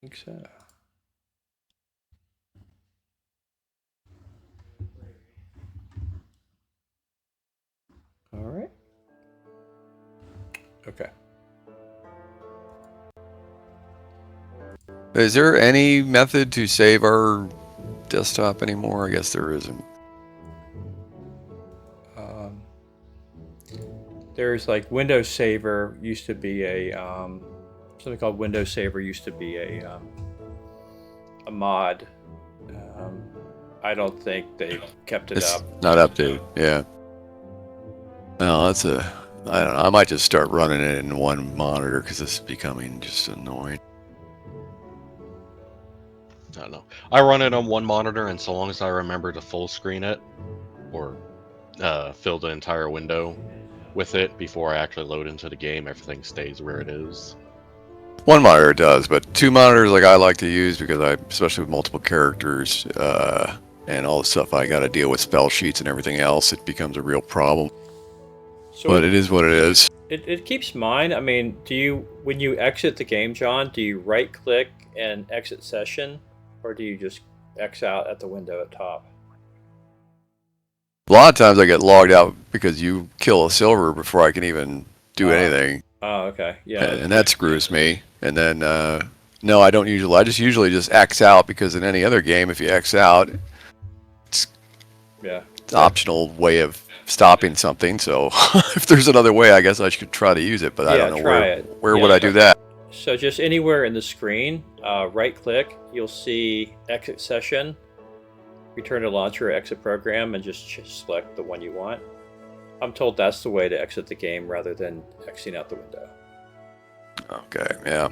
think so. All right. Okay. Is there any method to save our desktop anymore? I guess there isn't. Um, there's like Windows Saver used to be a something called Windows Saver used to be a mod. Um, I don't think they've kept it It's up. not updated. Yeah. No, that's a. I don't know. I might just start running it in one monitor because this is becoming just annoying. I don't know. I run it on one monitor, and so long as I remember to full screen it, or fill the entire window with it before I actually load into the game, everything stays where it is. One monitor does, but two monitors like I like to use because especially with multiple characters and all the stuff I got to deal with spell sheets and everything else, it becomes a real problem. So But it is what it is. it keeps mine. I mean, when you exit the game, John, do you right click and exit session, or do you just X out at the window at top? A lot of times I get logged out because you kill a silver before I can even do anything, Oh, okay. Yeah. and that screws me. And then no, I don't usually. I usually just X out because in any other game, if you X out, it's Yeah. an optional way of stopping something. So if there's another way, I guess I should try to use it. But I don't know try it. where Yeah, would I do that? So just anywhere in the screen, right click, you'll see exit session, return to launcher, exit program, and just select the one you want. I'm told that's the way to exit the game rather than exiting out the window. Okay, yeah.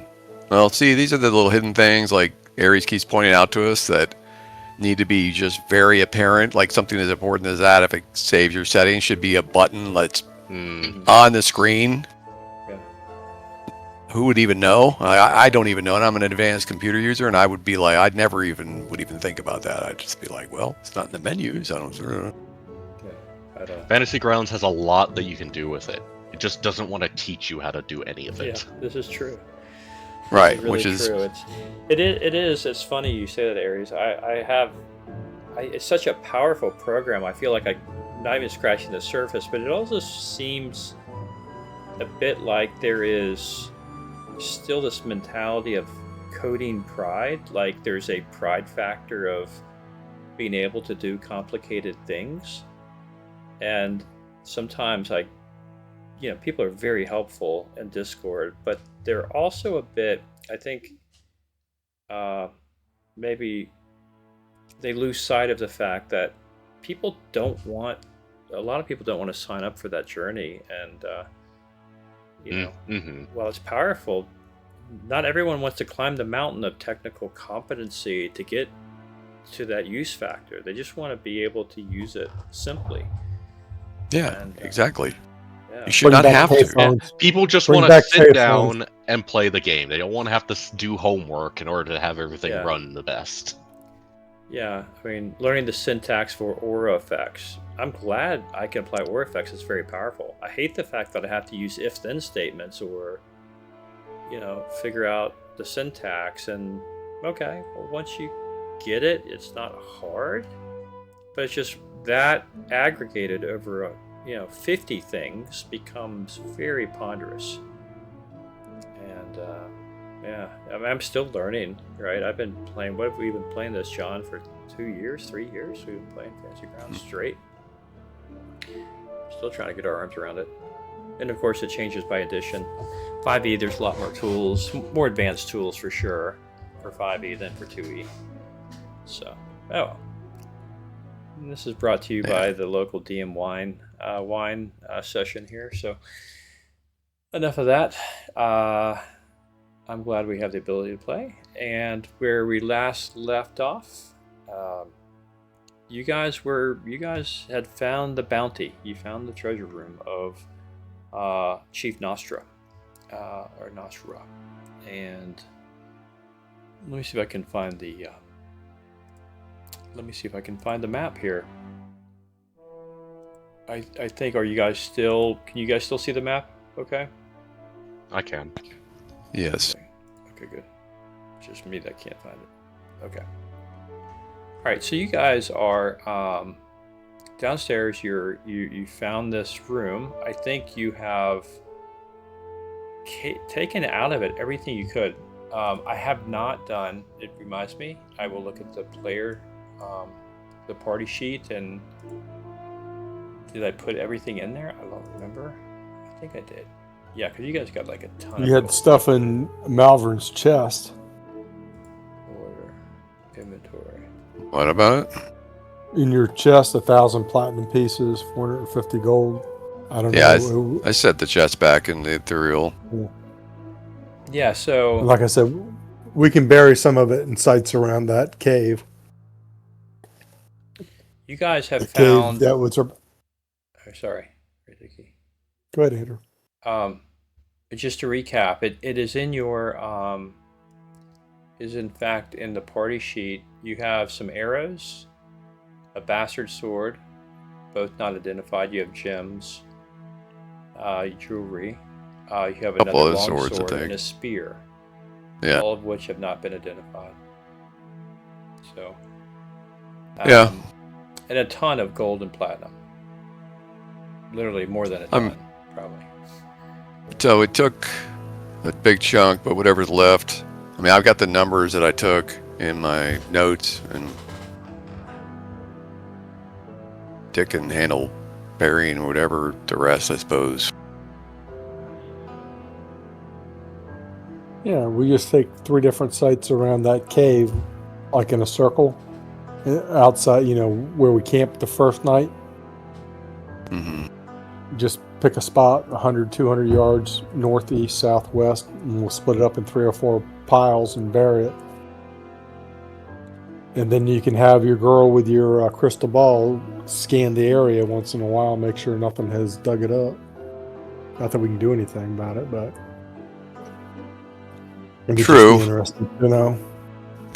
Well, see, these are the little hidden things like Aries keeps pointing out to us that need to be just very apparent. Like something as important as that, if it saves your settings, should be a button that's on the screen. Yeah. Who would even know? I don't even know, and I'm an advanced computer user, and I would be like, I'd never even would even think about that. I'd just be like, well, it's not in the menus. I don't. Yeah. Fantasy Grounds has a lot that you can do with it. It just doesn't want to teach you how to do any of it. Yeah, this is true. Right, This is really which is true. It is. It's funny you say that, Aries. It's such a powerful program. I feel like I'm not even scratching the surface, but it also seems a bit like there is still this mentality of coding pride. Like there's a pride factor of being able to do complicated things. And sometimes people are very helpful in Discord, but they're also a bit, I think, maybe they lose sight of the fact that a lot of people don't want to sign up for that journey. And, while it's powerful, not everyone wants to climb the mountain of technical competency to get to that use factor. They just want to be able to use it simply. yeah, exactly. Yeah. You should not have to. Yeah, people just want to sit down and play the game. They don't want to have to do homework in order to have everything run the best. Yeah, I mean, learning the syntax for aura effects. I'm glad I can apply aura effects. It's very powerful. I hate the fact that I have to use if-then statements or, figure out the syntax. And, okay, well, once you get it, it's not hard. But it's just that aggregated over, 50 things becomes very ponderous. And, yeah, I mean, I'm still learning, right? I've been playing. What have we been playing this, John, for 2 years, 3 years? We've been playing Fantasy Grounds straight. Still trying to get our arms around it. And of course, it changes by edition. 5e, there's a lot more tools, more advanced tools for sure, for 5e than for 2e. So, and this is brought to you by the local DM wine session here. So, enough of that. I'm glad we have the ability to play. And where we last left off, you guys had found the bounty. You found the treasure room of Chief Nostra, or Nostra. And let me see if I can find the map here. I think, can you guys still see the map? Okay. I can. Yes. Okay, good. just me that can't find it. Okay. All right, so you guys are downstairs. You found this room. I think you have taken out of it everything you could. I have not done. It reminds me. I will look at the player, the party sheet, and did I put everything in there? I don't remember. I think I did. Yeah, because you guys got like a ton. You had stuff in Malvern's chest. Order, inventory. What about it? In your chest, 1,000 platinum pieces, 450 gold. I don't know. I set the chest back in the ethereal. Yeah, so like I said, we can bury some of it in sites around that cave. you guys have The found. cave that was. Oh, sorry, Ricky. Go ahead, Andrew. Just to recap, it is in your is in fact in the party sheet. You have some arrows, a bastard sword, both not identified. You have gems, jewelry. You have another Couple of long swords, I sword think. and a spear. Yeah. All of which have not been identified. So. Yeah. And a ton of gold and platinum. Literally more than a ton, probably. So it took a big chunk, but whatever's left. I mean, I've got the numbers that I took in my notes, and Dick can handle burying whatever the rest, I suppose. Yeah, we just take 3 different sites around that cave, like in a circle, outside, where we camped the first night. Mm-hmm. Just pick a spot 100, 200 yards northeast, southwest, and we'll split it up in 3 or 4 piles and bury it. And then you can have your girl with your crystal ball scan the area once in a while, make sure nothing has dug it up. Not that we can do anything about it, but it'd True. just be interesting,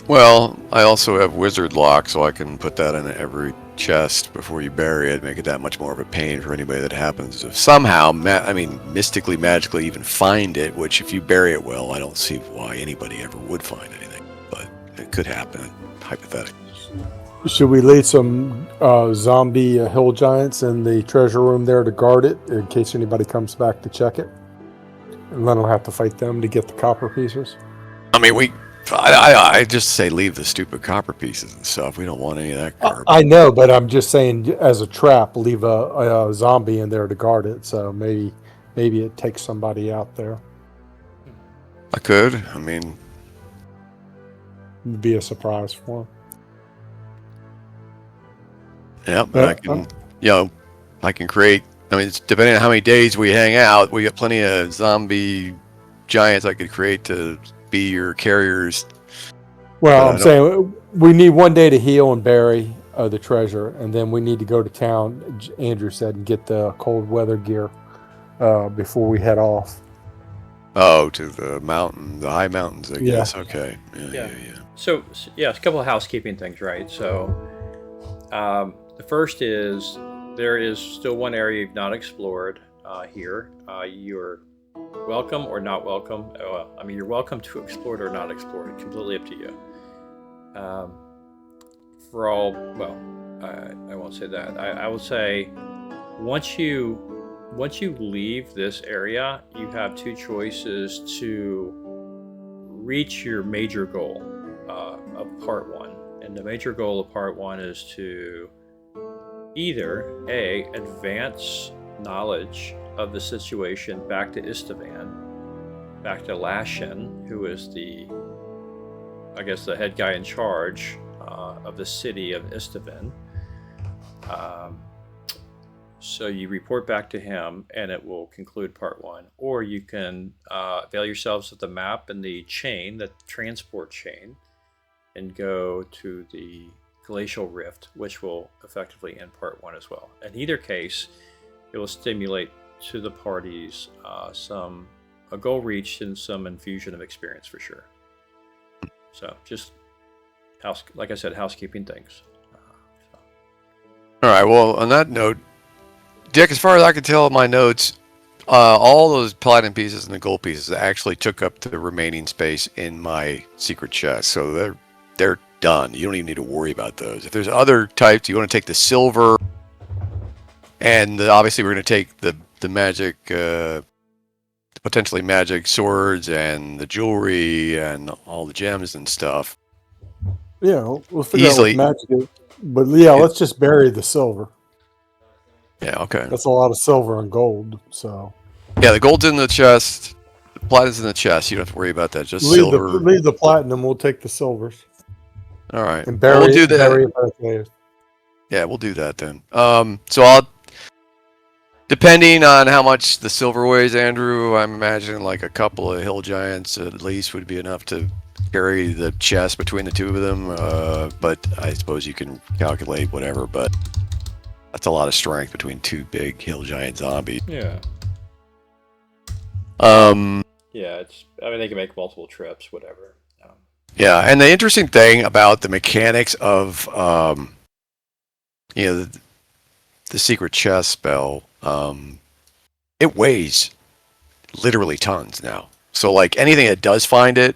Well, I also have wizard lock, so I can put that in every chest before you bury it, make it that much more of a pain for anybody that happens to somehow, mystically, magically even find it, which if you bury it well, I don't see why anybody ever would find anything, but it could happen, hypothetically. Should we leave some zombie hill giants in the treasure room there to guard it in case anybody comes back to check it? And then I'll have to fight them to get the copper pieces. I mean, I just say leave the stupid copper pieces and stuff. We don't want any of that garbage. I know, but I'm just saying as a trap, leave a zombie in there to guard it. So maybe it takes somebody out there. I could. I mean, It'd be a surprise for them. yeah, but I can, I can create. I mean, it's depending on how many days we hang out, we got plenty of zombie giants I could create to be your carriers. Well, I'm saying we need 1 day to heal and bury the treasure, and then we need to go to town, Andrew said, and get the cold weather gear before we head off. Oh, to the mountain, the high mountains, I Yeah. guess. Okay. Yeah. So yeah, it's a couple of housekeeping things, right? So the first is there is still one area you've not explored here. You're welcome or not welcome. You're welcome to explore it or not explore it. Completely up to you. For all, well, I won't say that. I will say once you leave this area, you have 2 choices to reach your major goal of part 1. And the major goal of part 1 is to either A, advance knowledge of the situation back to Istvan, back to Lashin, who is the head guy in charge of the city of Istvan. So you report back to him, and it will conclude part 1. Or you can avail yourselves of the map and the chain, the transport chain, and go to the glacial rift, which will effectively end part 1 as well. In either case, it will stimulate to the parties a goal reached and some infusion of experience for sure. So just like I said, housekeeping things. All right. Well, on that note, Dick, as far as I can tell in my notes, All those platinum pieces and the gold pieces actually took up the remaining space in my secret chest, so they're done. You don't even need to worry about those. If there's other types, you want to take the silver, and obviously we're going to take the magic, potentially magic swords and the jewelry and all the gems and stuff. Yeah, we'll figure Easily. out what magic is. But yeah, let's just bury the silver. Yeah, okay. That's a lot of silver and gold. So Yeah, the gold's in the chest, the platinum's in the chest. You don't have to worry about that. Just silver. leave the platinum. We'll take the silvers All right. and bury We'll do that. bury it both ways. Yeah, we'll do that then. So I'll, depending on how much the silver weighs, Andrew, I'm imagining like a couple of hill giants at least would be enough to carry the chest between the two of them. But I suppose you can calculate whatever. But that's a lot of strength between two big hill giant zombies. Yeah. Yeah, I mean, they can make multiple trips, whatever. Yeah, and the interesting thing about the mechanics of, the secret chest spell, it weighs literally tons now. So, like, anything that does find it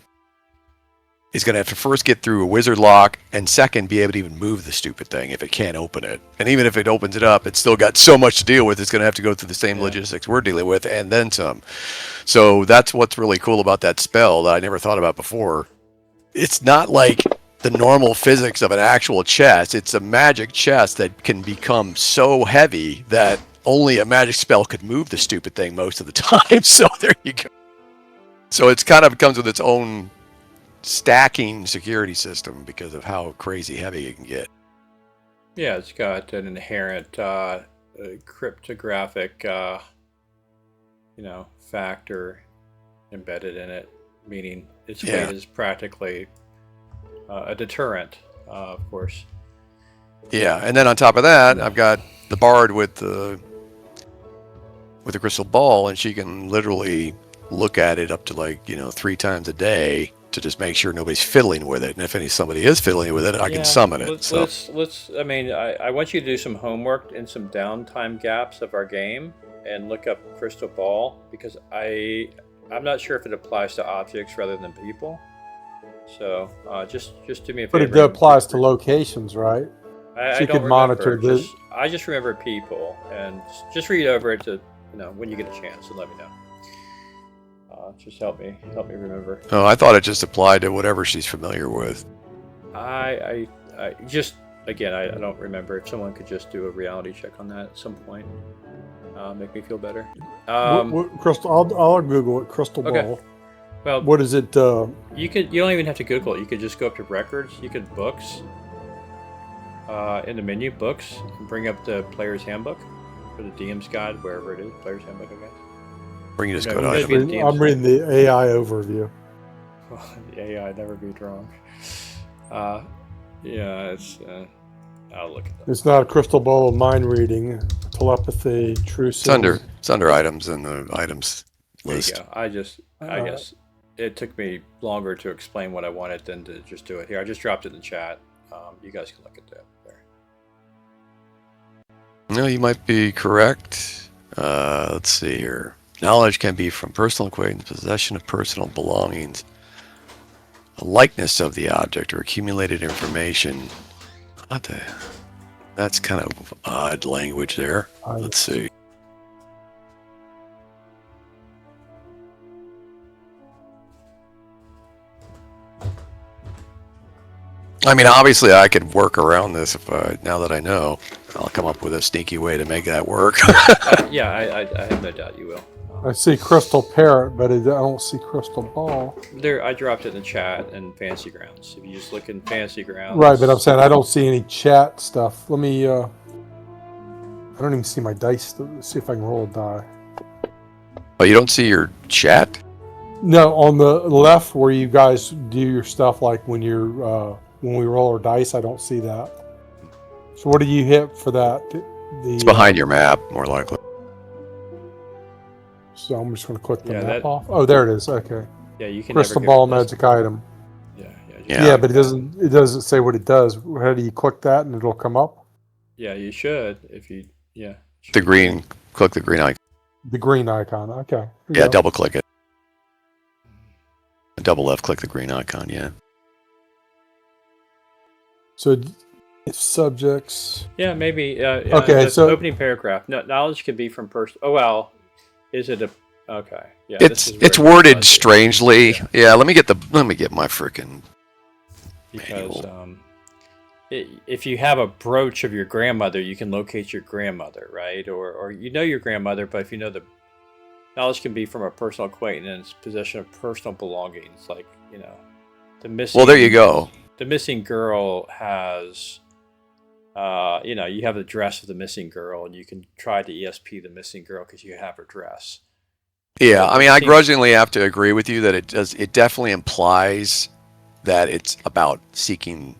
is going to have to first get through a wizard lock, and second, be able to even move the stupid thing if it can't open it. And even if it opens it up, it's still got so much to deal with, it's going to have to go through the same logistics we're dealing with, and then some. So that's what's really cool about that spell that I never thought about before. It's not like the normal physics of an actual chest. It's a magic chest that can become so heavy that only a magic spell could move the stupid thing most of the time. So there you go. So it's kind of comes with its own stacking security system because of how crazy heavy it can get. Yeah, it's got an inherent cryptographic, factor embedded in it, meaning its weight is practically a deterrent, of course. Yeah, and then on top of that, I've got the bard with the crystal ball, and she can literally look at it up to 3 times a day to just make sure nobody's fiddling with it. And if somebody is fiddling with it, I can summon it. Let's. I mean, I want you to do some homework in some downtime gaps of our game and look up crystal ball, because I'm not sure if it applies to objects rather than people. So just do me a favor. But it applies to locations, right? I you don't could monitor remember. this. I just remember people, and just read over it to when you get a chance, and let me know. Just help me remember. Oh, I thought it just applied to whatever she's familiar with. I just, again, I don't remember. If someone could just do a reality check on that at some point, make me feel better. What crystal? I'll Google it. Crystal ball. Well, what is it? You don't even have to Google it. You could just go up to records. You could books. In the menu, books, and bring up the player's handbook or the DM's guide, wherever it is. Player's handbook, I guess. Or you just go to I'm reading the AI overview. The AI never be wrong. It's. I'll look at that. It's not a crystal ball of mind reading, telepathy, true. It's under items in the items list. There you go. I guess it took me longer to explain what I wanted than to just do it here. I just dropped it in the chat. You guys can look at that there. No, you might be correct. Let's see here. Knowledge can be from personal acquaintance, possession of personal belongings, a likeness of the object, or accumulated information. That's kind of odd language there. Let's see. I mean, obviously, I could work around this now that I know. I'll come up with a sneaky way to make that work. I have no doubt you will. I see crystal parrot, but I don't see crystal ball. There, I dropped it in the chat and Fantasy Grounds. If you just look in Fantasy Grounds. Right, but I'm saying I don't see any chat stuff. Let me. I don't even see my dice. Let's see if I can roll a die. Oh, you don't see your chat? No, on the left where you guys do your stuff, like when you're when we roll our dice, I don't see that. So what do you hit for that? It's behind your map, more likely. So I'm just going to click the map that, off. Oh, there it is. Okay. Yeah, you can. Crystal ball magic item. Yeah, but it doesn't say what it does. How do you click that and it'll come up? Yeah, you should. If you the green, click the green icon. The green icon. Okay. Here you Yeah, go. double click it. Double left click the green icon. Yeah. So if subjects. Yeah, maybe. Okay, the so- opening paragraph. No, knowledge can be from person. Oh well, is it a? Okay, yeah. this is where It's it worded does it. strangely. Yeah. Yeah. Let me get my freaking. Because manual. if you have a brooch of your grandmother, you can locate your grandmother, right? Or you know your grandmother, but if you know the knowledge can be from a personal acquaintance, possession of personal belongings, like the missing. Well, there you go. The missing girl has, you have the dress of the missing girl, and you can try to ESP the missing girl because you have her dress. Yeah, But I mean, it I seems- grudgingly have to agree with you that it does. It definitely implies that it's about seeking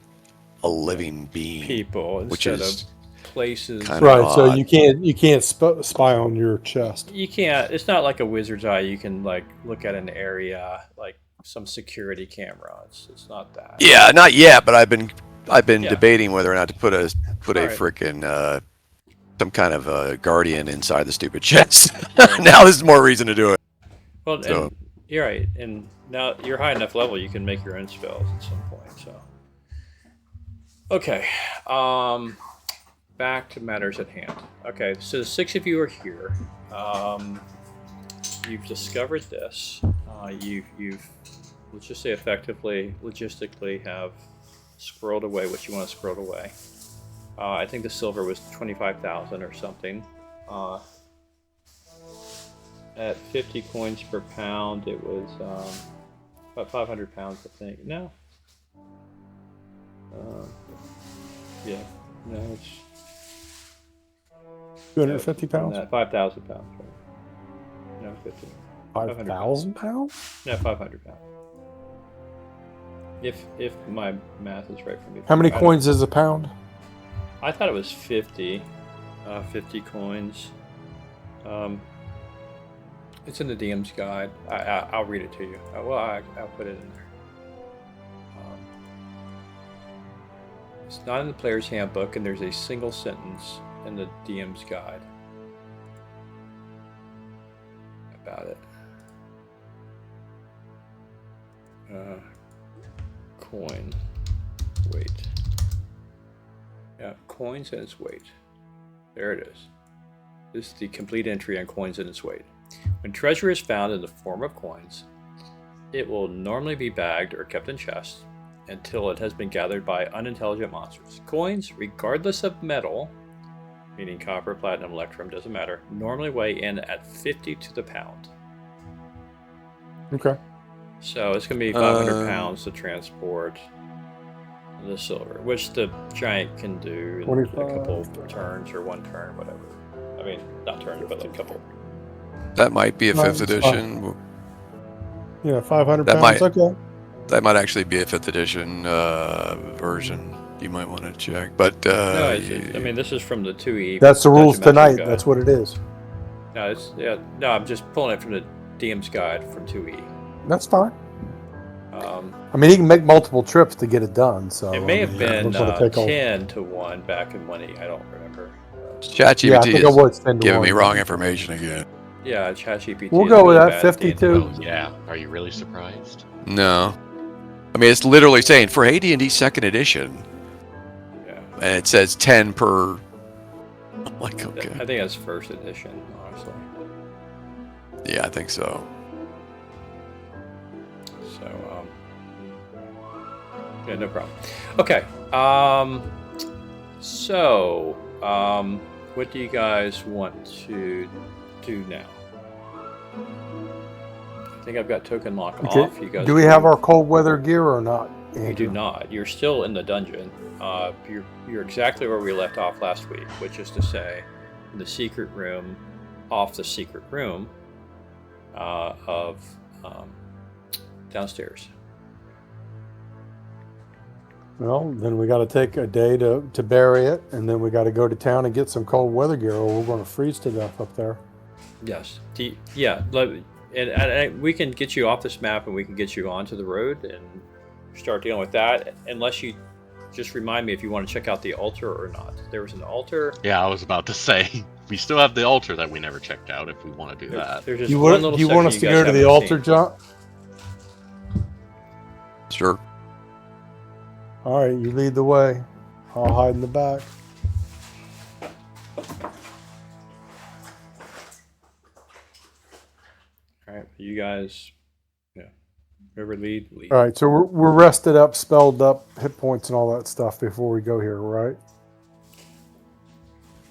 a living being. People which instead is of places. kind of Right. So odd. you can't spy on your chest. You can't. It's not like a wizard's eye. You can like look at an area like some security camera. It's not that. Yeah, not yet, but I've been Yeah. debating whether or not to put a Alright. freaking some kind of a guardian inside the stupid chest. Now there's more reason to do it. Well, So- and you're right. And now you're high enough level, you can make your own spells at some point. So, okay. Back to matters at hand. Okay, so the 6 of you are here. You've discovered this. You've let's just say effectively, logistically, have squirreled away what you want to squirrel away. I think the silver was 25,000 or something. At 50 coins per pound, it was about 500 pounds, I think. No. Yeah. No, it's 250 pounds. 5,000 pounds. Right? No, 50. 5,000 pounds. No, 500 pounds. If my math is right for me. How many I don't- coins is a pound? I thought it was 50. 50 coins. It's in the DM's guide. I'll read it to you. I'll put it in there. It's not in the player's handbook, and there's a single sentence in the DM's guide about it. Coin weight. Yeah, coins and its weight. There it is. This is the complete entry on coins and its weight. When treasure is found in the form of coins, it will normally be bagged or kept in chests until it has been gathered by unintelligent monsters. Coins, regardless of metal, meaning copper, platinum, electrum, doesn't matter, normally weigh in at 50 to the pound. Okay. So it's going to be 500 pounds to transport the silver, which the giant can do in a 25. couple turns or one turn, whatever. I mean, not turns, but like a couple. That might be a Well, 5th it's edition. Yeah, 500 That pounds. might- Okay. That might actually be a 5th edition version. You might want to check. But No, I mean, this is from the 2E. That's the rules Dungeon Master's tonight. Guide. That's what it is. No, I'm just pulling it from the DM's guide from 2E. That's fine. Um, I mean, he can make multiple trips to get it done. So it may have been we're gonna take all- 10 to 1 back in 1E. I don't remember. ChatGPT Yeah, I think it is was 10 to giving 1. me wrong information again. Yeah, ChatGPT. We'll is go with really that, bad at D&D. 52. Oh, yeah. Are you really surprised? No. I mean, it's literally saying for AD&D 2nd edition, Yeah. and it says 10 per. I'm like, I okay. think that's first edition, honestly. Yeah, I think so. So, yeah, no problem. Okay. What do you guys want to do now? I think I've got token lock Okay. off. You guys Do we have our cold weather gear or not? You do not. You're still in the dungeon. You're exactly where we left off last week, which is to say, in the secret room, off the secret room of downstairs. Well, then we got to take a day to bury it, and then we got to go to town and get some cold weather gear, or we're going to freeze to death up there. Yes. And we can get you off this map, and we can get you onto the road and start dealing with that. Unless you just remind me if you want to check out the altar or not. There was an altar. Yeah, I was about to say. We still have the altar that we never checked out if we want to do that. There's just You one want, little do you want us section to you go guys to the haven't altar, seen. John? Sure. All right, you lead the way. I'll hide in the back. All right, you guys, whoever lead. All right, so we're rested up, spelled up, hit points, and all that stuff before we go here, right?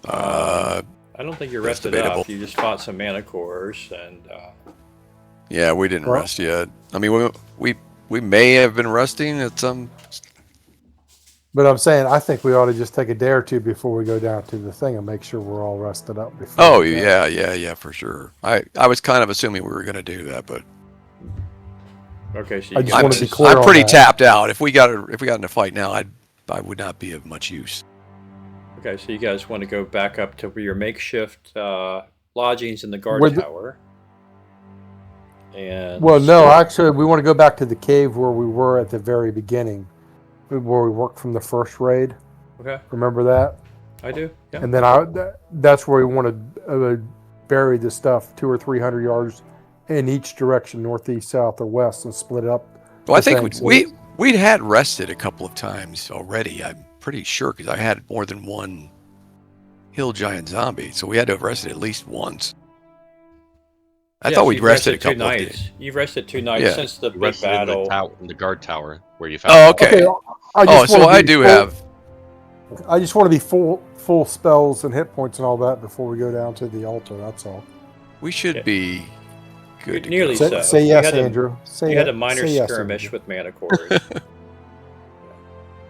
I don't think you're That's rested debatable. up. You just fought some mana cores, and Yeah, we didn't Well- rest yet. I mean, we may have been resting at some. But I'm saying I think we ought to just take a day or two before we go down to the thing and make sure we're all rested up before. Oh we go. yeah, for sure. I was kind of assuming we were going to do that, but okay, so I you just guys, wanna be clear I'm on pretty that. tapped out. If we got in a fight now, I would not be of much use. okay, so you guys want to go back up to your makeshift lodgings in the guard Where the- tower. And Well, no, actually, we want to go back to the cave where we were at the very beginning, where we worked from the first raid. Okay, Remember that? I do. Yeah. And then that's where we want to bury the stuff 200 or 300 yards in each direction, northeast, south, or west, and split it up. Well, I the think things. we'd had rested a couple of times already. I'm pretty sure because I had more than one hill giant zombie, so we had to have rested at least once. I thought we'd you've rested a 2 couple of nights. days. You've rested 2 nights Yeah. since the We big rested battle. in the guard tower where you found. Oh, okay. I just So wanna I be do full- have. I just want to be full spells and hit points and all that before we go down to the altar. That's all. We should Yeah. be good. to Nearly go. so. Say You yes, had a- Andrew. Say You had ye- a minor say yes, skirmish Andrew. with mana cores.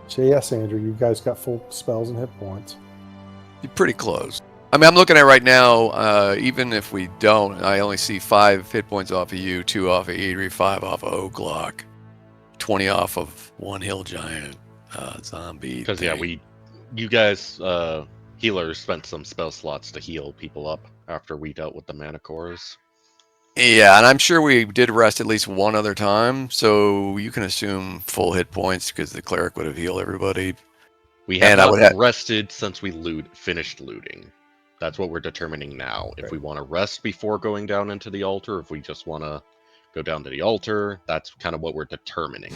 Say yes, Andrew. You guys got full spells and hit points. You're pretty close. I mean, I'm looking at right now. Even if we don't, I only see 5 hit points off of you, 2 off of Adri, 5 off of Oaklock, 20 off of one hill giant zombie. Because thing. you guys healers spent some spell slots to heal people up after we dealt with the mana cores. Yeah, and I'm sure we did rest at least one other time, so you can assume full hit points because the cleric would have healed everybody. We have And I not would have- rested since we finished looting. That's what we're determining now. If we want to rest before going down into the altar, if we just want to go down to the altar, that's kind of what we're determining.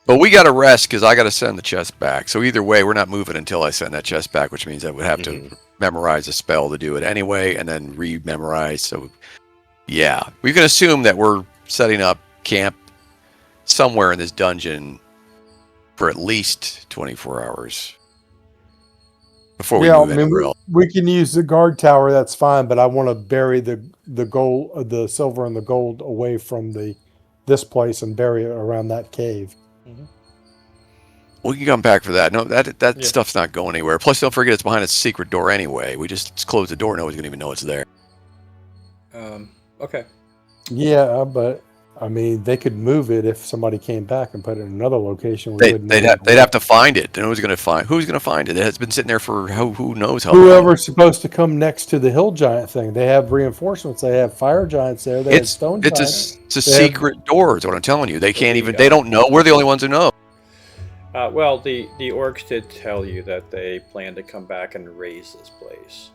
But we got to rest because I got to send the chest back. So either way, we're not moving until I send that chest back, which means I would have to memorize a spell to do it anyway, and then re-memorize. So yeah, we can assume that we're setting up camp somewhere in this dungeon for at least 24 hours before we Yeah, move anywhere else. we can use the guard tower. That's fine, but I want to bury the gold, the silver, and the gold away from this place and bury it around that cave. We can come back for that. No, that Yeah. stuff's not going anywhere. Plus, don't forget it's behind a secret door anyway. We just close the door. Nobody's gonna even know it's there. Okay. Yeah, but I mean, they could move it if somebody came back and put it in another location. We wouldn't know. They'd have to find it. And who's gonna find it? It's been sitting there for who knows how long. Whoever's supposed to come next to the hill giant thing. They have reinforcements. They have fire giants there. They have stone giants. It's a They have- secret door. Is what I'm telling you. They can't you even. go. They don't know. We're the only ones who know. Well, the orcs did tell you that they plan to come back and raise this place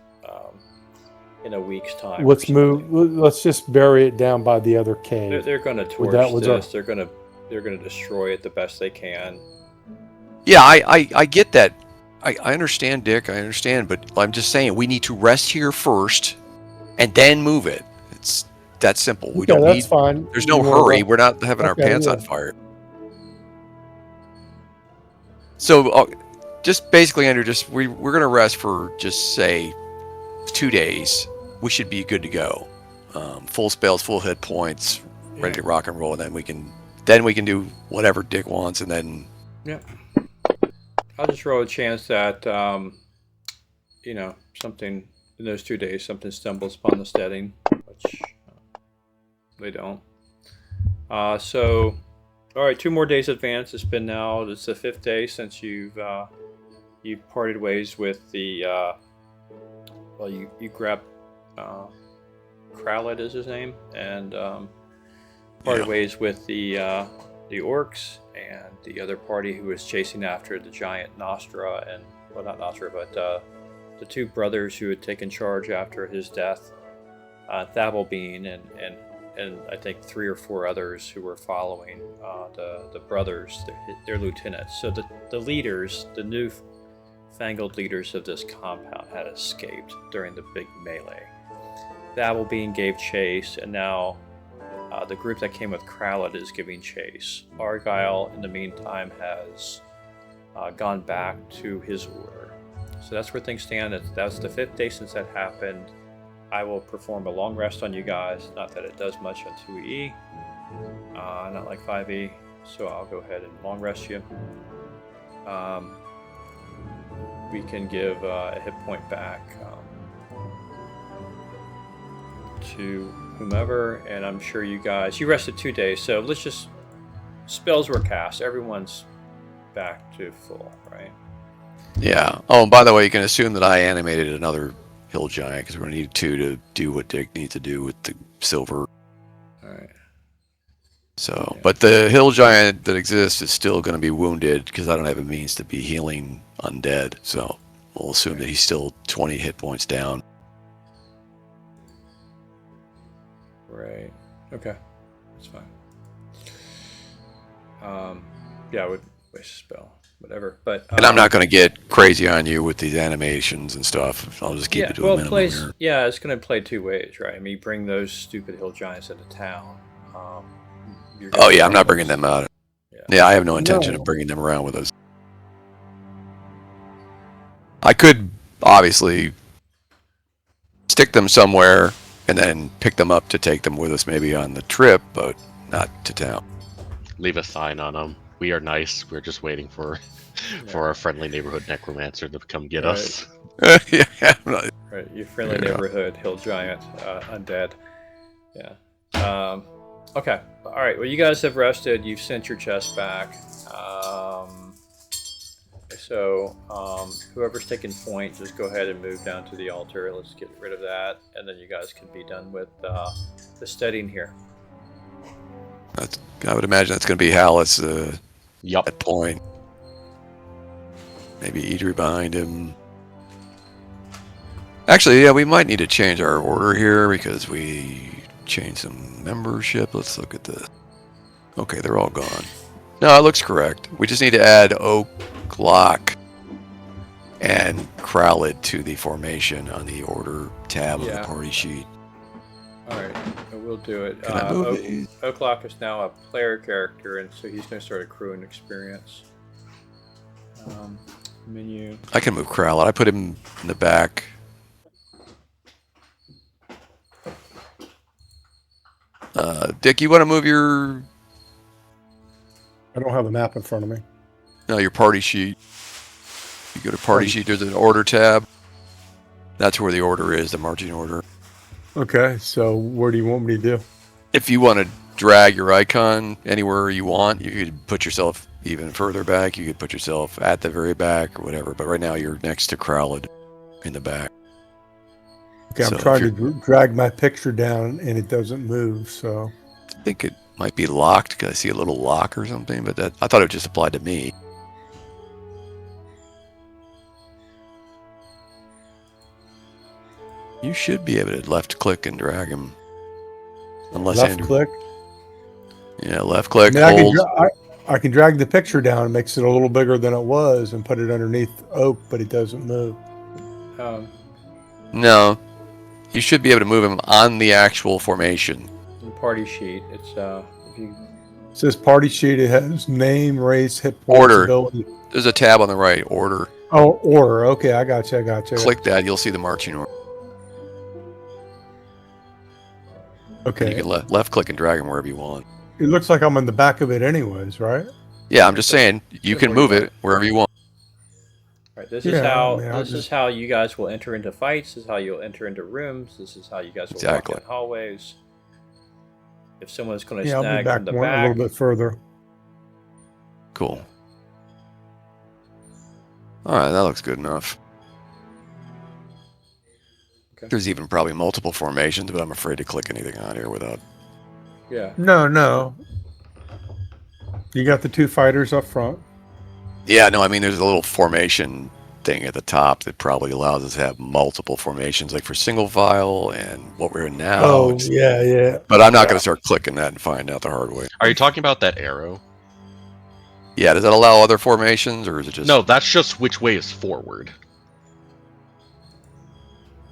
in a week's time. Let's or move. something. Let's just bury it down by the other cave. They're going to torch that was this. They're going to destroy it the best they can. Yeah, I get that. I understand, Dick. I understand, but I'm just saying we need to rest here first, and then move it. It's that simple. We Yeah, don't that's need. fine. There's no You wanna hurry. go- We're not having our Okay, pants yeah. on fire. So, just basically, Andrew, we're gonna rest for just say 2 days. We should be good to go. Full spells, full hit points, ready to rock and roll, and then we can do whatever Dick wants, and then Yeah. I'll just roll a chance that, something in those 2 days, something stumbles upon the steading, which they don't. All right, 2 more days advance. It's the 5th day since you've parted ways with the, you grabbed, Krallet is his name, and parted ways with the orcs and the other party who was chasing after the giant Nostra not Nostra, but the two brothers who had taken charge after his death, Thabalbean and I think 3 or 4 others who were following the brothers, their lieutenants. So the leaders, the newfangled leaders of this compound, had escaped during the big melee. Thabalbean gave chase, and now the group that came with Krallet is giving chase. Argyle, in the meantime, has gone back to his order. So that's where things stand. That's the 5th day since that happened. I will perform a long rest on you guys. Not that it does much on 2E, not like 5E. So I'll go ahead and long rest you. We can give a hit point back to whomever, and I'm sure you rested 2 days, so let's just, spells were cast, everyone's back to full, right? Yeah. Oh, and by the way, you can assume that I animated another hill giant because we're gonna need 2 to do what Dick needs to do with the silver. Alright. So, Yeah. but the hill giant that exists is still going to be wounded because I don't have a means to be healing undead. So we'll assume that he's still 20 hit points down. Right. Okay. That's fine. Yeah, I would waste a spell. Whatever. But And I'm not going to get crazy on you with these animations and stuff. I'll just keep it to a minimum here. Yeah, it's going to play 2 ways, right? I mean, you bring those stupid hill giants into town. Oh yeah, I'm not bringing them out. Yeah. Yeah, I have no intention of bringing them around with us. I could obviously stick them somewhere and then pick them up to take them with us maybe on the trip, but not to town. Leave a sign on them. We are nice. We're just waiting for our friendly neighborhood necromancer to come get us. Yeah, I'm not- Right, your friendly neighborhood hill giant undead. Yeah. Okay. All right. Well, you guys have rested. You've sent your chest back. So whoever's taking point, just go ahead and move down to the altar. Let's get rid of that, and then you guys can be done with the steading here. I would imagine that's going to be Hallis Yup. at point. Maybe Idri behind him. Actually, yeah, we might need to change our order here because we changed some membership. Let's look at this. Okay, they're all gone. No, it looks correct. We just need to add Oak, Glock, and Krallet to the formation on the order tab of the party sheet. All right, we'll do it. Can I move these? Oaklock is now a player character, and so he's going to start accruing experience. Menu. I can move Krallet. I put him in the back. Dick, you want to move your I don't have the map in front of me. your party sheet? You go to party sheet. There's an order tab. That's where the order is, the marching order. Okay, so where do you want me to do? If you want to drag your icon anywhere you want, you could put yourself even further back. You could put yourself at the very back or whatever. But right now you're next to Krallet in the back. Okay, So I'm if trying to you're- drag my picture down and it doesn't move, so... I think it might be locked because I see a little lock or something, but I thought it just applied to me. You should be able to left click and drag him. Unless Left Andrew, click. Yeah, left click, I, mean, hold. I can drag the picture down, it makes it a little bigger than it was, and put it underneath Oak, but it doesn't move. No, you should be able to move him on the actual formation. The party sheet. It's if you It says party sheet, it has name, race, hit points, Order. ability. There's a tab on the right, order. Oh, order. Okay, I got you. Click that, you'll see the marching order. And Okay. you can left click and drag him wherever you want. It looks like I'm in the back of it anyways, right? Yeah, I'm just saying you can move it wherever you want. right. This Yeah, is how I mean, I'll this is just- how you guys will enter into fights. This is how you'll enter into rooms. This is how you guys will Exactly. walk in hallways. If someone's going to Yeah, I'll be snag back from the one, a back, little bit further. Cool. All right, that looks good enough. Okay. There's even probably multiple formations, but I'm afraid to click anything on here without. yeah. No. You got the 2 fighters up front. Yeah, no, I mean there's a little formation thing at the top that probably allows us to have multiple formations, like for single file and what we're in now. Oh, yeah. But I'm not going to start clicking that and find out the hard way. Are you talking about that arrow? Yeah, does that allow other formations, or is it just... No, that's just which way is forward.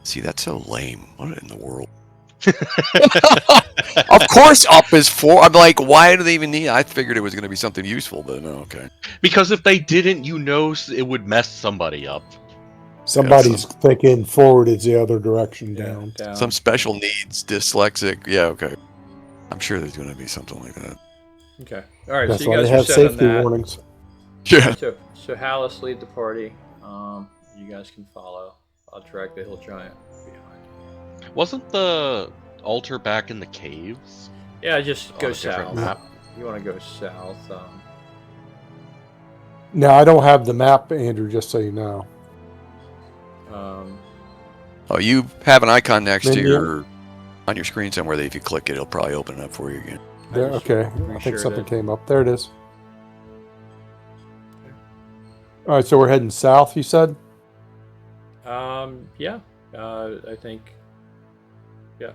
See, that's so lame. What in the world? Of course up is 4. I'm like, why do they even need... I figured it was going to be something useful, but no, okay. Because if they didn't, it would mess somebody up. Somebody's thinking forward is the other direction down. Some special needs, dyslexic. Yeah, okay. I'm sure there's going to be something like that. Okay. All right. That's so you why guys they are have set on safety that. warnings. Yeah. So Hallis lead the party. You guys can follow. I'll drag the hill giant behind. Wasn't the altar back in the caves? Yeah, just On go a different south. map? You want to go south. Now, I don't have the map, Andrew, just so you know. Oh, you have an icon next to Menu? your... on your screen somewhere that if you click it, it'll probably open it up for you again. There, just okay. I reshared think something it. came up. There it is. All right, so we're heading south, you said? Yeah. I think. Yeah.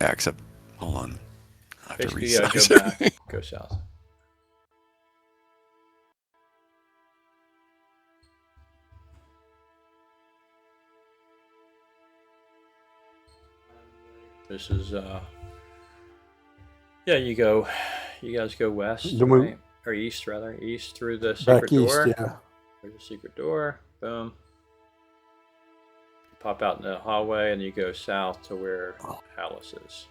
Yeah, except... Hold on. I have to Basically, yeah, resize go back. everything. Go south. This is yeah, you guys go west, Then we- right? Or east rather. East through the Back secret east, door. yeah. There's a secret door. Boom. You pop out in the hallway and you go south to where Hallis is.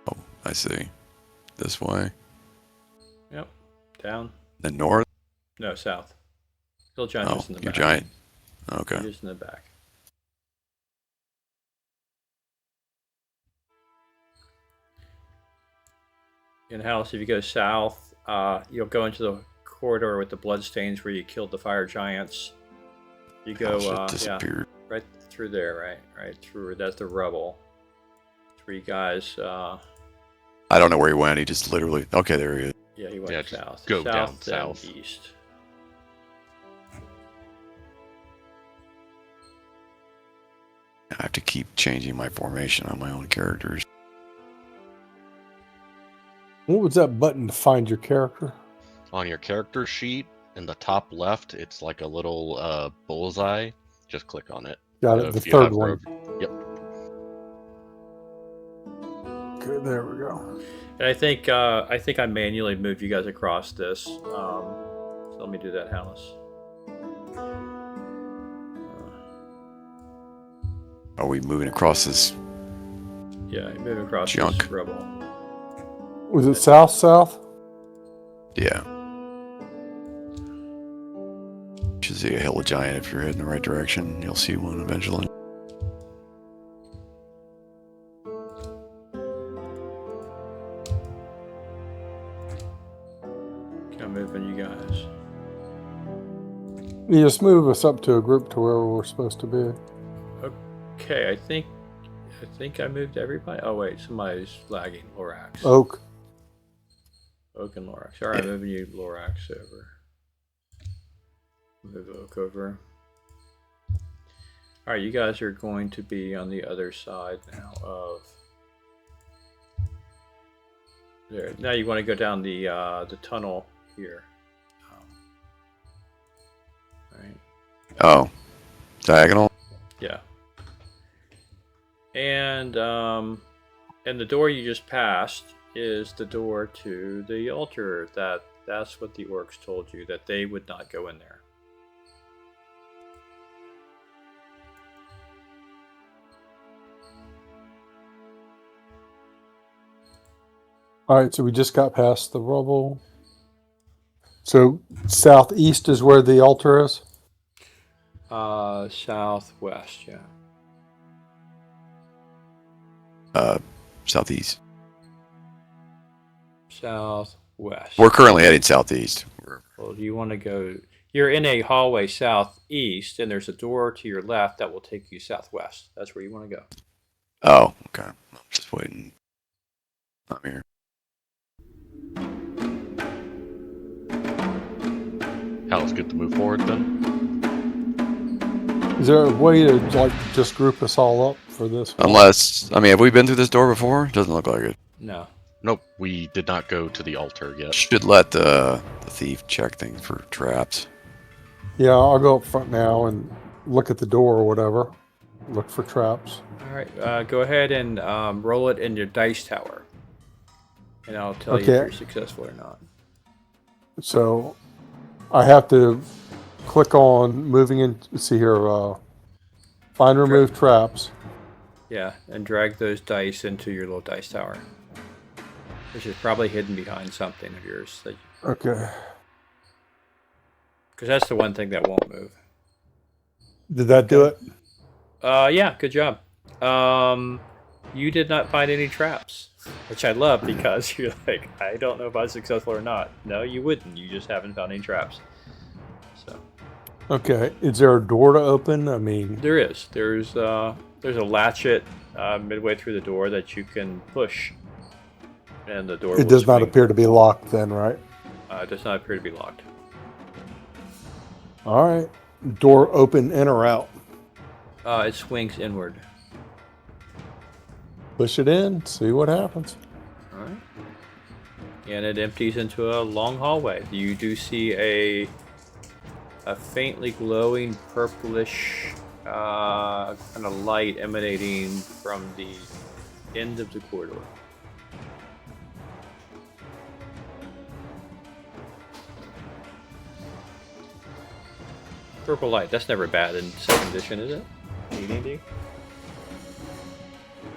Oh, I see. This way. Yep. Down. The north? No, south. Hill giant Oh, just in the you're back. giant. Okay. You're just in the back. In Hallis, if you go south, you'll go into the corridor with the bloodstains where you killed the fire giants. You go, Oh, shit, yeah, disappeared. right through there, right through. That's the rubble. That's where you guys. I don't know where he went. He just literally... Okay, there he is. Yeah, he went Yeah, just south. go down then south. east. I have to keep changing my formation on my own characters. What was that button to find your character? On your character sheet, in the top left, it's like a little bullseye. Just click on it. Got it, If the you third have one. rogue- Yep. Okay, there we go. And I think I manually moved you guys across this. So let me do that, Hallis. Are we moving across this? Yeah, move across Junk. this rubble. Was it south? Yeah. You should see a hill giant if you're heading the right direction. You'll see one eventually. I'm moving you guys. You just move us up to a group to where we're supposed to be. Okay, I think I moved everybody. Oh wait, somebody's lagging. Lorax. Oak. Oak and Lorax. All right, moving you Lorax over. Move Oak over. All right, you guys are going to be on the other side now of there. Now you want to go down the tunnel here. Right. Oh. Diagonal? Yeah. And the door you just passed is the door to the altar. That's what the orcs told you, that they would not go in there. All right, so we just got past the rubble. So southeast is where the altar is? Southwest, yeah. Southeast. Southwest. We're currently heading southeast. Well, you want to You're in a hallway southeast, and there's a door to your left that will take you southwest. That's where you want to go. Oh, okay. I'm just waiting. I'm here. Hell, it's good to move forward then. Is there a way to like just group us all up for this? Unless, I mean, have we been through this door before? Doesn't look like it. No. Nope, we did not go to the altar yet. Should let the thief check things for traps. Yeah, I'll go up front now and look at the door or whatever. Look for traps. All right. Go ahead and roll it in your dice tower, and I'll tell you if Okay. you're successful or not. So I have to click on moving in. Let's see here. Find remove traps. Yeah, and drag those dice into your little dice tower, which is probably hidden behind something of yours. Okay. Because that's the one thing that won't move. Did that do it? Yeah, good job. You did not find any traps, which I love because you're like, I don't know if I was successful or not. No, you wouldn't. You just haven't found any traps. So Okay. Is there a door to open? I mean, there is. There's a latchet midway through the door that you can push, and the door. it will does not swing. appear to be locked then, right? It does not appear to be locked. All right. Door open in or out? It swings inward. Push it in. See what happens. All right. And it empties into a long hallway. You do see a faintly glowing purplish kind of light emanating from the end of the corridor. Purple light. That's never bad in 2nd edition, is it? AD&D?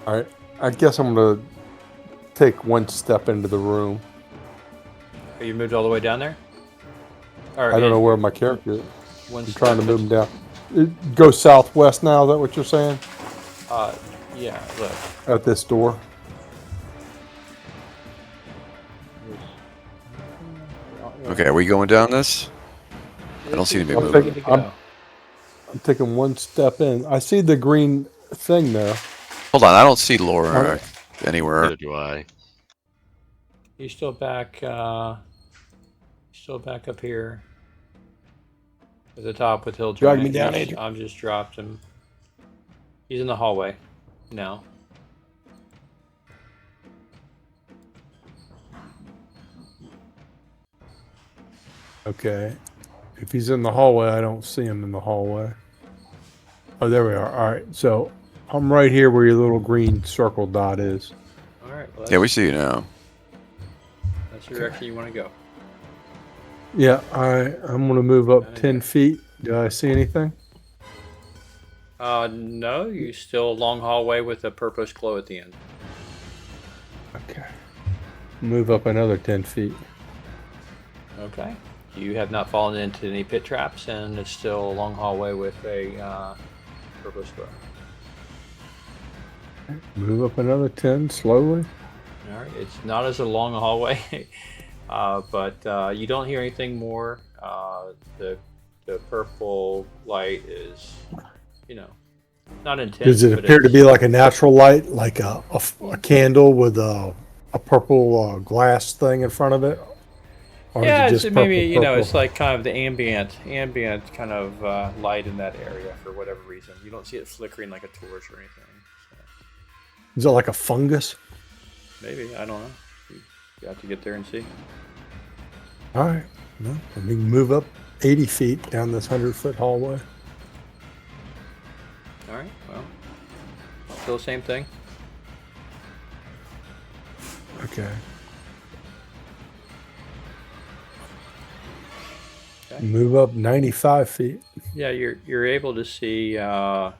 All right. I guess I'm going to take one step into the room. Are you moved all the way down there? Or I don't know where my character is. One I'm trying to step move him down. It goes southwest now. Is that what you're saying? Yeah, look. At this door. Okay, are we going down this? I don't see anybody I'm moving. thinking- I'm taking one step in. I see the green thing there. Hold on, I don't see Laura Alright. anywhere. Neither do I. He's still back up here at the top with Hill Drag Giant. me down, Adrian. I've just dropped him. He's in the hallway now. Okay. If he's in the hallway, I don't see him in the hallway. Oh, there we are. All right. So I'm right here where your little green circle dot is. All right. Well, Yeah, we see you now. that's the direction you want to go. Yeah, I'm going to move up 10 feet. Do I see anything? No, you still a long hallway with a purplish glow at the end. Okay. Move up another 10 feet. Okay. You have not fallen into any pit traps, and it's still a long hallway with a purplish glow. Move up another 10 slowly. All right. It's not as a long a hallway, but you don't hear anything more. The purple light is, not intense. Does it but appear to it's- be like a natural light, like a candle with a purple glass thing in front of it? Or Yeah, is it it's just maybe purple? it's like kind of the ambient kind of light in that area for whatever reason. You don't see it flickering like a torch or anything. So Is it like a fungus? maybe I don't know. You have to get there and see. All right. No, we can move up 80 feet down this 100-foot hallway. All right. Well, still the same thing. Okay. Okay. Move up 95 feet. Yeah, you're able to see. As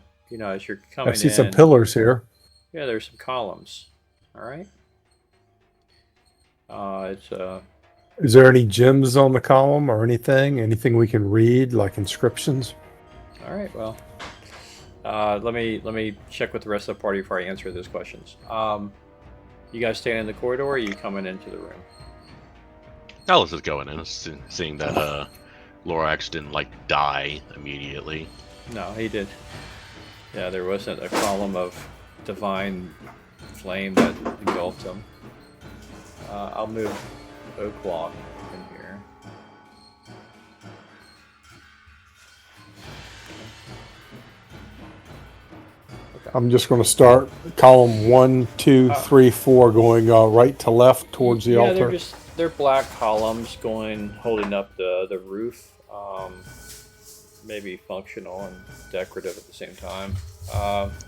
you're coming I see in. some pillars here. Yeah, there's some columns. All right. It's Is there any gems on the column or anything? Anything we can read, like inscriptions? all right. Well, let me check with the rest of the party before I answer those questions. You guys staying in the corridor, or are you coming into the room? Alice is going in, seeing that Lorax didn't like die immediately. No, he did. Yeah, there wasn't a column of divine flame that engulfed him. I'll move Oak Walk in here. I'm just going to start column 1, 2, 3, 4, going right to left towards the altar. They're black columns holding up the roof. Maybe functional and decorative at the same time.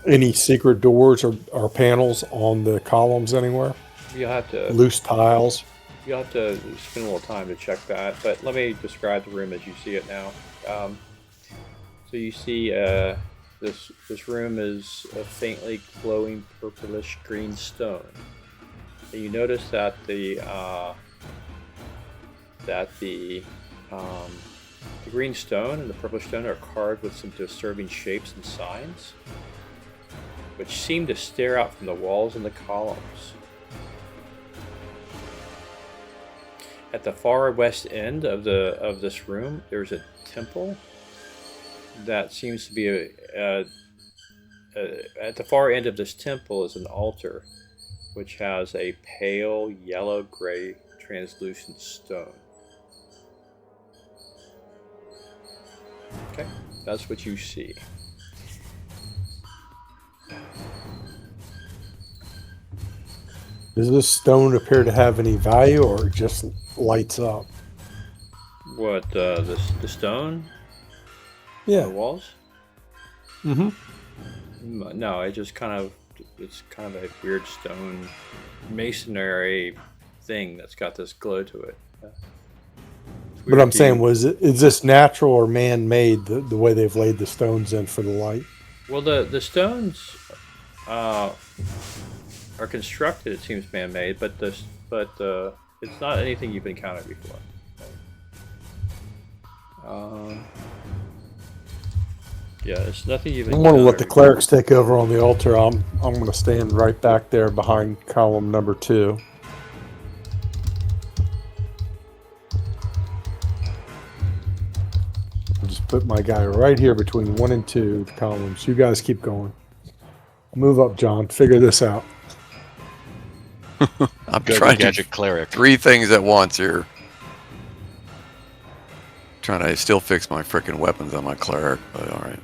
Any secret doors or panels on the columns anywhere? You'll have to loose tiles. You'll have to spend a little time to check that. But let me describe the room as you see it now. So you see this room is a faintly glowing purplish green stone. And you notice that the green stone and the purplish stone are carved with some disturbing shapes and signs, which seem to stare out from the walls and the columns. At the far west end of this room, there's a temple that seems to be at the far end of this temple is an altar, which has a pale yellow-gray translucent stone. Okay, that's what you see. Does this stone appear to have any value, or it just lights up? What, the stone? Yeah. The walls? Mm-hmm. No, it's kind of a weird stone masonry thing that's got this glow to it. But I'm saying, is this natural or man-made, the way they've laid the stones in for the light? Well, the stones are constructed, it seems, man-made, but it's not anything you've encountered before. Yeah, it's nothing you've encountered. I'm going to let the clerics take over on the altar. I'm going to stand right back there behind column number 2. I'll just put my guy right here between 1 and 2 columns. You guys keep going. Move up, John. Figure this out. I'm Go trying to gadget cleric. 3 things at once here. Trying to still fix my frickin' weapons on my cleric, but all right.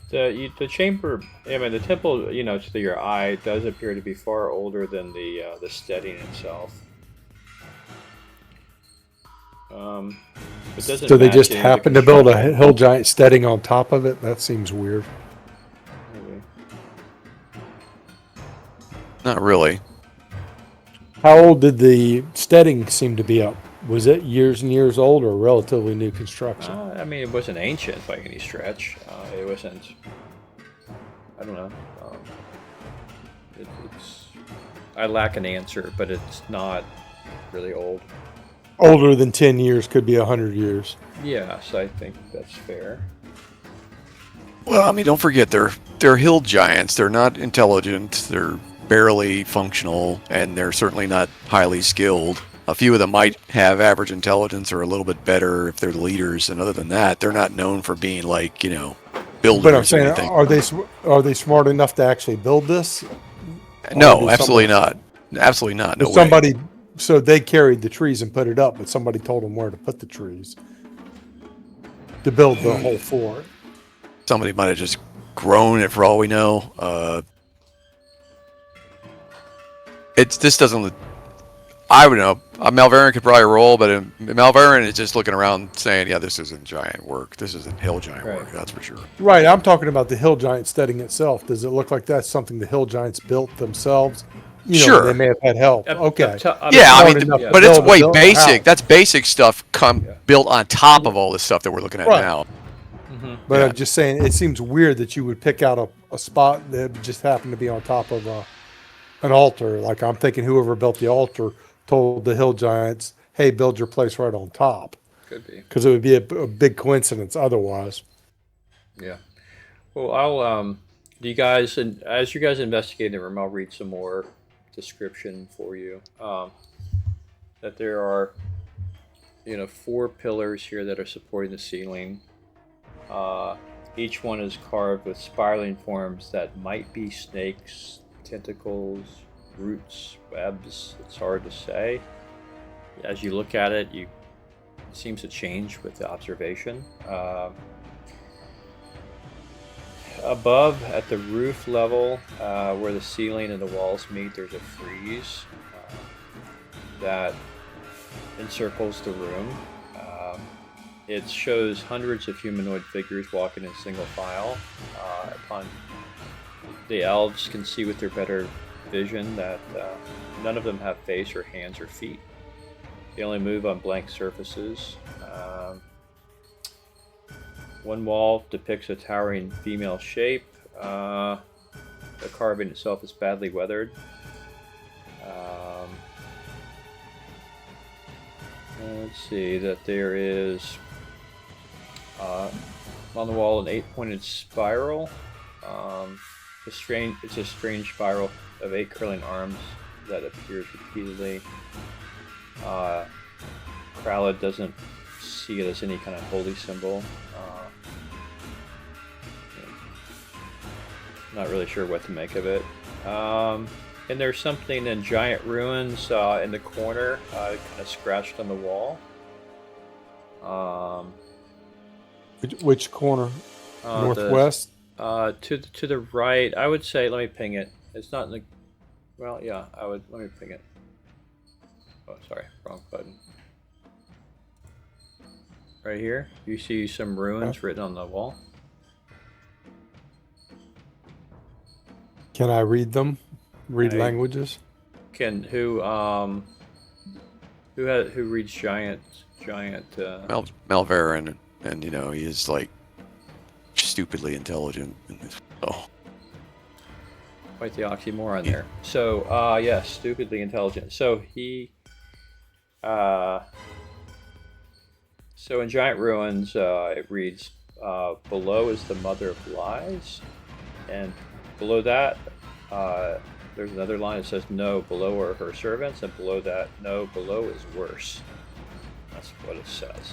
The chamber, I mean, the temple, to your eye, does appear to be far older than the Steading itself. It doesn't So they match just any of the happen to build a construction. hill giant steading on top of it? That seems weird. Maybe. Not really. How old did the steading seem to be up? Was it years and years old or relatively new construction? I mean, it wasn't ancient by any stretch. It wasn't. I don't know. It's. I lack an answer, but it's not really old. Older than 10 years, could be 100 years. Yes, I think that's fair. Well, I mean, don't forget they're hill giants. They're not intelligent. They're barely functional, and they're certainly not highly skilled. A few of them might have average intelligence or a little bit better if they're the leaders, and other than that, they're not known for being like, builders But I'm or saying, anything. are they smart enough to actually build this? No, absolutely not. Absolutely not. No way. So they carried the trees and put it up, but somebody told them where to put the trees to build the whole fort. Somebody might have just grown it for all we know. This doesn't. I would know. Malvarian could probably roll, but Malvarian is just looking around saying, "Yeah, this isn't giant work. This isn't hill giant work. That's for sure." Right. I'm talking about the hill giant steading itself. Does it look like that's something the hill giants built themselves? Sure. They may have had help. Okay. But it's way basic. That's basic stuff built on top of all this stuff that we're looking at now. Mm-hmm. But I'm just saying, it seems weird that you would pick out a spot that just happened to be on top of an altar. Like, I'm thinking whoever built the altar told the hill giants, hey, build your place right on top. Could be. Because it would be a big coincidence otherwise. Yeah. Well, I'll do you guys, and as you guys investigate the room, I'll read some more description for you. That there are, 4 pillars here that are supporting the ceiling. Each one is carved with spiraling forms that might be snakes, tentacles, roots, webs. It's hard to say. As you look at it, it seems to change with the observation. Above, at the roof level, where the ceiling and the walls meet, there's a frieze that encircles the room. It shows hundreds of humanoid figures walking in single file. The elves can see with their better vision that none of them have face or hands or feet. They only move on blank surfaces. One wall depicts a towering female shape. The carving itself is badly weathered. Let's see that there is on the wall an 8-pointed spiral. It's a strange spiral of 8 curling arms that appears repeatedly. Kralid doesn't see it as any kind of holy symbol. Not really sure what to make of it. And there's something in giant ruins in the corner, kind of scratched on the wall. Which corner? Northwest? To the right. I would say, let me ping it. It's not in the... Well, yeah, let me ping it. Oh, sorry, wrong button. Right here, you see some ruins written on the wall. Can I read them? Read languages? Who reads giant? Malverin, and he is like stupidly intelligent. Oh, Quite the oxymoron there. So, yes, stupidly intelligent. So he, so in giant ruins, it reads, below is the mother of lies, and below that, there's another line that says, no, below are her servants, and below that, no, below is worse. That's what it says.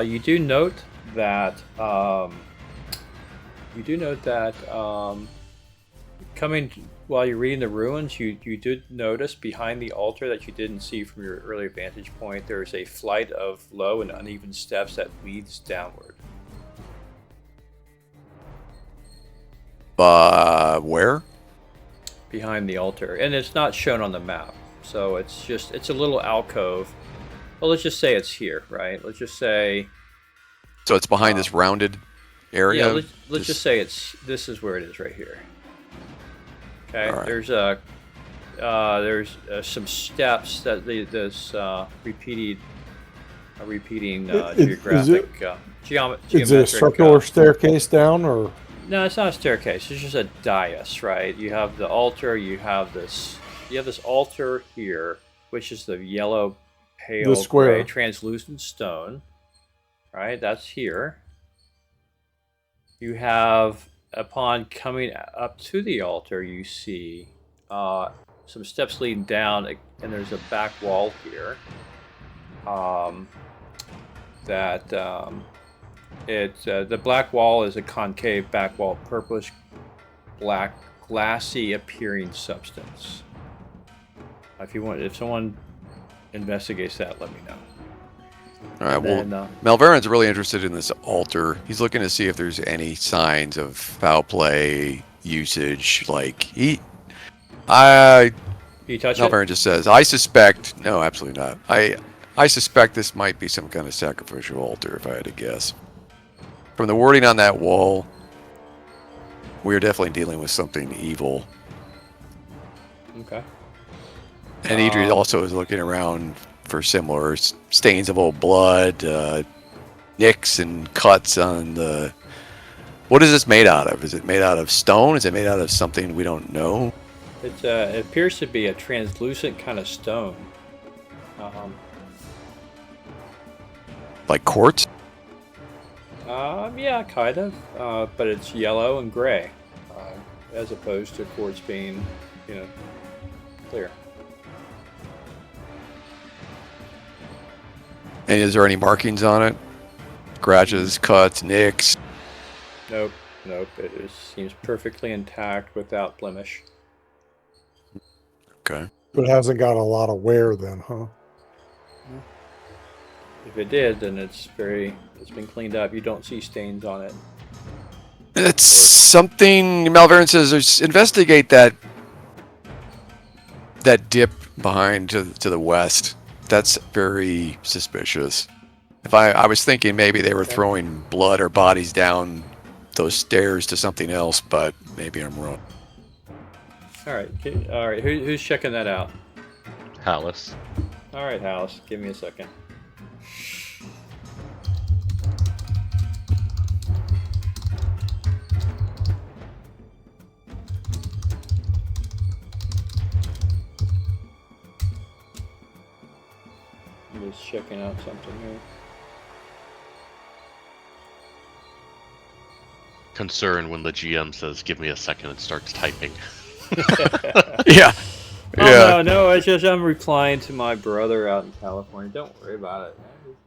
You do note that, coming while you're reading the ruins, you did notice behind the altar that you didn't see from your earlier vantage point, there's a flight of low and uneven steps that leads downward. Where? Behind the altar, and it's not shown on the map, so it's a little alcove. Well, let's just say it's here, right? Let's just say. So it's behind this rounded area. Yeah, let's just say this is where it is right here. Okay, right. There's some steps that this repeating geographic geometric. Is it a circular staircase down, or? No, it's not a staircase. It's just a dais, right? You have the altar. You have this altar here, which is the yellow, pale, gray, translucent stone, right? That's here. You have, upon coming up to the altar, you see some steps leading down, and there's a back wall here. The black wall is a concave back wall, purplish black, glassy appearing substance. If someone investigates that, let me know. All right. Well, Malverin's really interested in this altar. He's looking to see if there's any signs of foul play, usage. Like he touch Malverin just says, "I suspect." No, absolutely not. I suspect this might be some kind of sacrificial altar, if I had to guess. From the wording on that wall, we're definitely dealing with something evil. Okay. And Idris also is looking around for similar stains of old blood, nicks and cuts on the... What is this made out of? Is it made out of stone? Is it made out of something we don't know? It appears to be a translucent kind of stone. Like quartz? Yeah, kind of. But it's yellow and gray, as opposed to quartz being, clear. And is there any markings on it? Scratches, cuts, nicks? Nope. It seems perfectly intact without blemish. Okay. But it hasn't got a lot of wear then, huh? If it did, then it's been cleaned up. You don't see stains on it. It's something Malvern says. Investigate that dip behind to the west. That's very suspicious. If I was thinking maybe they were throwing blood or bodies down those stairs to something else, but maybe I'm wrong. All right. Who's checking that out? Hallis. All right, House. Give me a second. I'm just checking out something here. Concern when the GM says, "Give me a second," and starts typing. Yeah. Oh, no, it's just I'm replying to my brother out in California. Don't worry about it.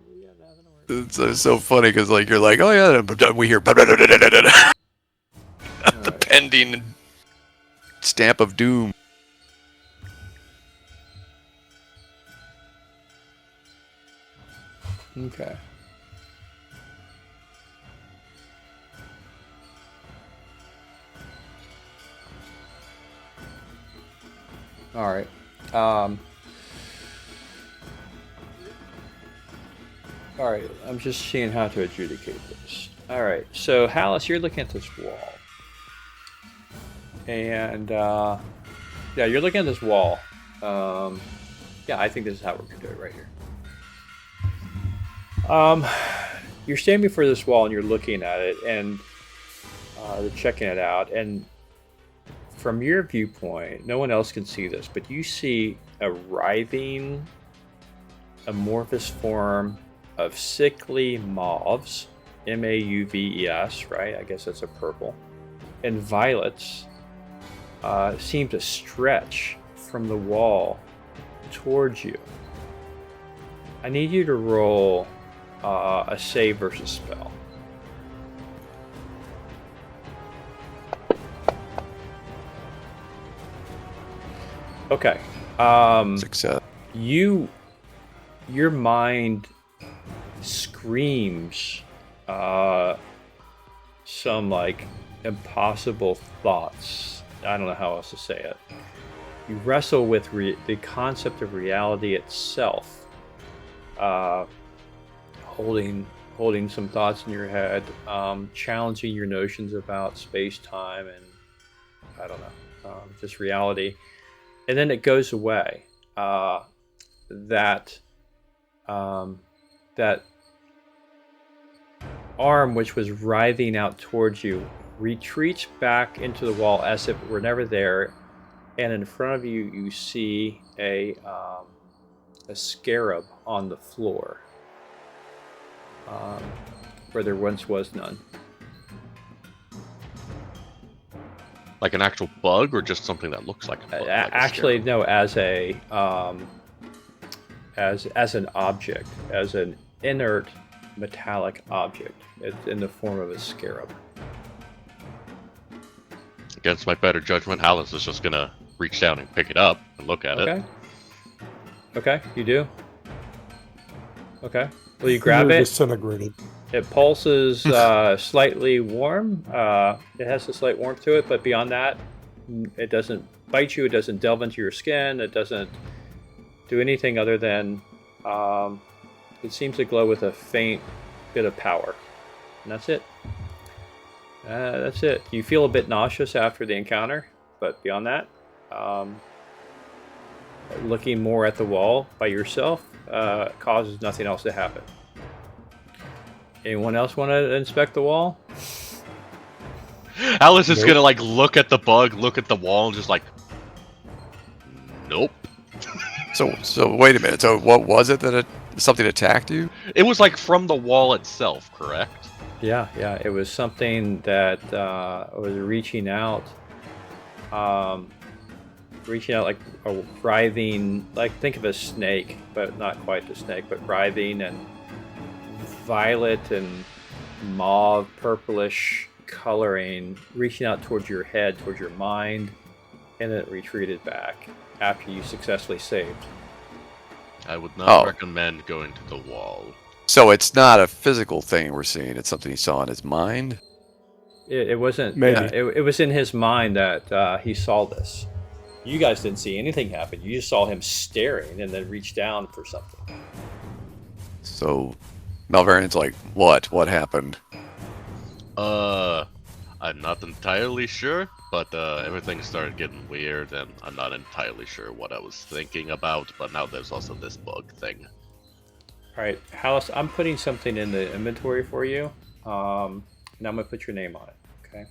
You got nothing to worry about. It's so funny because like you're like, oh yeah, but we hear the Alright. pending stamp of doom. Okay. All right. All right. I'm just seeing how to adjudicate this. All right. So, Hallis, you're looking at this wall, and yeah, you're looking at this wall. Yeah, I think this is how we're gonna do it right here. You're standing before this wall and you're looking at it, and you're checking it out, and from your viewpoint, no one else can see this, but you see a writhing, amorphous form of sickly mauves, M-A-U-V-E-S, right? I guess that's a purple, and violets seem to stretch from the wall towards you. I need you to roll a save versus spell. Okay. Success. Your mind screams some like impossible thoughts. I don't know how else to say it. You wrestle with the concept of reality itself. Holding some thoughts in your head, challenging your notions about space-time and I don't know, just reality. And then it goes away. That arm, which was writhing out towards you, retreats back into the wall as if it were never there. And in front of you, you see a scarab on the floor, where there once was none. Like an actual bug, or just something that looks like a bug? Actually, no, as an object, as an inert metallic object. It's in the form of a scarab. Against my better judgment, Alice is just gonna reach down and pick it up and look at it. Okay, you do. Okay. Will you grab You're it? disintegrated. It pulses slightly warm. It has a slight warmth to it, but beyond that, it doesn't bite you. It doesn't delve into your skin. It doesn't do anything other than it seems to glow with a faint bit of power. And that's it. That's it. You feel a bit nauseous after the encounter, but beyond that, looking more at the wall by yourself causes nothing else to happen. Anyone else want to inspect the wall? Alice is gonna like look at the bug, look at the wall, and just like, nope. So wait a minute. So what was it that something attacked you? It was like from the wall itself, correct? Yeah. It was something that was reaching out reaching out like a writhing, like think of a snake, but not quite the snake, but writhing and violet and mauve, purplish coloring, reaching out towards your head, towards your mind, and then it retreated back after you successfully saved. I would not recommend going to the wall. So it's not a physical thing we're seeing. It's something he saw in his mind. It wasn't. Maybe. It was in his mind that he saw this. You guys didn't see anything happen. You just saw him staring and then reach down for something. So Malvarian's like, what? What happened? I'm not entirely sure, but everything started getting weird, and I'm not entirely sure what I was thinking about, but now there's also this bug thing. Alright, Hallis, I'm putting something in the inventory for you, and I'm going to put your name on it, okay?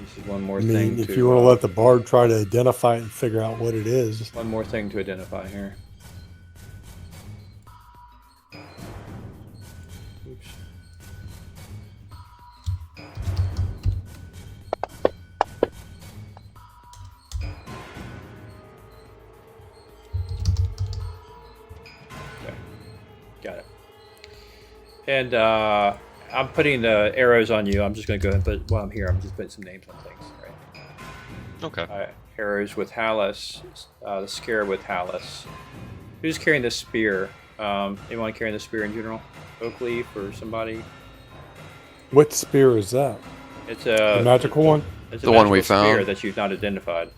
This is one more thing. If you want to let the bard try to identify it and figure out what it is. One more thing to identify here. Oops. Okay, got it. And I'm putting the arrows on you. I'm just going to go ahead and put, while I'm here, I'm just putting some names on things, right? Okay. Arrows with Hallis, the scarab with Hallis. Who's carrying the spear? Anyone carrying the spear in general? Oakleaf or somebody? What spear is that? It's a The magical one? It's a The one we magical spear found? that you've not identified.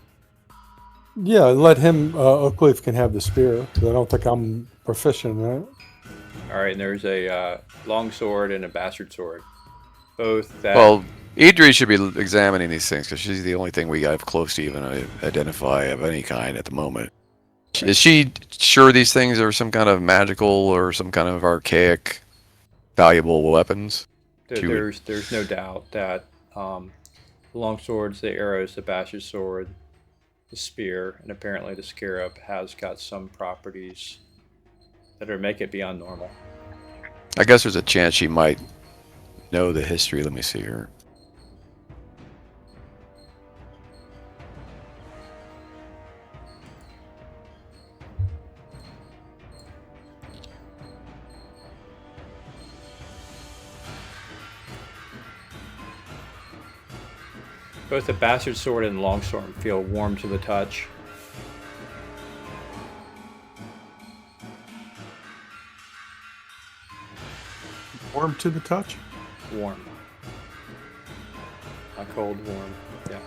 Yeah, let him, Oakleaf can have the spear, because I don't think I'm proficient in it. Alright, and there's a long sword and a bastard sword. Both that... Well, Idri should be examining these things because she's the only thing we have close to even identify of any kind at the moment. Is she sure these things are some kind of magical or some kind of archaic, valuable weapons? there's no doubt that the long swords, the arrows, the bastard sword, the spear, and apparently the scarab has got some properties that make it beyond normal. I guess there's a chance she might know the history. Let me see here. Both the bastard sword and longsword feel warm to the touch. Warm to the touch? Warm. Not cold, warm. Yeah.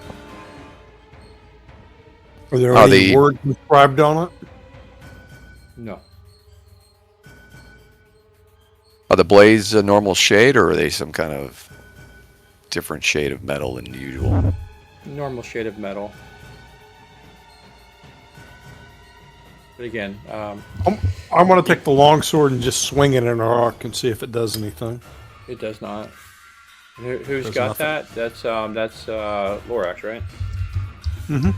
Are there any words inscribed on it? No. Are the blades a normal shade, or are they some kind of different shade of metal than usual? Normal shade of metal. But again, I'm going to take the long sword and just swing it in our arc and see if it does anything. it does not. Who's Does got nothing. that? That's Lorax, right? Mm-hmm. Okay.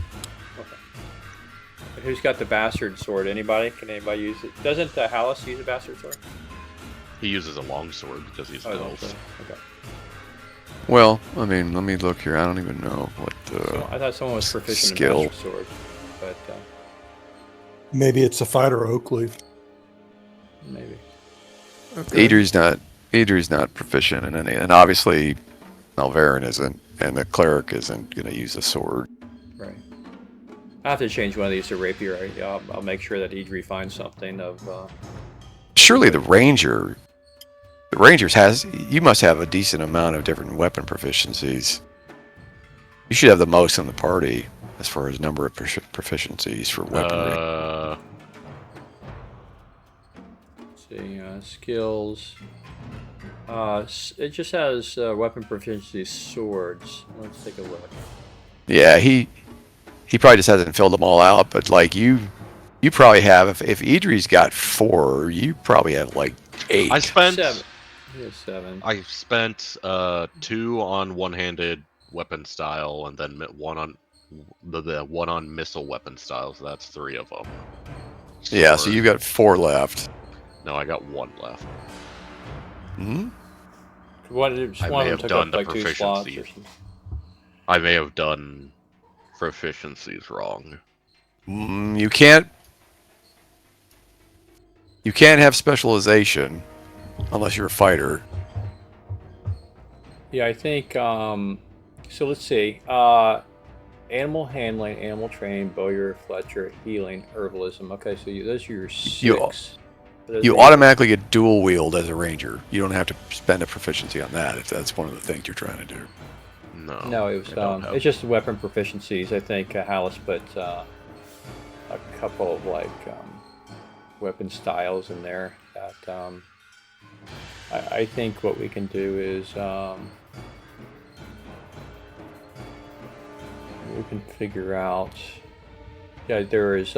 Who's got the bastard sword? Anybody? Can anybody use it? Doesn't Hallis use a bastard sword? He uses a longsword because he's an elf. Okay. Well, I mean, let me look here. I don't even know what So I thought someone was proficient skill. in bastard sword, but Maybe it's a fighter Oakleaf. maybe. Okay. Idri's not proficient in any, and obviously Malvarian isn't, and the cleric isn't going to use a sword. Right. I have to change one of these to rapier. I'll make sure that Idri finds something of. Surely the Rangers you must have a decent amount of different weapon proficiencies. You should have the most in the party as far as number of proficiencies for weaponry. Let's see, skills. It just has weapon proficiency swords. Let's take a look. Yeah, he probably just hasn't filled them all out, but like you probably have, if Idri's got 4, you probably have like 8. I spent 7. He has 7. I spent 2 on one-handed weapon style, and then one on the one on missile weapon style. So that's 3 of them. Yeah, so you've got 4 left. No, I got 1 left. Hmm? One I of may them have took done up the like 2 slots or proficiency. something. I may have done proficiencies wrong. You can't have specialization unless you're a fighter. Yeah, I think. So let's see. Animal handling, animal training, bowyer, fletcher, healing, herbalism. Okay, so those are your six. You automatically get dual wield as a ranger. You don't have to spend a proficiency on that if that's one of the things you're trying to do. No, it was. It's just weapon proficiencies. I think Hallis put a couple of like weapon styles in there. That I think what we can do is we can figure out. Yeah, there's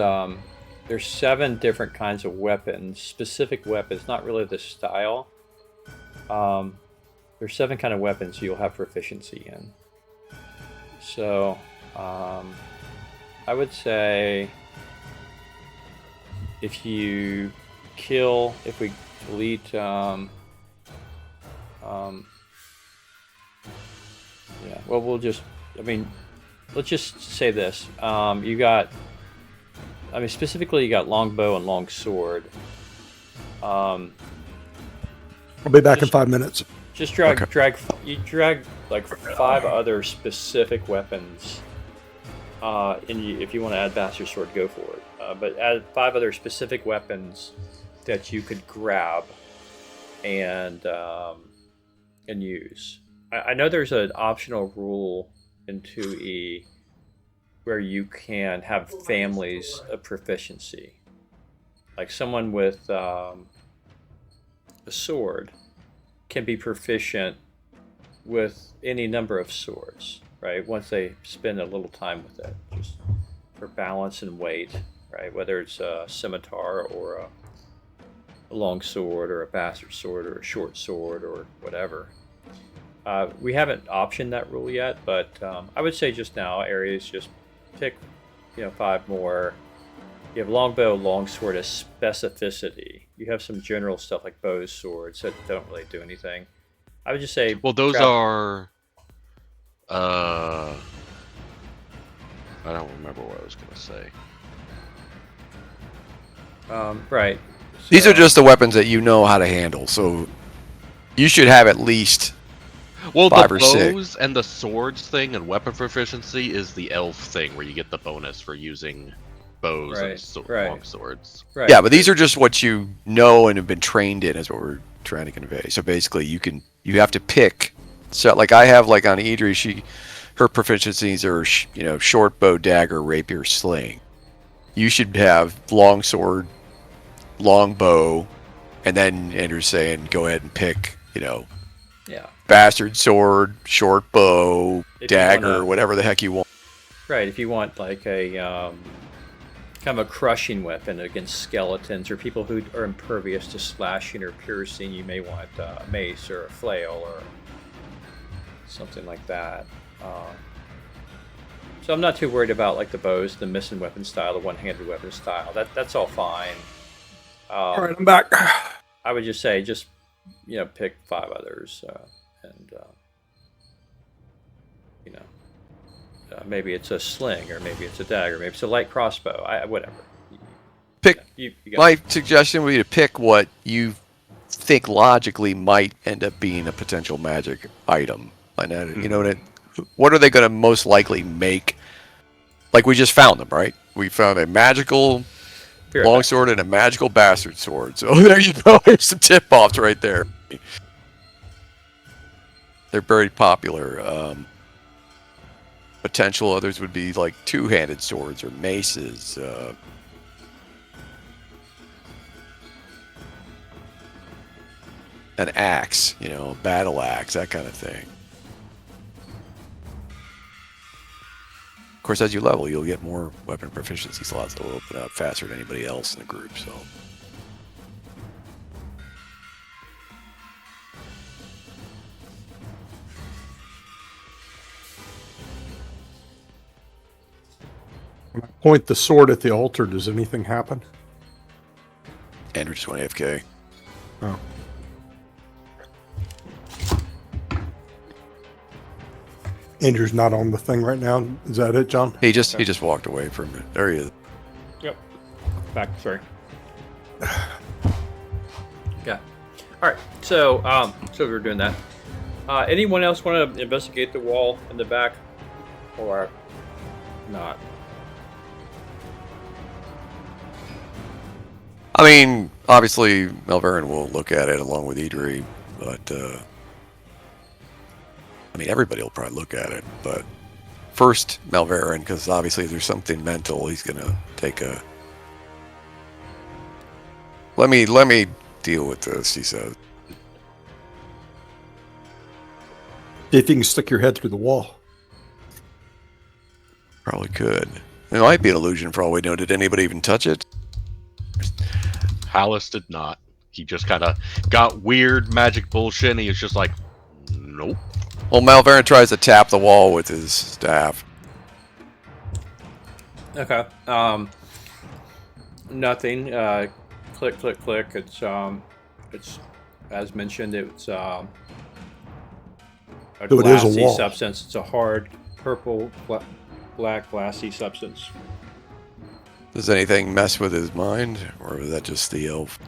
7 different kinds of weapons, specific weapons, not really the style. There's 7 kind of weapons you'll have proficiency in. So, I would say if we delete, yeah, well, let's just say this. Specifically, you got longbow and longsword. I'll be back in 5 minutes. Just drag like 5 other specific weapons. If you want to add bastard sword, go for it. But add 5 other specific weapons that you could grab and use. I know there's an optional rule in 2E where you can have families of proficiency. Like someone with a sword can be proficient with any number of swords, right? Once they spend a little time with it, just for balance and weight, right? Whether it's a scimitar or a long sword or a bastard sword or a short sword or whatever. We haven't optioned that rule yet, but I would say just now, Aries, just pick 5 more. You have longbow, longsword as specificity. You have some general stuff like bows, swords that don't really do anything. I would just say. Well, those are. I don't remember what I was gonna say. Right. So, These are just the weapons that you know how to handle, so you should have at least. Well, 5 the or 6. bows and the swords thing and weapon proficiency is the elf thing where you get the bonus for using bows and long swords. Right. Yeah, but these are just what you know and have been trained in, is what we're trying to convey. So basically, you have to pick. So like I have like on Idri, her proficiencies are short bow, dagger, rapier, sling. You should have long sword, long bow, and then Andrew's saying go ahead and pick Yeah. bastard sword, short bow, If dagger, whatever the heck you want. Right. If you want like a kind of a crushing weapon against skeletons or people who are impervious to slashing or piercing, you may want a mace or a flail or something like that. So I'm not too worried about like the bows, the missing weapon style, the one-handed weapon style. That's all fine. All right, I'm back. I would just say pick 5 others and maybe it's a sling or maybe it's a dagger, maybe it's a light crossbow. Whatever. Pick. You got My suggestion would be to pick what you think logically might end up being a potential magic item. And what are they going to most likely make? Like we just found them, right? We found a magical longsword and a magical bastard sword. So there you go. Here's some tip-offs right there. They're very popular. Potential others would be like 2-handed swords or maces. An axe, a battle axe, that kind of thing. Of course, as you level, you'll get more weapon proficiency slots that will open up faster than anybody else in the group. So, When I point the sword at the altar, does anything happen? Andrew just went AFK. Oh. Andrew's not on the thing right now. Is that it, John? He just walked away from it. There he is. Yep. Back. Sorry. Yeah. All right. So so we're doing that. Anyone else want to investigate the wall in the back, or not? I mean, obviously, Malverin will look at it along with Idri, but I mean, everybody will probably look at it. But first, Malverin, because obviously, if there's something mental, he's gonna take a. Let me deal with this, he says. See if you can stick your head through the wall. Probably could. It might be an illusion for all we know. Did anybody even touch it? Hallis did not. He just kind of got weird magic bullshit, and he was just like, nope. Well, Malverin tries to tap the wall with his staff. Okay. Nothing. Click, click, click. It's as mentioned. It's a So it is a glassy wall. substance. It's a hard purple, black, glassy substance. Does anything mess with his mind, or is that just the elf?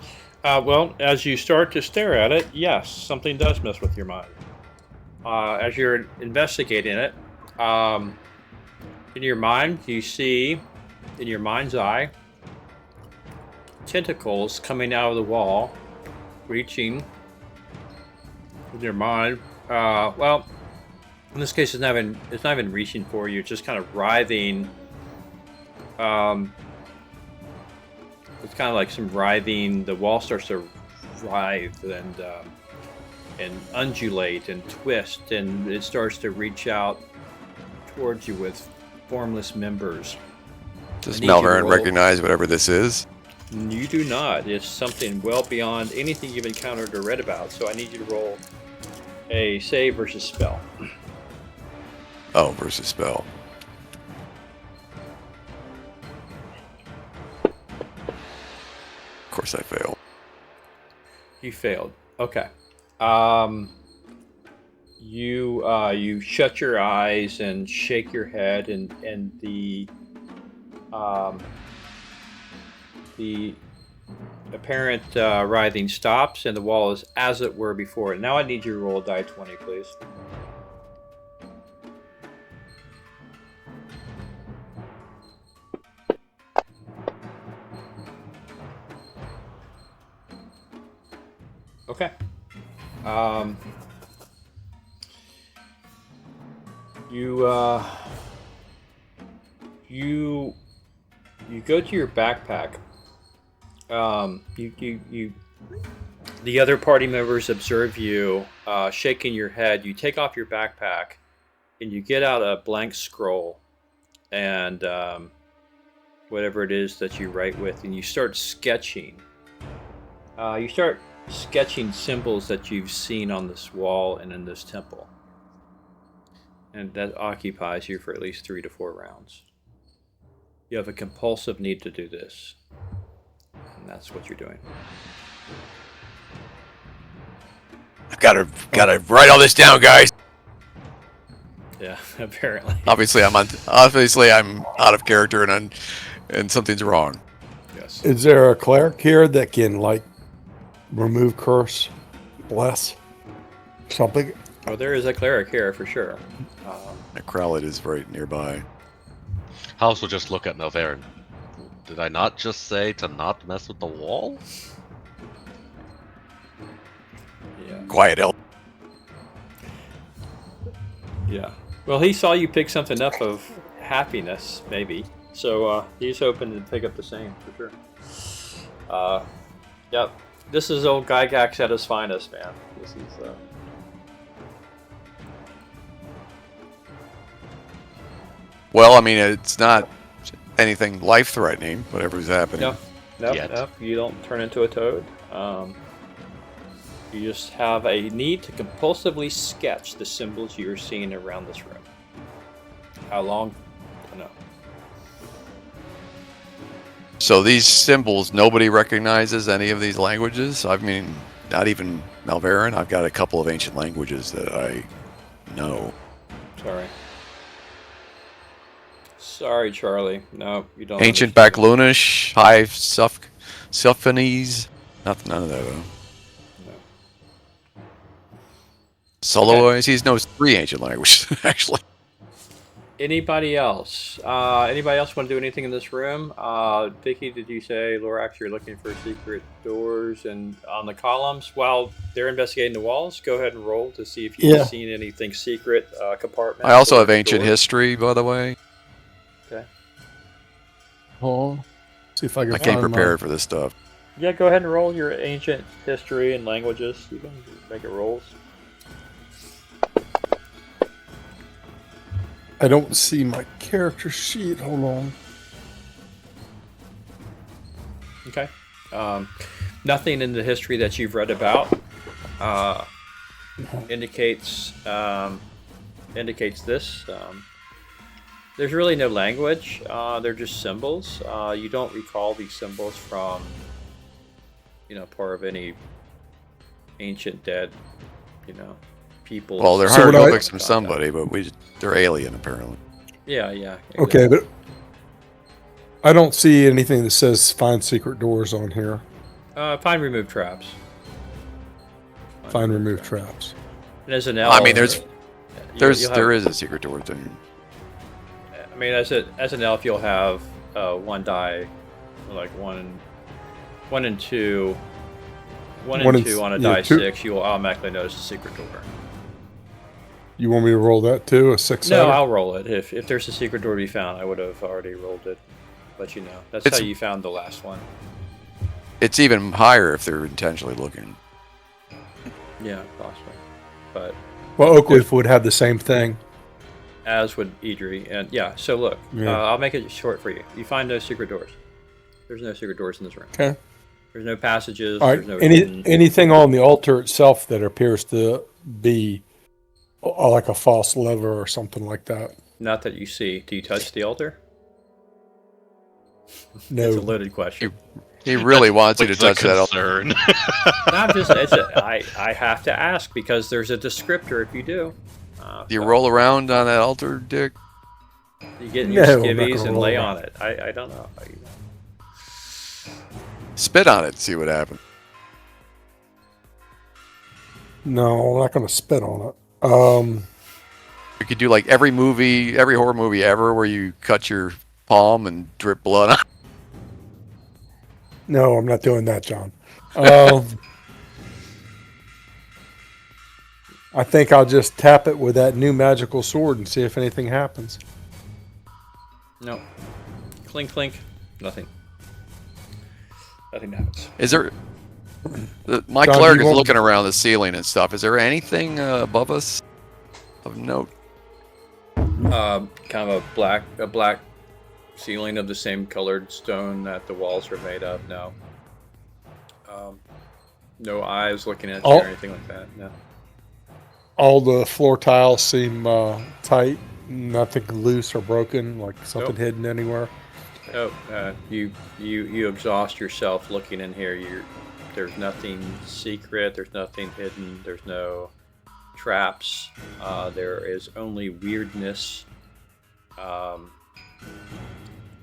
Well, as you start to stare at it, yes, something does mess with your mind. As you're investigating it, in your mind, you see, in your mind's eye, tentacles coming out of the wall, reaching with your mind. Well, in this case, it's not even reaching for you. It's just kind of writhing. It's kind of like some writhing. The wall starts to writhe and undulate and twist, and it starts to reach out towards you with formless members. Does I need you to Malverin roll. recognize whatever this is? You do not. It's something well beyond anything you've encountered or read about. So I need you to roll a save versus spell. Oh, versus spell. Of course I fail. You failed. Okay. You shut your eyes and shake your head, and the apparent writhing stops, and the wall is as it were before. Now I need you to roll a die 20, please. Okay. You go to your backpack. The other party members observe you shaking your head. You take off your backpack and you get out a blank scroll and whatever it is that you write with, and you start sketching. You start sketching symbols that you've seen on this wall and in this temple. And that occupies you for at least 3 to 4 rounds. You have a compulsive need to do this. And that's what you're doing. I've gotta write all this down, guys. Yeah, apparently. Obviously, I'm out of character and something's wrong. Yes. Is there a cleric here that can, like, remove curse, bless, something? Oh, there is a cleric here for sure. A Krowlet is right nearby. Hallis will just look at Malverin. Did I not just say to not mess with the wall? Yeah. Quiet, elf. Yeah. Well, he saw you pick something up of happiness, maybe. So he's hoping to pick up the same for sure. Yep. This is old Gygax at his finest, man. This is. Well, I mean, it's not anything life-threatening, whatever's happening. No, Yet. no. You don't turn into a toad. You just have a need to compulsively sketch the symbols you're seeing around this room. How long? I don't know. So these symbols, nobody recognizes any of these languages? I mean, not even Malverin. I've got a couple of ancient languages that I know. Sorry. Sorry, Charlie. No, you don't. Ancient understand. Backlunish, High Symphonies. None of that. No. Soloists. He knows 3 ancient languages, actually. Anybody else? Anybody else want to do anything in this room? Vicky, did you say, Lorax, you're looking for secret doors and on the columns? While they're investigating the walls, go ahead and roll to see if you've seen anything secret compartments. I also have or ancient doors. history, by the way. Okay. Oh, see if I can. I came find prepared for this stuff. Yeah, go ahead and roll your ancient history and languages. You can make it rolls. I don't see my character sheet. Hold on. Okay. Nothing in the history that you've read about indicates this. There's really no language. They're just symbols. You don't recall these symbols from, part of any ancient dead, people. Well, they're So what hieroglyphics from somebody, but they're alien, apparently. Yeah. Exactly. Okay, but I don't see anything that says find secret doors on here. Find remove traps. Find remove traps. And as an elf, I mean, there you'll is a secret door thing. I mean, as an elf, you'll have one die, like one and two. One and two on a die 6, you will automatically notice a secret door. You want me to roll that too? A 6? No, I'll roll it. If there's a secret door to be found, I would have already rolled it. Let you know. That's how you found the last one. It's even higher if they're intentionally looking. Yeah, possibly. But Well, Oakleaf would have the same thing. as would Idri, and yeah. So look, Yeah. I'll make it short for you. You find no secret doors. There's no secret doors in this room. Okay. There's no passages. All There's right. no hidden- Anything on the altar itself that appears to be like a false lever or something like that? Not that you see. Do you touch the altar? No. It's a loaded question. He really wants you to What's the touch that. concern? Not just. I have to ask because there's a descriptor if you do. Do you roll around on that altar, Dick? You get in your No, I'm not skivvies gonna and roll lay around. on it. I don't know. Spit on it, see what happens. No, I'm not going to spit on it. You could do like every horror movie ever where you cut your palm and drip blood on. No, I'm not doing that, John. I think I'll just tap it with that new magical sword and see if anything happens. No. Clink, clink. Nothing. Nothing happens. Is there? My John, cleric you is won't- looking around the ceiling and stuff. Is there anything above us of note? Kind of a black ceiling of the same colored stone that the walls are made of. No. No eyes looking at you Oh. or anything like that. No. All the floor tiles seem tight, nothing loose or broken, like something Nope. hidden anywhere. Oh, you exhaust yourself looking in here. There's nothing secret. There's nothing hidden. There's no traps. There is only weirdness.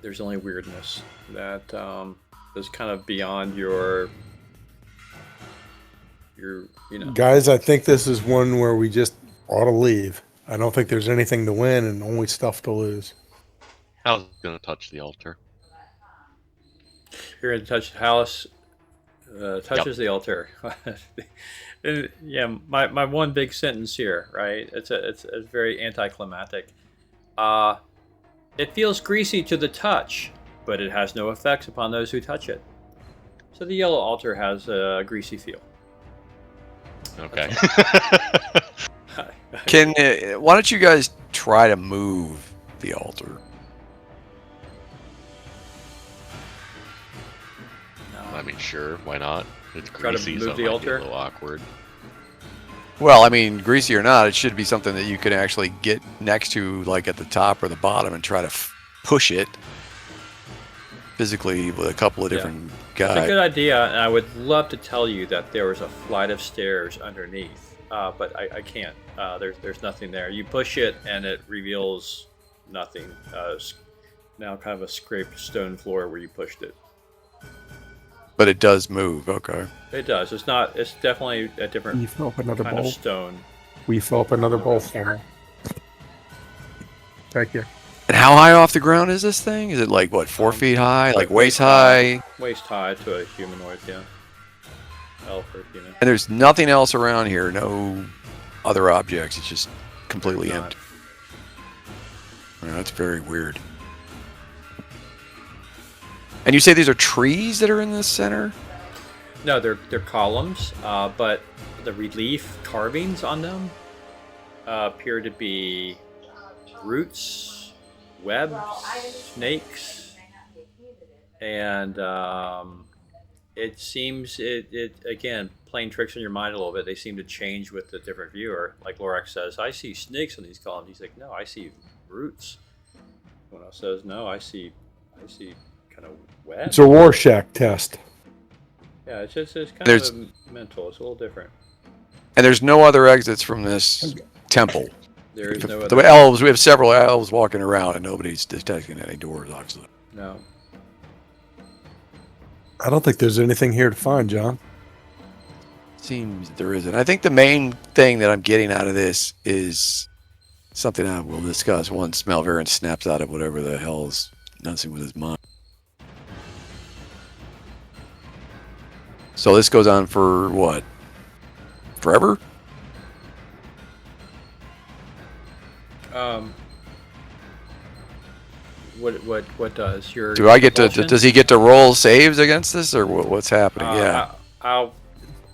There's only weirdness that is kind of beyond your Guys, I think this is one where we just ought to leave. I don't think there's anything to win and only stuff to lose. How's it gonna touch the altar? You're going to touch Hallis touches the altar. And, yeah, my one big sentence here, right? It's very anticlimactic. It feels greasy to the touch, but it has no effects upon those who touch it. So the yellow altar has a greasy feel. Okay. Why don't you guys try to move the altar? I mean, sure, why not? It's Try to greasy, move so it the might be altar? a little awkward. Well, I mean, greasy or not, it should be something that you can actually get next to, like at the top or the bottom, and try to push it physically with a couple of different It's a guys. good idea, and I would love to tell you that there was a flight of stairs underneath, but I can't. There's nothing there. You push it, and it reveals nothing. now kind of a scraped stone floor where you pushed it. But it does move. Okay. It does. It's not. It's definitely a Can different you fill up another kind bowl? of stone. Will you fill up another bowl for me? Thank you. And how high off the ground is this thing? Is it like what, 4 feet high, like waist high? Waist high to a humanoid, yeah. Elf or human. And there's nothing else around here. No other objects. It's just completely Not. empty. Yeah, that's very weird. And you say these are trees that are in the center? No, they're columns, but the relief carvings on them appear to be roots, webs, snakes, and it seems it again playing tricks on your mind a little bit. They seem to change with the different viewer. Like Lorax says, "I see snakes on these columns." He's like, "No, I see roots." Someone else says, "No, I see kind of webs." It's a Rorschach test. Yeah, it's kind There's- of mental. It's a little different. And there's no other exits from this temple. There is no The other. elves, we have several elves walking around and nobody's detecting any doors, obviously. No. I don't think there's anything here to find, John. Seems there isn't. I think the main thing that I'm getting out of this is something I will discuss once Malverin snaps out of whatever the hell's nutsing with his mind. So this goes on for what? Forever? What does your? Do I get to? compulsion? Does he get to roll saves against this, or what's happening? Yeah. I'll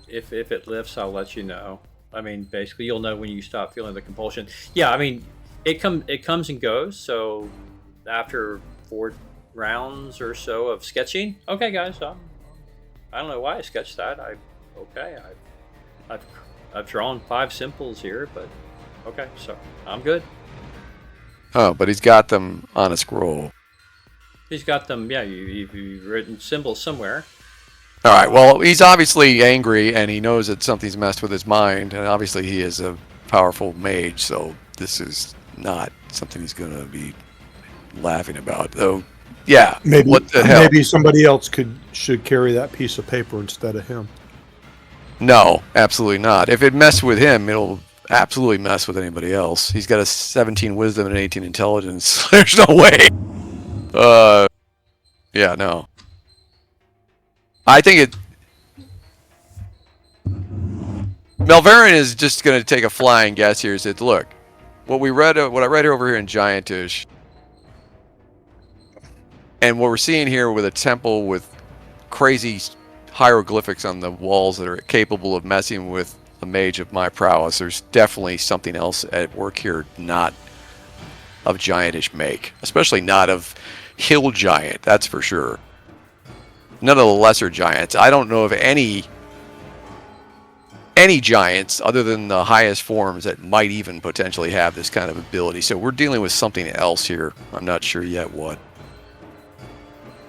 if it lifts, I'll let you know. I mean, basically, you'll know when you stop feeling the compulsion. Yeah, I mean, it comes and goes. So after 4 rounds or so of sketching, okay, guys, I don't know why I sketched that. I've drawn 5 simples here, but okay, so I'm good. Oh, but he's got them on a scroll. He's got them. Yeah, you've written symbols somewhere. All right. Well, he's obviously angry, and he knows that something's messed with his mind, and obviously he is a powerful mage, so this is not something he's going to be laughing about. Though, yeah. Maybe What the hell? Maybe somebody else should carry that piece of paper instead of him. No, absolutely not. If it messed with him, it'll absolutely mess with anybody else. He's got a 17 wisdom and 18 intelligence. There's no way. Yeah, no. I think it. Malverin is just going to take a flying guess here. Said, look, what I read over here in Giantish, and what we're seeing here with a temple with crazy hieroglyphics on the walls that are capable of messing with a mage of my prowess. There's definitely something else at work here, not of giantish make, especially not of hill giant. That's for sure. None of the lesser giants. I don't know of any giants other than the highest forms that might even potentially have this kind of ability. So we're dealing with something else here. I'm not sure yet what.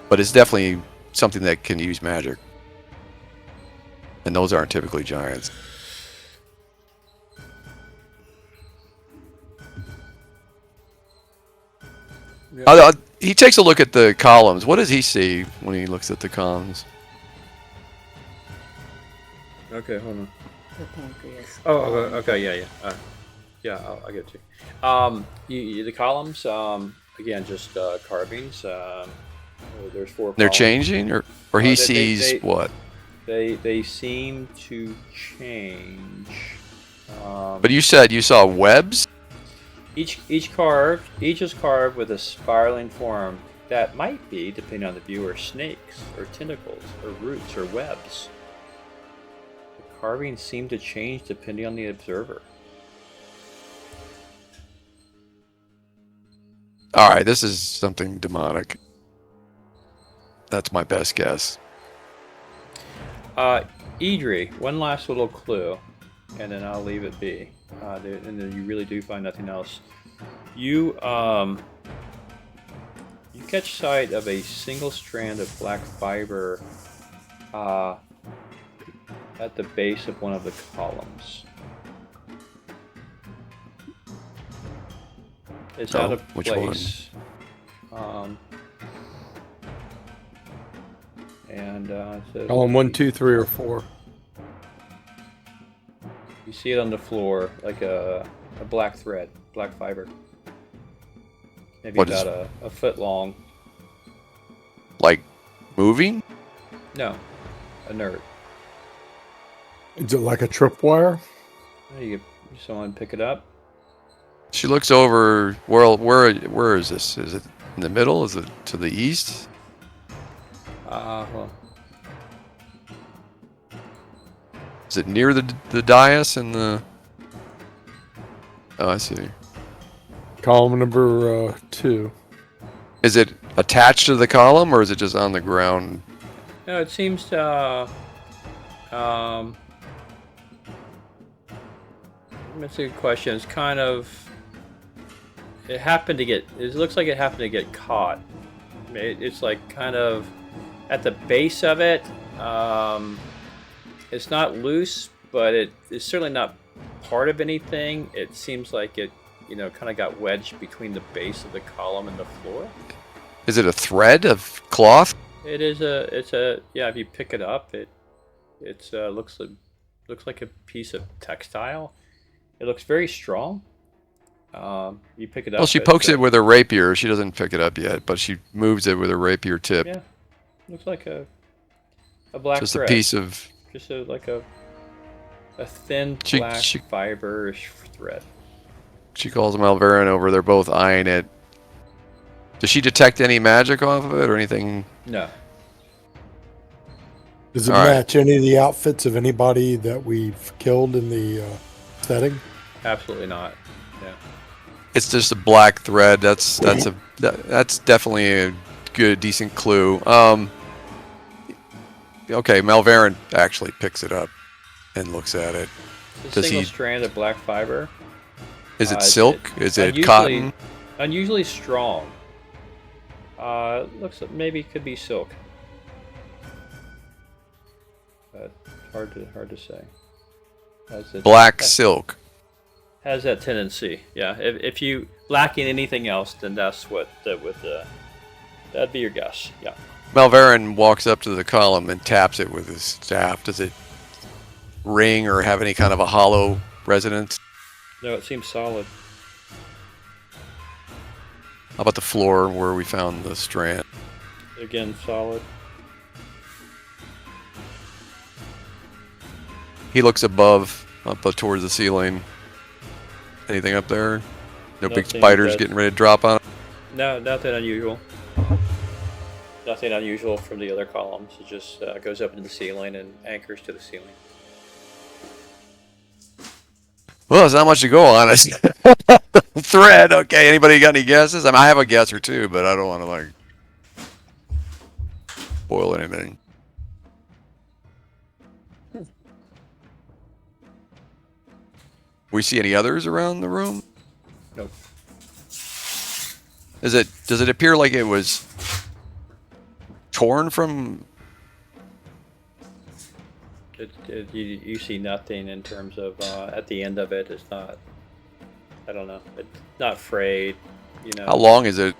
But it's definitely something that can use magic. And those aren't typically giants. Yeah. He takes a look at the columns. What does he see when he looks at the columns? Okay, hold on. The pancreas. Oh, okay, yeah. I'll get you. The columns, again, just carvings. There's 4. They're columns. changing, or he they- sees they- what? They seem to change. But you said you saw webs. Each is carved with a spiraling form that might be, depending on the viewer, snakes or tentacles or roots or webs. The carvings seem to change depending on the observer. All right, this is something demonic. That's my best guess. Idri, one last little clue, and then I'll leave it be. And then you really do find nothing else. You catch sight of a single strand of black fiber at the base of one of the columns. It's out of Which one? place. And so Column 1, 2, 3, or 4. you see it on the floor, like a black thread, black fiber. Maybe What is- about a foot long. Like moving? No, inert. Is it like a tripwire? You could someone pick it up. She looks over. Where is this? Is it in the middle? Is it to the east? Well, Is it near the dais and the? Oh, I see. Column number 2. Is it attached to the column or is it just on the ground? no, it seems to. That's a good question. It's kind of. It happened to get. It looks like it happened to get caught. It's like kind of at the base of it. It's not loose, but it's certainly not part of anything. It seems like it, kind of got wedged between the base of the column and the floor. Is it a thread of cloth? It is a. Yeah, if you pick it up, it looks like a piece of textile. It looks very strong. You pick it up. Well, she pokes it with her rapier. She doesn't pick it up yet, but she moves it with her rapier tip. Yeah, looks like a black Just thread. a piece of. Just like a thin She- black she- fiber-ish thread. She calls Malverin over. They're both eyeing it. Does she detect any magic off of it or anything? No. Does it All right. match any of the outfits of anybody that we've killed in the setting? Absolutely not. Yeah. It's just a black thread. That's definitely a good, decent clue. Okay, Malverin actually picks it up and looks at it. It's a Does single he- strand of black fiber. Is it It's silk? Is it unusually- cotton? Unusually strong. Looks like maybe it could be silk. But hard to say. Black silk. Has that tendency. Yeah. If you lacking anything else, then that's what that'd be your guess. Yeah. Malverin walks up to the column and taps it with his staff. Does it ring or have any kind of a hollow resonance? No, it seems solid. How about the floor where we found the strand? Again, solid. He looks up towards the ceiling. Anything up there? No big Nothing spiders that- getting ready to drop on it? No, nothing unusual. Nothing unusual from the other columns. It just goes up into the ceiling and anchors to the ceiling. Well, there's not much to go on. It's thread. Okay, anybody got any guesses? I mean, I have a guess or two, but I don't want to spoil anything. We see any others around the room? Nope. Does it appear like it was torn from? You see nothing in terms of at the end of it. It's not. I don't know. It's not frayed. How long is it?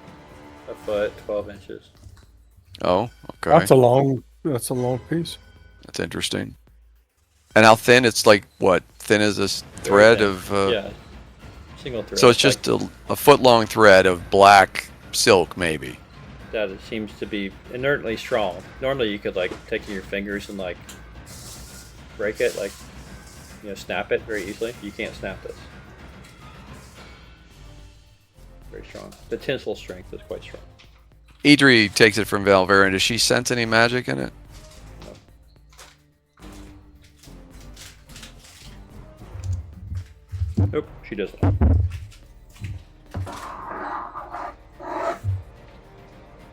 A foot, 12 inches. Oh, okay. That's a long piece. That's interesting. And how thin? It's like what? Thin as this thread thin. of. Yeah. Single thread. So it's just a foot long thread of black silk, maybe. That it seems to be inertly strong. Normally, you could take your fingers and break it, snap it very easily. You can't snap this. Very strong. The tensile strength is quite strong. Idri takes it from Valverin. Does she sense any magic in it? Nope, she doesn't.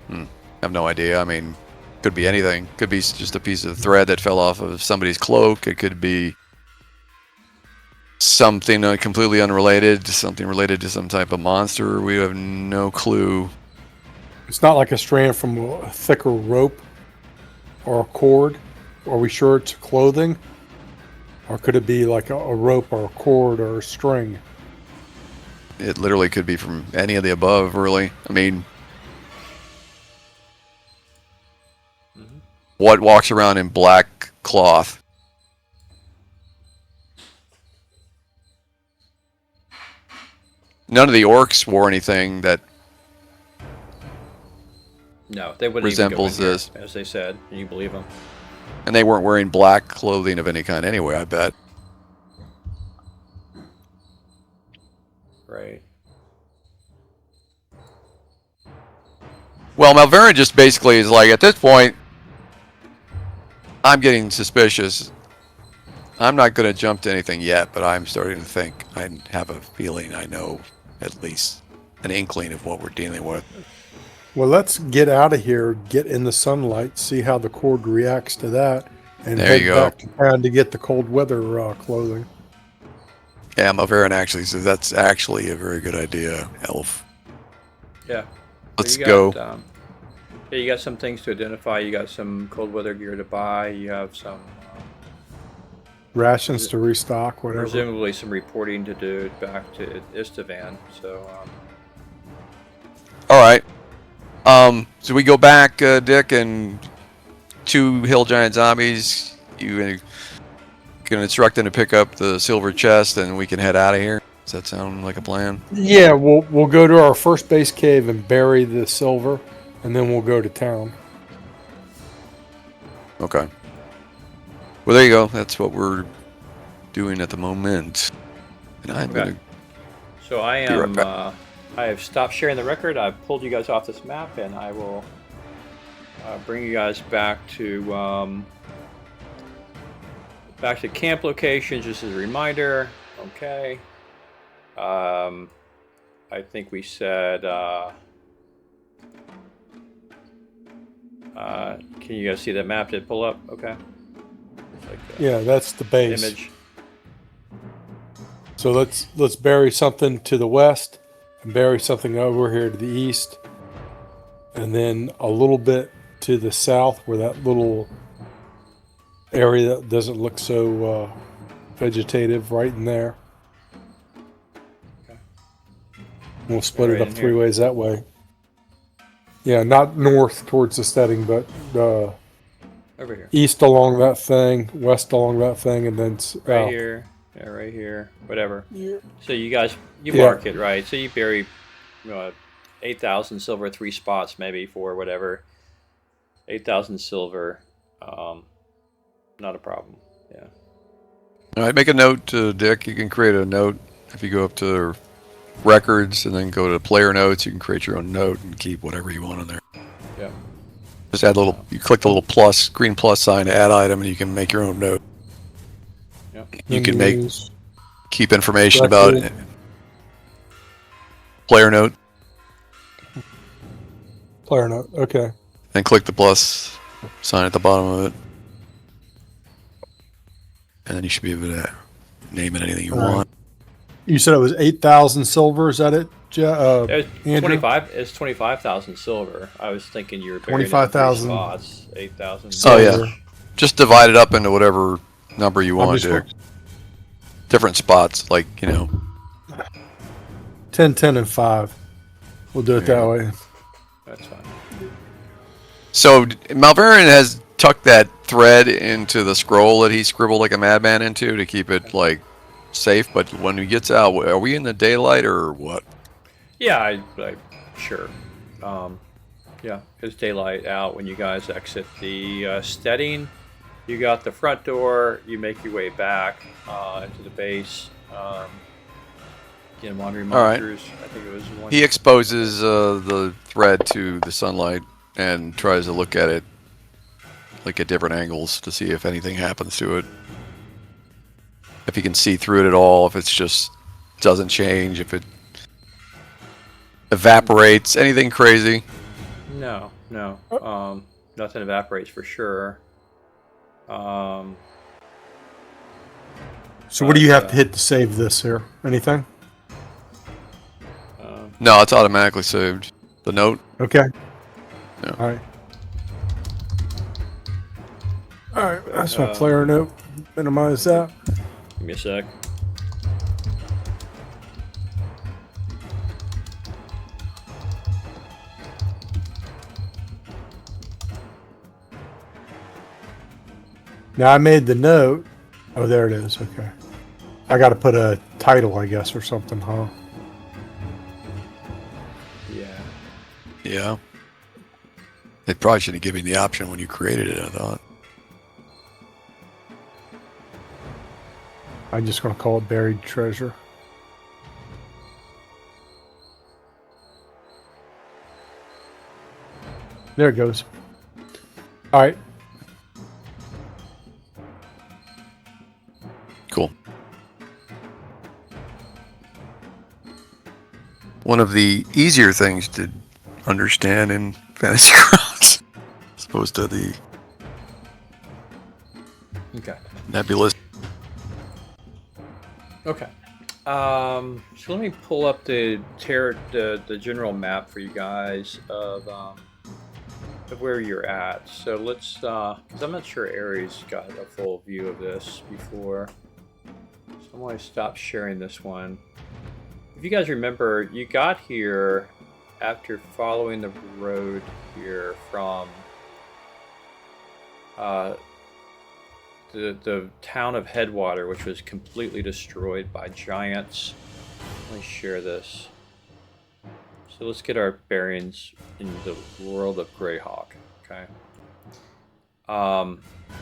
I have no idea. I mean, could be anything. Could be just a piece of thread that fell off of somebody's cloak. It could be something completely unrelated, something related to some type of monster. We have no clue. It's not like a strand from a thicker rope or a cord. Are we sure it's clothing? Or could it be like a rope or a cord or a string? It literally could be from any of the above, really. I mean, What walks around in black cloth? None of the orcs wore anything that No, they wouldn't resembles even go in this. here, as they said, and you believe them. And they weren't wearing black clothing of any kind anyway, I bet. Right. Well, Malverin just basically is like, at this point, I'm getting suspicious. I'm not going to jump to anything yet, but I'm starting to think. I have a feeling I know at least an inkling of what we're dealing with. Well, let's get out of here, get in the sunlight, see how the cord reacts to that, and There head you go. back to town to get the cold weather clothing. Yeah, Malverin actually says that's actually a very good idea, Elf. Yeah. Let's you go. got, yeah, you got some things to identify. You got some cold weather gear to buy. You have some Rations to restock, whatever. presumably some reporting to do back to Istvan. So All right. So we go back, Dick, and 2 hill giant zombies. You can instruct them to pick up the silver chest, and we can head out of here. Does that sound like a plan? Yeah, we'll go to our first base cave and bury the silver, and then we'll go to town. Okay. Well, there you go. That's what we're doing at the moment. And I'm Okay. gonna. So I Be right am. back. I have stopped sharing the record. I've pulled you guys off this map, and I will bring you guys back to camp locations. Just as a reminder. Okay. I think we said. Can you guys see that map? Did it pull up? Okay. It's like Yeah, that's the base. image. So let's bury something to the west and bury something over here to the east, and then a little bit to the south where that little area that doesn't look so vegetative, right in there. Okay. We'll split Right it up in 3 here. ways that way. Yeah, not north towards the Steading, but Over here. east along that thing, west along that thing, and then Right here. Yeah, right here. Whatever. Yeah. So you guys, you Yeah. mark it, right? So you bury 8,000 silver, 3 spots maybe for whatever. 8,000 silver. Not a problem. Yeah. All right, make a note, Dick. You can create a note if you go up to records and then go to player notes. You can create your own note and keep whatever you want in there. Yeah. Just add a little. You click the little plus, green plus sign to add item, and you can make your own note. Yep. You can make Menus. keep information about it. Player note, Player note. Okay. and click the plus sign at the bottom of it, and then you should be able to name it anything you All right. want. You said it was 8,000 silver. Is that it? It's Andrew? 25. It's 25,000 silver. I was thinking you were burying 25,000 spots. 8,000. Oh, yeah. silver. Just divide it up into whatever number you want just to. Different spots, like 10, 10, and 5. We'll do it that way. That's fine. So Malverin has tucked that thread into the scroll that he scribbled like a madman into to keep it like safe. But when he gets out, are we in the daylight or what? Yeah, I sure. Yeah, it's daylight out when you guys exit the Steading. You got the front door. You make your way back into the base. Again, wandering All right. monsters. I think it was one. He exposes the thread to the sunlight and tries to look at it like at different angles to see if anything happens to it. If he can see through it at all, if it's just doesn't change, if it evaporates, anything crazy. No. Nothing evaporates for sure. So what do you have to hit to save this here? Anything? No, it's automatically saved. The note. Okay. Yeah. All right. All right. That's my player note. Minimize that. Give me a sec. Now I made the note. Oh, there it is. Okay. I got to put a title, I guess, or something, huh? Yeah. Yeah. It probably should have given you the option when you created it, I thought. I'm just going to call it Buried Treasure. There it goes. All right. Cool. One of the easier things to understand in Fantasy Grounds, as opposed to the Okay. nebulous. Okay. So let me pull up the general map for you guys of where you're at. So let's, because I'm not sure Aries got a full view of this before. So I'm going to stop sharing this one. If you guys remember, you got here after following the road here from the town of Headwater, which was completely destroyed by giants. Let me share this. So let's get our bearings in the world of Greyhawk. Okay.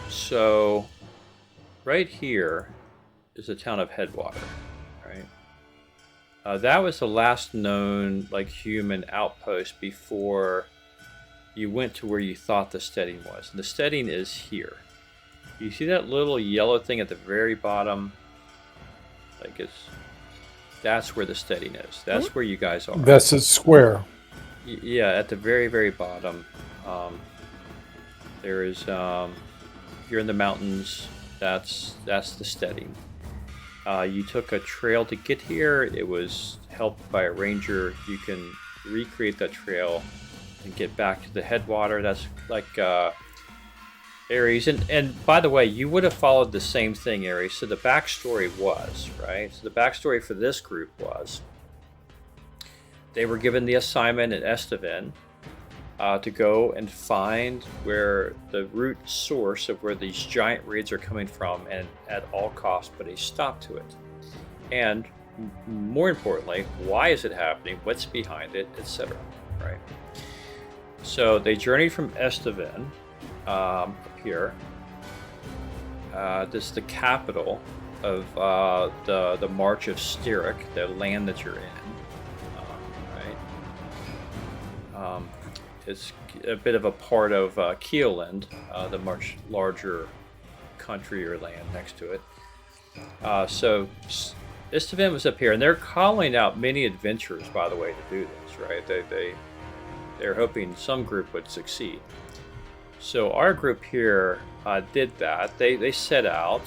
So right here is the town of Headwater, right? That was the last known human outpost before you went to where you thought the Steading was. And the Steading is here. You see that little yellow thing at the very bottom? That's where the Steading is. That's where you guys are. That's a square. Yeah, at the very, very bottom. There is, you're in the mountains. That's the Steading. You took a trail to get here. It was helped by a ranger. You can recreate that trail and get back to the Headwater. That's Aries. And by the way, you would have followed the same thing, Aries. So the backstory was, right? So the backstory for this group was they were given the assignment at Estevan to go and find where the root source of where these giant raids are coming from, and at all costs put a stop to it. And more importantly, why is it happening? What's behind it, etc. Right? So they journeyed from Estevan up here. This is the capital of the March of Styric, the land that you're in. Right? It's a bit of a part of Keeland, the much larger country or land next to it. So Estevan was up here, and they're calling out many adventurers, by the way, to do this. Right? They're hoping some group would succeed. So our group here did that. They set out,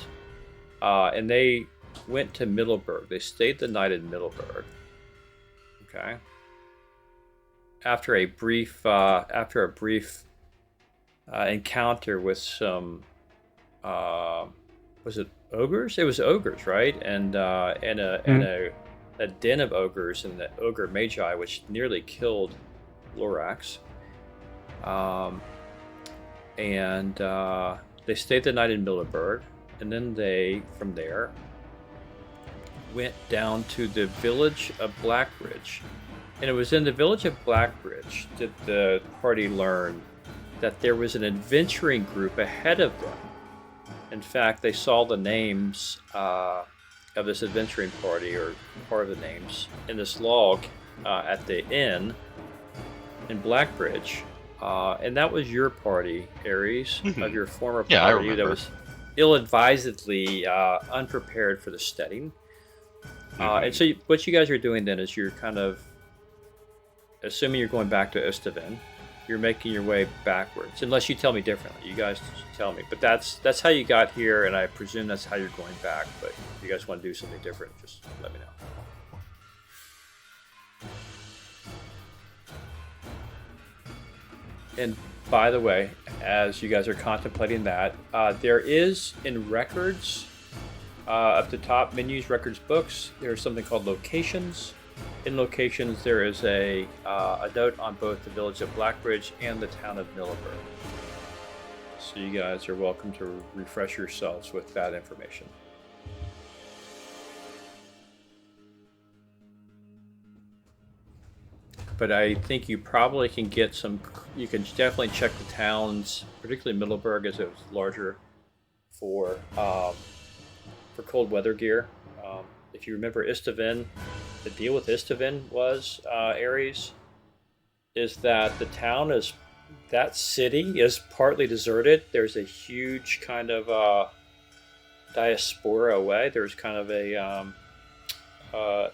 and they went to Middleburg. They stayed the night in Middleburg. Okay. After a brief encounter with some, was it ogres? It was ogres, right? And a den of ogres and the ogre Magi, which nearly killed Lorax. And they stayed the night in Middleburg, and then they, from there, went down to the village of Blackbridge. And it was in the village of Blackbridge that the party learned that there was an adventuring group ahead of them. In fact, they saw the names of this adventuring party, or part of the names, in this log at the inn in Blackbridge. And that was your party, Aries, of your former party. Yeah, I remember. That was ill-advisedly unprepared for the Steading. And so what you guys are doing then is you're kind of, assuming you're going back to Estevan, you're making your way backwards, unless you tell me differently. You guys tell me. But that's how you got here, and I presume that's how you're going back. But if you guys want to do something different, just let me know. And by the way, as you guys are contemplating that, there is in records, up the top menus, records, books, there's something called locations. In locations, there is a note on both the village of Blackbridge and the town of Middleburg. So you guys are welcome to refresh yourselves with that information. But I think you probably can get some. You can definitely check the towns, particularly Middleburg, as it was larger, for cold weather gear. If you remember Istavin, the deal with Istavin was Ares, is that the town is that city is partly deserted. There's a huge kind of diaspora away. There's kind of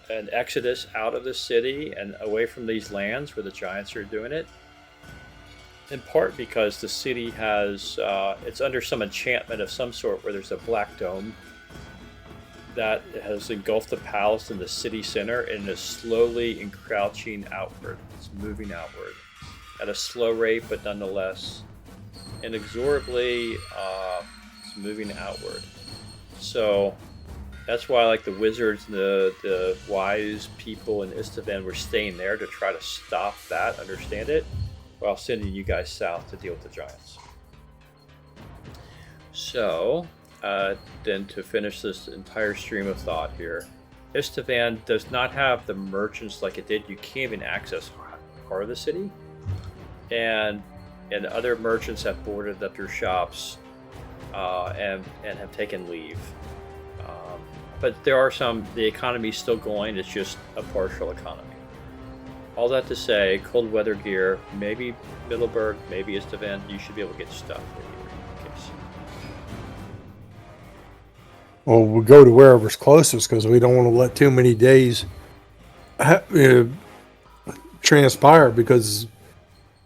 an exodus out of the city and away from these lands where the giants are doing it. In part because the city has it's under some enchantment of some sort where there's a black dome that has engulfed the palace in the city center and is slowly encroaching outward. It's moving outward at a slow rate, but nonetheless inexorably it's moving outward. So that's why, like, the wizards and the wise people in Istavan were staying there to try to stop that, understand it, while sending you guys south to deal with the giants. So, then to finish this entire stream of thought here, Istavan does not have the merchants like it did. You can't even access part of the city, and other merchants have boarded up your shops and have taken leave. But there are some. The economy is still going. It's just a partial economy. All that to say, cold weather gear, maybe Middleburg, maybe Istavan, you should be able to get stuff in case. Well, we'll go to wherever's closest because we don't want to let too many days transpire, because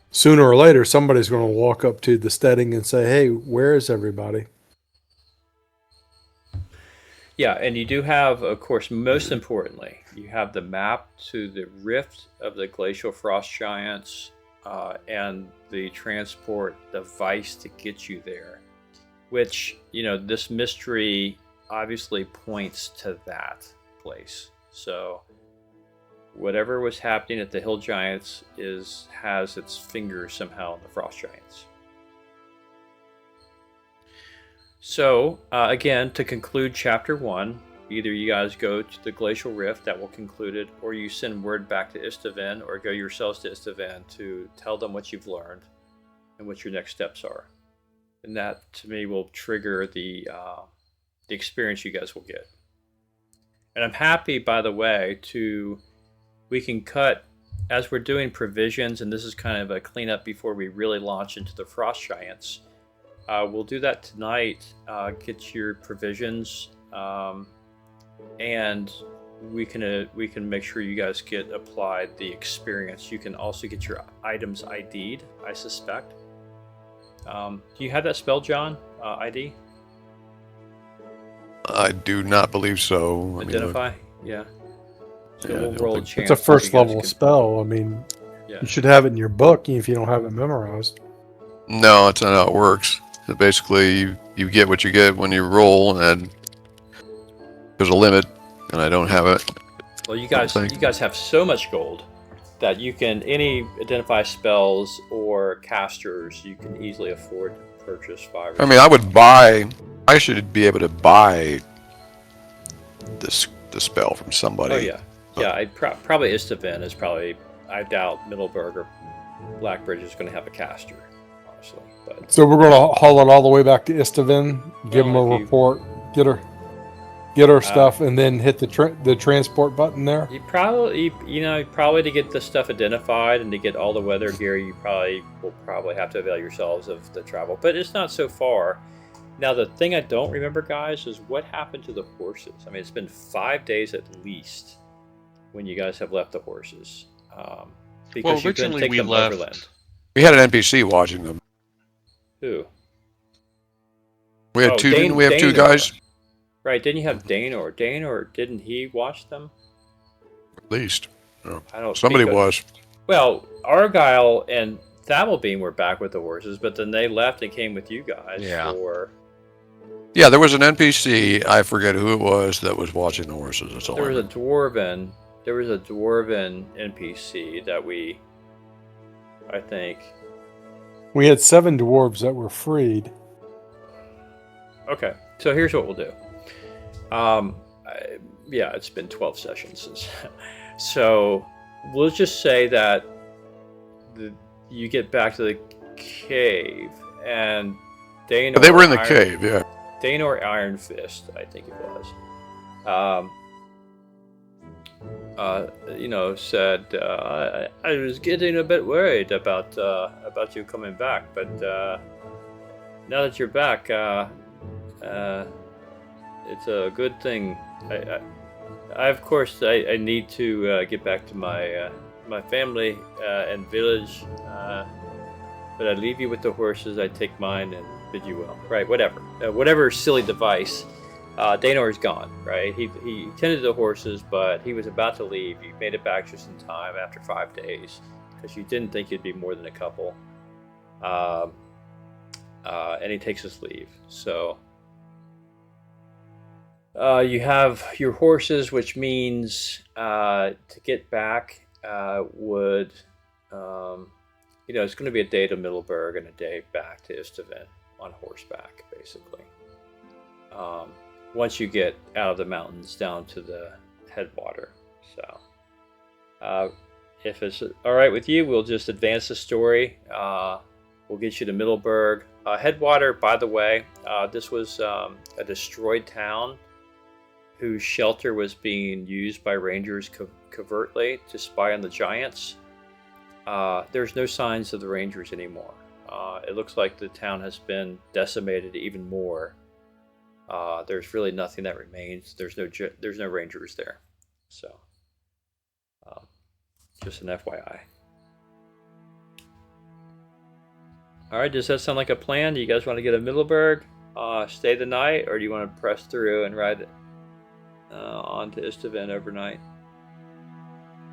sooner or later somebody's going to walk up to the Steading and say, "Hey, where is everybody?" Yeah, and you do have, of course, most importantly, you have the map to the rift of the glacial frost giants and the transport device to get you there, which, this mystery obviously points to that place. So whatever was happening at the hill giants has its fingers somehow in the frost giants. So, again, to conclude Chapter 1, either you guys go to the Glacial Rift, that will conclude it, or you send word back to Istavan, or go yourselves to Istavan to tell them what you've learned and what your next steps are. And that, to me, will trigger the experience you guys will get. And I'm happy, by the way, we can cut, as we're doing provisions, and this is kind of a cleanup before we really launch into the Frost Giants. We'll do that tonight. Get your provisions, and we can make sure you guys get applied the experience. You can also get your items ID'd, I suspect. Do you have that spell, John? ID? I do not believe so. Identify? Yeah. So Yeah, we'll roll a chance. It's a first you guys level can- spell. I mean, Yeah. you should have it in your book if you don't have it memorized. No, that's not how it works. So basically, you get what you get when you roll, and there's a limit, and I don't have it. Well, you guys have so much gold that you can any identify spells or casters you can easily afford to purchase 5. I mean, I should be able to buy the spell from somebody. Oh yeah, yeah. I probably Istavan is probably. I doubt Middleburg or Blackbridge is going to have a caster, honestly. But So we're going to haul it all the way back to Istavan, give them Well, a if you- report, get our stuff, and then hit the transport button there. you probably to get the stuff identified and to get all the weather gear, you will have to avail yourselves of the travel. But it's not so far. Now, the thing I don't remember, guys, is what happened to the horses. I mean, it's been 5 days at least when you guys have left the horses. Because you couldn't originally take we them left- overland. We had an NPC watching them. Who? We had Oh, two. Dane- Didn't we have two Danor. guys? Right, didn't you have Danor? Danor, didn't he watch them? At least I don't somebody think was. Well, Argyle and Thamelbeam were back with the horses, but then they left and came with you guys Yeah. for... Yeah, there was an NPC. I forget who it was that was watching the horses. That's all. There I was a remember. dwarven NPC that I think We had 7 dwarves that were freed. Okay, so here's what we'll do. Yeah, it's been 12 sessions since. So we'll just say that you get back to the cave, and Dane. They were in the cave, yeah. Dane or Iron Fist, I think it was. Said I was getting a bit worried about you coming back, but now that you're back, it's a good thing. I of course need to get back to my family and village, but I leave you with the horses. I take mine and bid you well. Right, whatever silly device. Danor is gone, right? He tended to the horses, but he was about to leave. He made it back just in time after 5 days, because you didn't think it'd be more than a couple. And he takes his leave. So you have your horses, which means to get back would, it's going to be a day to Middleburg and a day back to Istavin on horseback, basically. Once you get out of the mountains down to the headwater. So if it's all right with you, we'll just advance the story. We'll get you to Middleburg. Headwater, by the way, this was a destroyed town whose shelter was being used by rangers covertly to spy on the giants. There's no signs of the rangers anymore. It looks like the town has been decimated even more. There's really nothing that remains. There's no rangers there. So, just an FYI. All right, does that sound like a plan? Do you guys want to get to Middleburg, stay the night, or do you want to press through and ride on to Istavin overnight?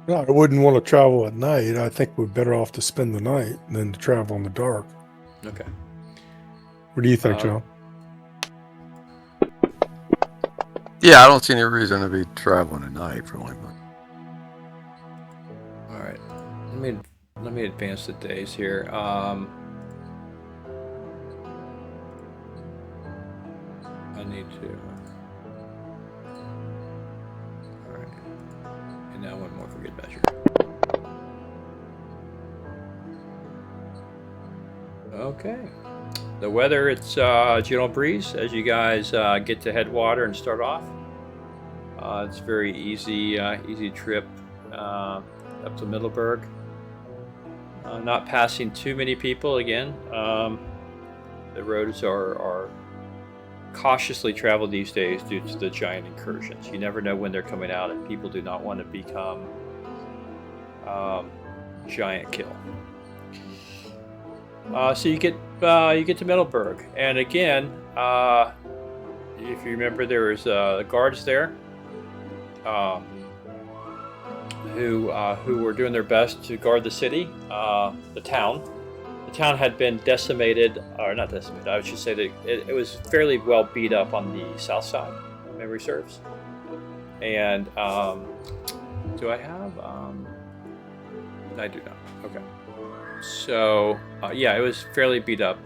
No, I wouldn't want to travel at night. I think we're better off to spend the night than to travel in the dark. Okay. What do you think, John? Yeah, I don't see any reason to be traveling at night, really. All right. Let me advance the days here. I need to. All right. And now one more for good measure. Okay. The weather, it's gentle breeze as you guys get to Headwater and start off. It's very easy trip up to Middleburg. Not passing too many people again. The roads are cautiously traveled these days due to the giant incursions. You never know when they're coming out, and people do not want to become giant kill. So you get to Middleburg, and again, if you remember, there was guards there who were doing their best to guard the city, the town. The town had been decimated, or not decimated. I should say that it was fairly well beat up on the south side, if memory serves. And do I have? I do not. Okay. So yeah, it was fairly beat up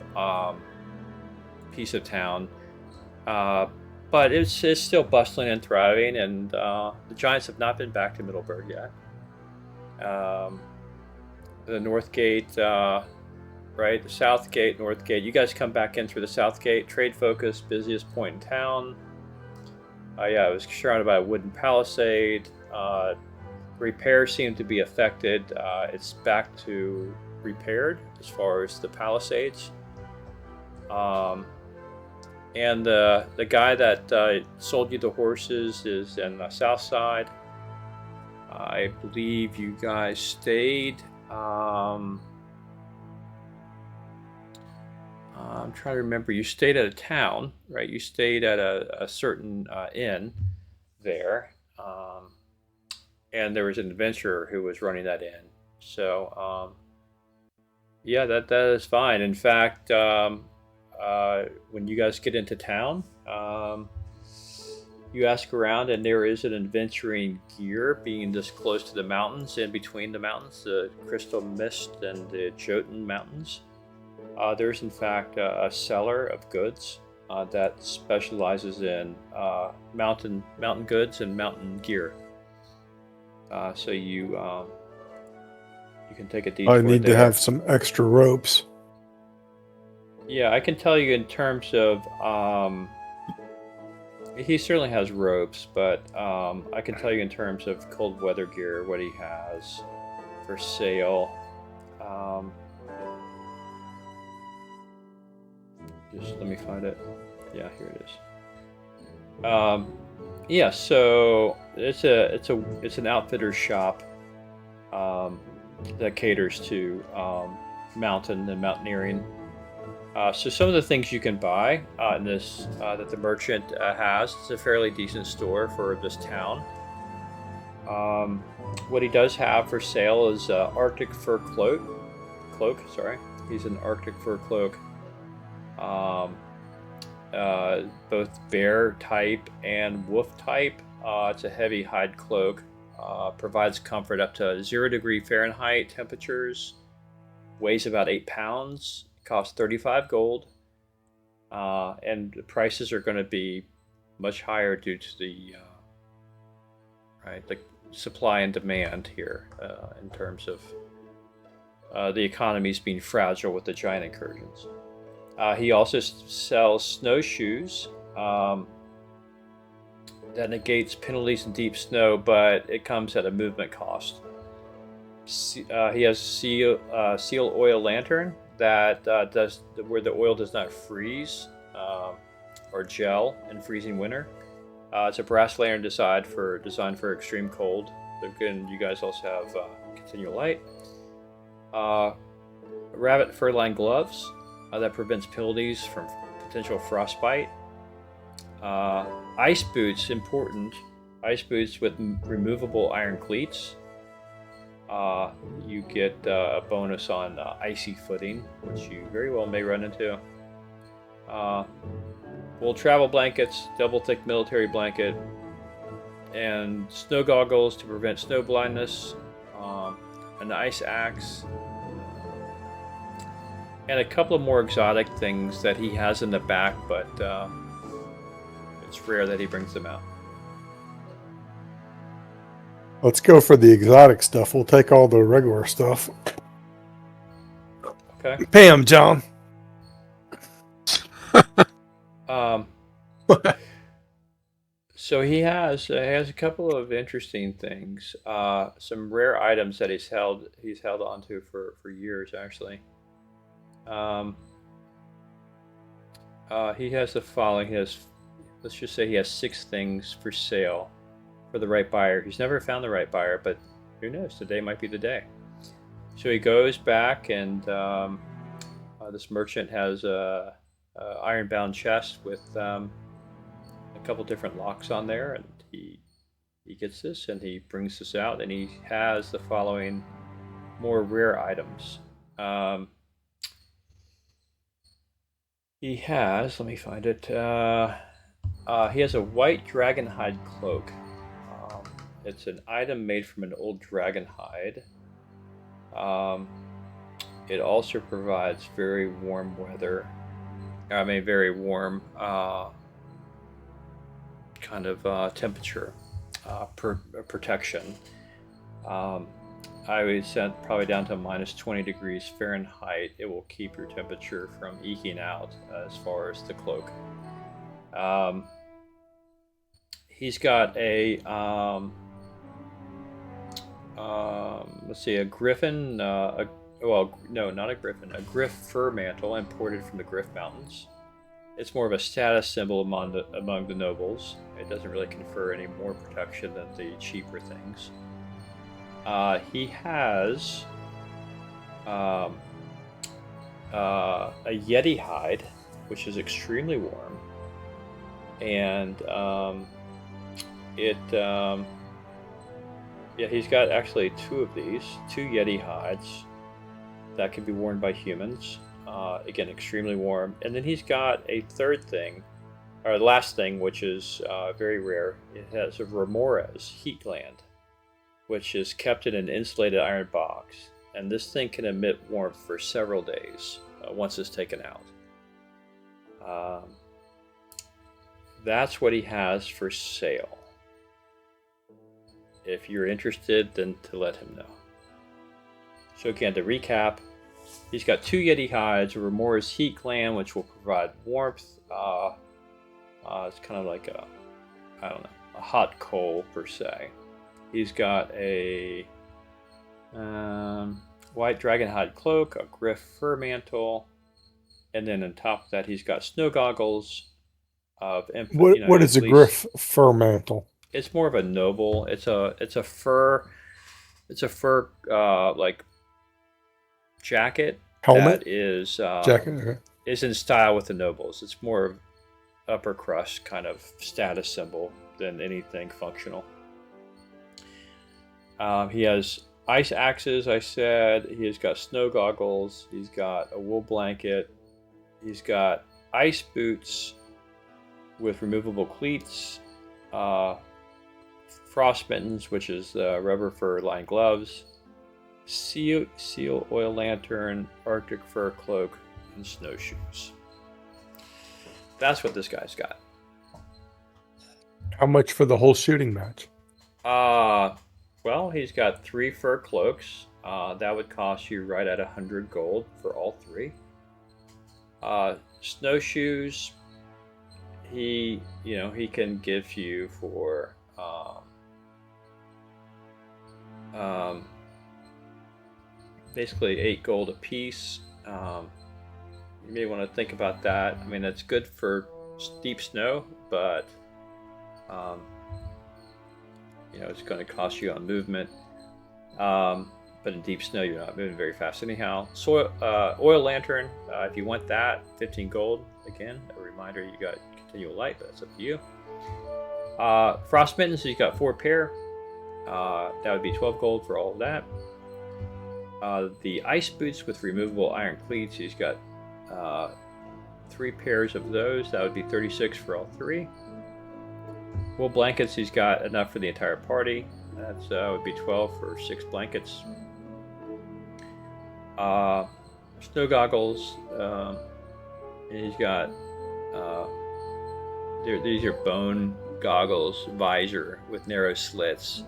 piece of town, but it's still bustling and thriving, and the giants have not been back to Middleburg yet. The north gate, right, the south gate, north gate. You guys come back in through the south gate. Trade focus, busiest point in town. Yeah, it was surrounded by a wooden palisade. Repairs seem to be affected. It's back to repaired as far as the palisades, and the guy that sold you the horses is in the south side. I believe you guys stayed. I'm trying to remember. You stayed at a town, right? You stayed at a certain inn there, and there was an adventurer who was running that inn. So. Yeah, that is fine. In fact, when you guys get into town, you ask around, and there is an adventuring gear being this close to the mountains, in between the mountains, the Crystal Mist and the Jotun Mountains. There's in fact a seller of goods that specializes in mountain goods and mountain gear. So you can take a detour I need there. to have some extra ropes. Yeah, I can tell you in terms of he certainly has ropes, but I can tell you in terms of cold weather gear what he has for sale. Just let me find it. Yeah, here it is. Yeah, so it's an outfitter shop that caters to mountain and mountaineering. So some of the things you can buy in this that the merchant has, it's a fairly decent store for this town. What he does have for sale is Arctic fur cloak. Sorry, he's an Arctic fur cloak. Both bear type and wolf type. It's a heavy hide cloak. Provides comfort up to 0 degree Fahrenheit temperatures. Weighs about 8 pounds. Costs 35 gold. And the prices are going to be much higher due to the supply and demand here in terms of the economies being fragile with the giant incursions. He also sells snowshoes that negates penalties in deep snow, but it comes at a movement cost. He has seal oil lantern that does where the oil does not freeze or gel in freezing winter. It's a brass lantern designed for extreme cold. Again, you guys also have continual light. Rabbit fur-lined gloves that prevents penalties from potential frostbite. Ice boots, important. Ice boots with removable iron cleats. You get a bonus on icy footing, which you very well may run into. Wool travel blankets, double thick military blanket, and snow goggles to prevent snow blindness, an ice axe, and a couple of more exotic things that he has in the back, but it's rare that he brings them out. Let's go for the exotic stuff. We'll take all the regular stuff. Okay. Pay him, John. So he has a couple of interesting things. Some rare items that he's held onto for years, actually. He has the following. Let's just say he has 6 things for sale for the right buyer. He's never found the right buyer, but who knows? Today might be the day. So he goes back, and this merchant has a iron-bound chest with a couple different locks on there, and he gets this, and he brings this out, and he has the following more rare items. He has, let me find it. He has a white dragon hide cloak. It's an item made from an old dragon hide. It also provides very warm weather. Very warm kind of temperature protection. I would set probably down to minus 20 degrees Fahrenheit. It will keep your temperature from eking out as far as the cloak. He's got a let's see, a griffin. Well, no, not a griffin. A griff fur mantle imported from the Griff Mountains. It's more of a status symbol among the nobles. It doesn't really confer any more protection than the cheaper things. He has a Yeti hide, which is extremely warm, and he's got actually 2 of these, 2 Yeti hides that can be worn by humans. Again, extremely warm. And then he's got a third thing, or the last thing, which is very rare. It has a Remores heat gland, which is kept in an insulated iron box. And this thing can emit warmth for several days. once it's taken out. That's what he has for sale. If you're interested, then to let him know. So again, to recap, he's got 2 Yeti hides, a Remor's heat gland, which will provide warmth. It's kind of like a hot coal per se. He's got a white dragonhide cloak, a griff fur mantle, and then on top of that, he's got snow goggles. What is a griff fur mantle? It's more of a noble. It's a fur. It's a fur like jacket. Helmet that is jacket. Okay. Is in style with the nobles. It's more of upper crust kind of status symbol than anything functional. He has ice axes. I said he has got snow goggles. He's got a wool blanket. He's got ice boots with removable cleats. Frost mittens, which is rubber fur lined gloves, seal oil lantern, Arctic fur cloak, and snowshoes. That's what this guy's got. How much for the whole shooting match? Well, he's got 3 fur cloaks. That would cost you right at 100 gold for all 3. Snowshoes, he can give you for basically 8 gold a piece. You may want to think about that. I mean, that's good for deep snow, but it's going to cost you on movement. But in deep snow, you're not moving very fast anyhow. Oil lantern, if you want that, 15 gold. Again, a reminder, you got continual light, but that's up to you. Frost mittens, he's got 4 pair. That would be 12 gold for all of that. The ice boots with removable iron cleats, he's got 3 pairs of those. That would be 36 for all 3. Wool blankets, he's got enough for the entire party. That would be 12 for 6 blankets. Snow goggles, and he's got these are bone goggles, visor with narrow slits,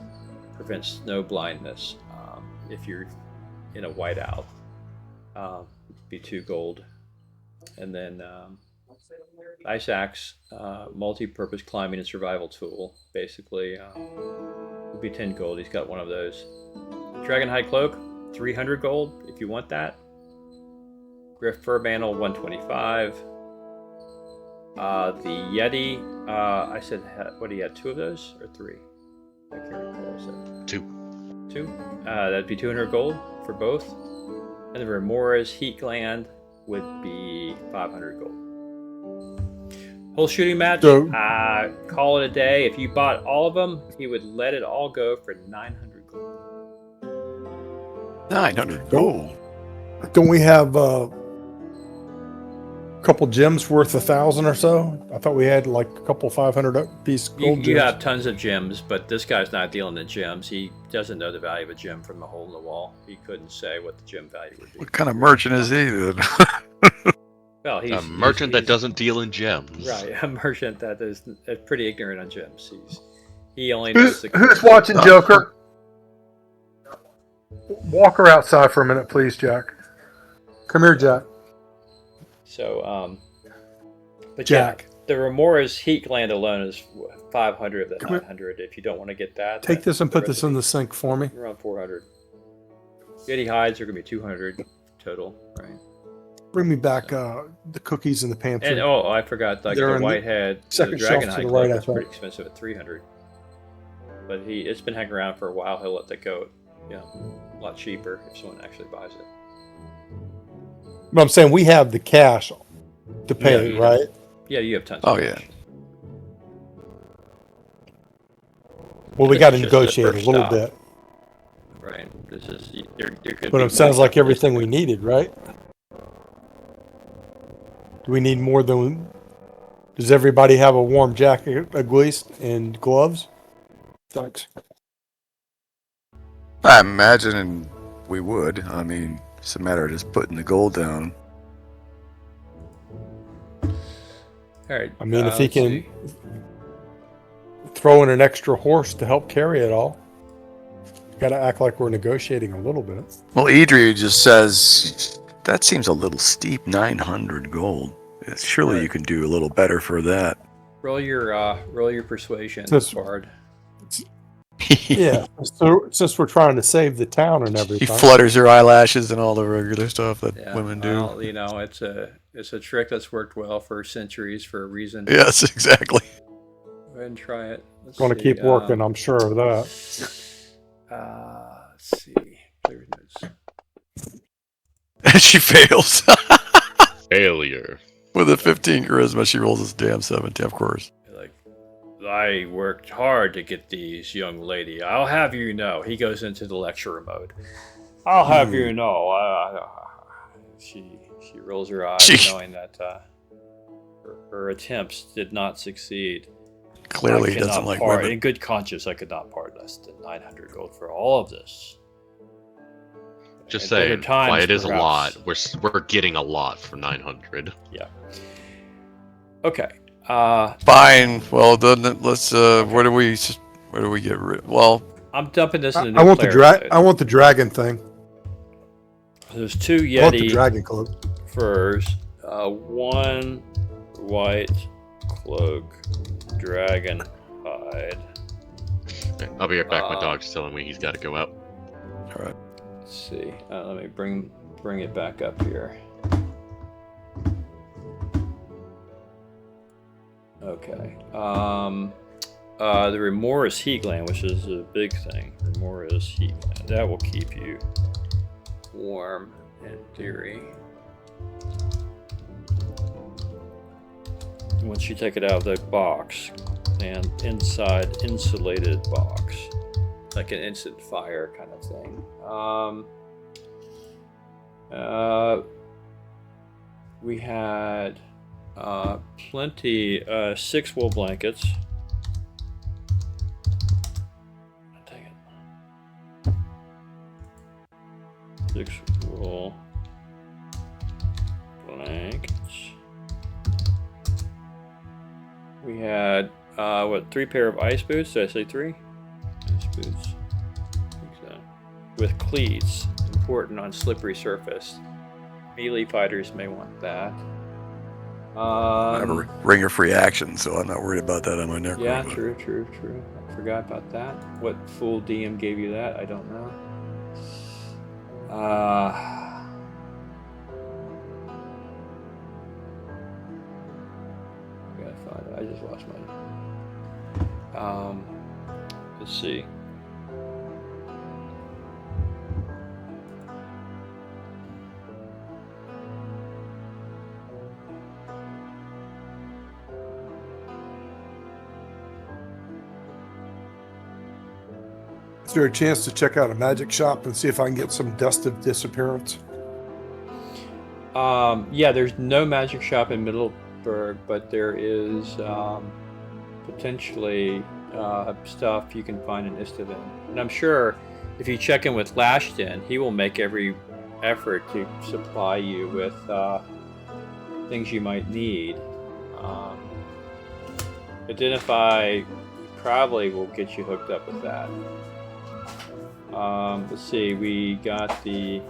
prevents snow blindness. If you're in a whiteout, be 2 gold. And then ice axe, multi-purpose climbing and survival tool, basically would be 10 gold. He's got one of those. Dragonhide cloak, 300 gold if you want that. Griff fur mantle, 125. The Yeti, I said, what do you have? 2 of those or 3? I can't remember what I said. 2. That'd be 200 gold for both. And the Remora's heat gland would be 500 gold. Whole shooting match, call it a day. If you bought all of them, he would let it all go for 900 gold. 900 gold. Don't we have a couple gems worth 1,000 or so? I thought we had like a couple 500 piece gold gems. You have tons of gems, but this guy's not dealing in gems. He doesn't know the value of a gem from the hole in the wall. He couldn't say what the gem value would be. What kind of merchant is he then? Well, he's a merchant that doesn't deal in gems. Right, a merchant that is pretty ignorant on gems. He only knows who's watching Joker? Walk her outside for a minute, please, Jack. Come here, Jack. So, but Jack, yeah, the Remora's heat gland alone is 500 of the 900. If you don't want to get that, take this and put this in the sink for me. Around 400. Yeti hides are going to be 200 total, right? Bring me back the cookies in the pantry. And I forgot, like They're the in whitehead, the second shelf to dragonhide the right, cloak I is thought. pretty expensive at 300. But it's been hanging around for a while. He'll let that go, a lot cheaper if someone actually buys it. But I'm saying we have the cash to pay, Yeah. right? Yeah, you have tons. Oh, of yeah. cash. Well, we This got to is just the negotiate a first little stop. bit. Right. This is there could But be it sounds more like everything we companies needed, right? Do we need more than... Does everybody have a warm jacket at least and gloves? Thanks. I imagine we would. I mean, it's a matter of just putting the gold down. All right. I mean, if he let's can see. throw in an extra horse to help carry it all, got to act like we're negotiating a little bit. Well, Idri just says, that seems a little steep, 900 gold. Surely Right. you can do a little better for that. Roll your persuasion, This- Bard. Yeah. So since we're trying to save the town and She everything, flutters her eyelashes and all the regular stuff that Yeah, women do. well, you know, it's a trick that's worked well for centuries for a reason. Yes, exactly. Go ahead and try it. Let's going to see, keep working. I'm sure of that. Let's see. Player's notes. And she fails. Failure. With a 15 charisma, she rolls this damn 17, of course. Like, I worked hard to get these, young lady. I'll have you know. He goes into the lecturer mode. I'll have you know. She rolls her eyes, knowing that her attempts did not succeed. Clearly I he doesn't cannot like part, women. in good conscience, I could not part less than 900 gold for all of this. Just At other saying, times, why it is a perhaps. lot. We're getting a lot for 900. Yeah. Okay. Fine. Well, then let's. Where do we get rid? Well, I'm dumping this in a new I want the player mode. I want the dragon thing. There's 2 I want the Yeti dragon cloak. furs, 1 white cloak, dragon hide. Okay, I'll be right back. My dog's telling me he's got to go out. all right. Let's see. Let me bring it back up here. Okay. The Remorse Heat Gland, which is a big thing. Remorse Heat Gland. That will keep you warm in theory. Once you take it out of the box, and inside insulated box, like an instant fire kind of thing. We had plenty, 6 wool blankets. Dang it. 6 wool blankets. We had 3 pair of ice boots? Did I say 3? Ice boots. I think so. With cleats, important on slippery surface. Melee fighters may want that. I have a ringer free action, so I'm not worried about that on my neck. Yeah, true. I forgot about that. What fool DM gave you that? I don't know. I gotta find it. I just lost mine. Let's see. Is there a chance to check out a magic shop and see if I can get some dust of disappearance? Yeah, there's no magic shop in Middleburg, but there is potentially stuff you can find in Istvan. And I'm sure if you check in with Lashton, he will make every effort to supply you with things you might need. Identify probably will get you hooked up with that. Let's see, we got the...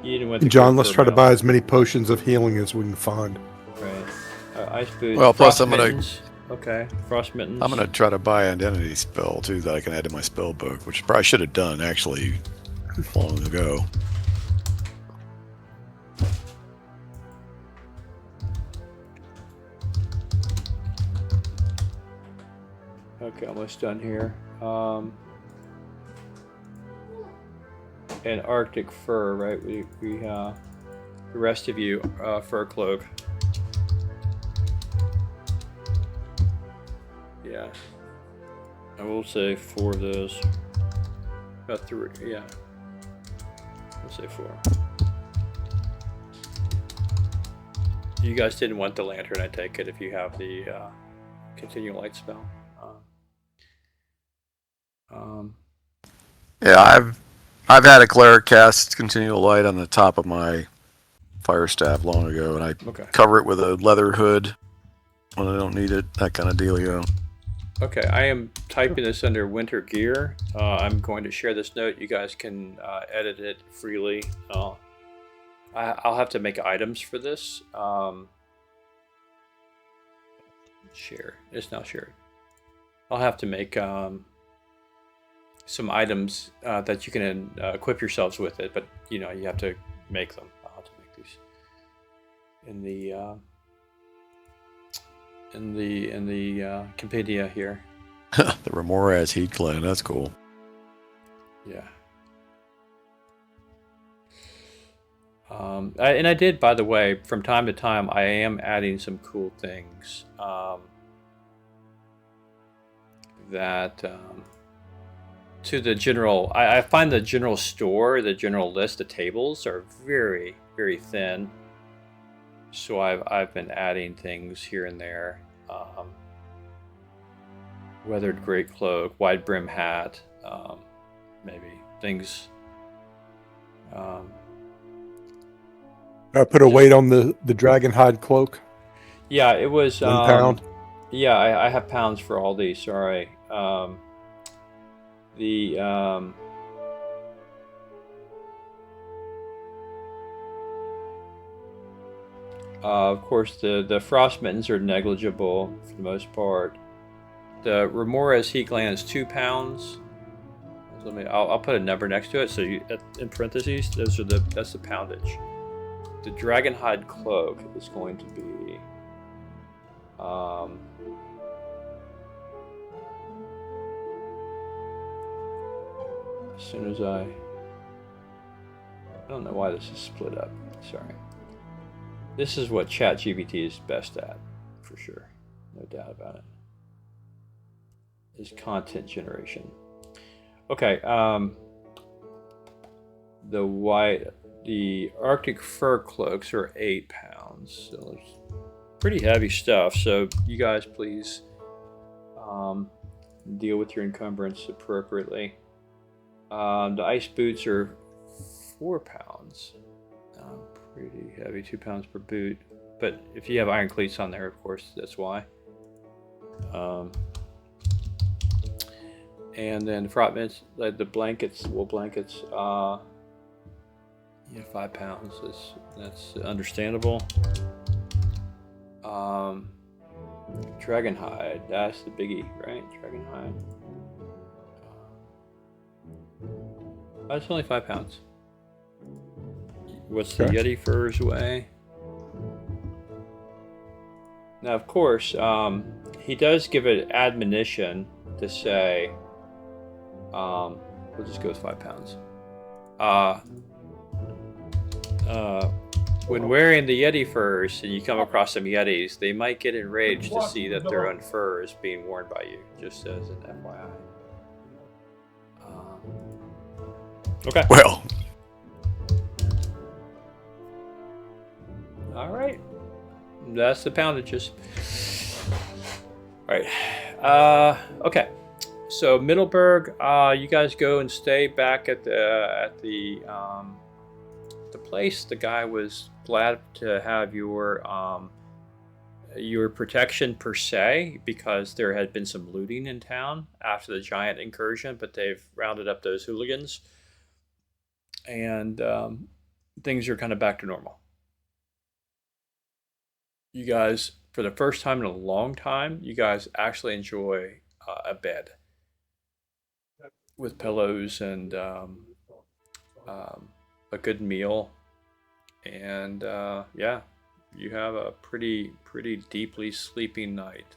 Eden went to John, go let's for try to Mill. buy as many potions of healing as we can find. Right. Ice boots. Well, plus frost I'm gonna- mittens. Okay, frost mittens. I'm going to try to buy an identity spell, too, that I can add to my spell book, which I probably should have done, actually, long ago. Okay, almost done here. And Arctic fur, right? We the rest of you, fur cloak. Yeah. I will say 4 of those. About 3, yeah. I'll say 4. You guys didn't want the lantern, I take it, if you have the continual light spell. Yeah, I've had a cleric cast continual light on the top of my fire staff long ago, and I Okay. cover it with a leather hood Well, I don't need it. That kind of dealio. Okay, I am typing this under winter gear. I'm going to share this note. You guys can edit it freely. I'll have to make items for this. Share. It's now shared. I'll have to make some items that you can equip yourselves with it, but you know you have to make them. I'll have to make these in the Compendia here. The Remoras Heat Clan. That's cool. Yeah. And I did, by the way, from time to time, I am adding some cool things that to the general. I find the general store, the general list, the tables are very, very thin. So I've been adding things here and there. Weathered great cloak, wide brim hat, maybe things. I put a weight on the dragon hide cloak. Yeah, it was 1 pound. Yeah, I have pounds for all these. Sorry. Of course, the frost mittens are negligible for the most part. The Remora's heat gland is 2 pounds. I'll put a number next to it. So in parentheses, that's the poundage. The dragonhide cloak is going to be as soon as I don't know why this is split up. Sorry. This is what ChatGPT is best at, for sure. No doubt about it. Is content generation. Okay, the Arctic fur cloaks are 8 pounds, so it's pretty heavy stuff. So you guys please deal with your encumbrance appropriately. The ice boots are 4 pounds. Pretty heavy, 2 pounds per boot. But if you have iron cleats on there, of course, that's why. And then front mitts, like the blankets, wool blankets, 5 pounds. That's understandable. Dragon hide, that's the biggie, right? Dragon hide. That's only 5 pounds. What's the Yeti furs weigh? Now, of course, he does give it admonition to say, we'll just go with 5 pounds. When wearing the Yeti furs and you come across some Yetis, they might get enraged to see that their own fur is being worn by you, just as an FYI. Okay. Well, All right. That's the poundages. All right. Okay. So Middleburg, you guys go and stay back at the place. The guy was glad to have your protection per se, because there had been some looting in town after the giant incursion, but they've rounded up those hooligans, and things are kind of back to normal. You guys, for the first time in a long time, you guys actually enjoy a bed with pillows and a good meal, and yeah, you have a pretty deeply sleeping night.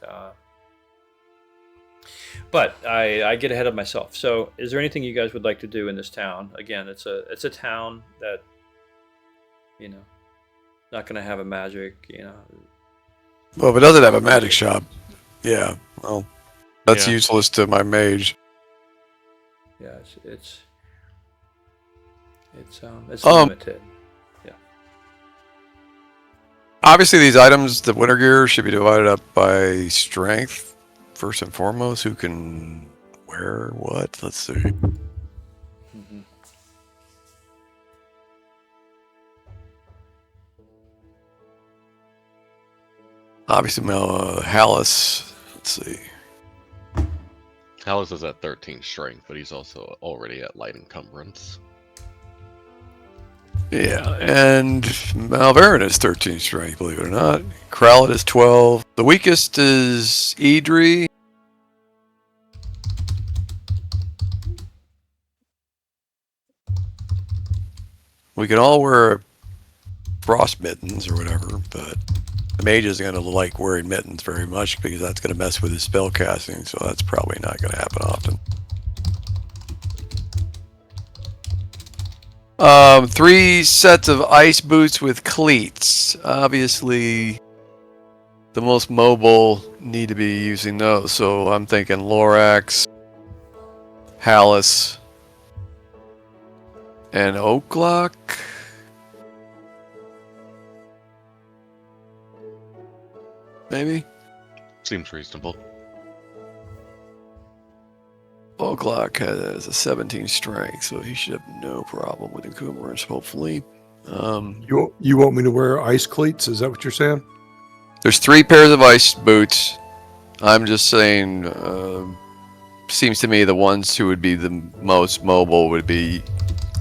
But I get ahead of myself. So, is there anything you guys would like to do in this town? Again, it's a town that, not going to have a magic, well, if it doesn't have a magic shop, yeah, well, that's useless to my mage. Yeah, it's limited. Yeah. Obviously, these items, the winter gear, should be divided up by strength, first and foremost. Who can wear what? Let's see. Mm-hmm. Obviously, Hallis. Let's see. Hallis is at 13 strength, but he's also already at light encumbrance. Yeah, and Malverin is 13 strength, believe it or not. Krallet is 12. The weakest is Idri. We can all wear frost mittens or whatever, but the mage isn't going to like wearing mittens very much because that's going to mess with his spell casting, so that's probably not going to happen often. 3 sets of ice boots with cleats. Obviously, the most mobile need to be using those, so I'm thinking Lorax, Hallis, and Oaklock. Maybe? Seems reasonable. Oaklock has a 17 strength, so he should have no problem with encumbrance, hopefully. You want me to wear ice cleats? Is that what you're saying? There's 3 pairs of ice boots. I'm just saying, seems to me the ones who would be the most mobile would be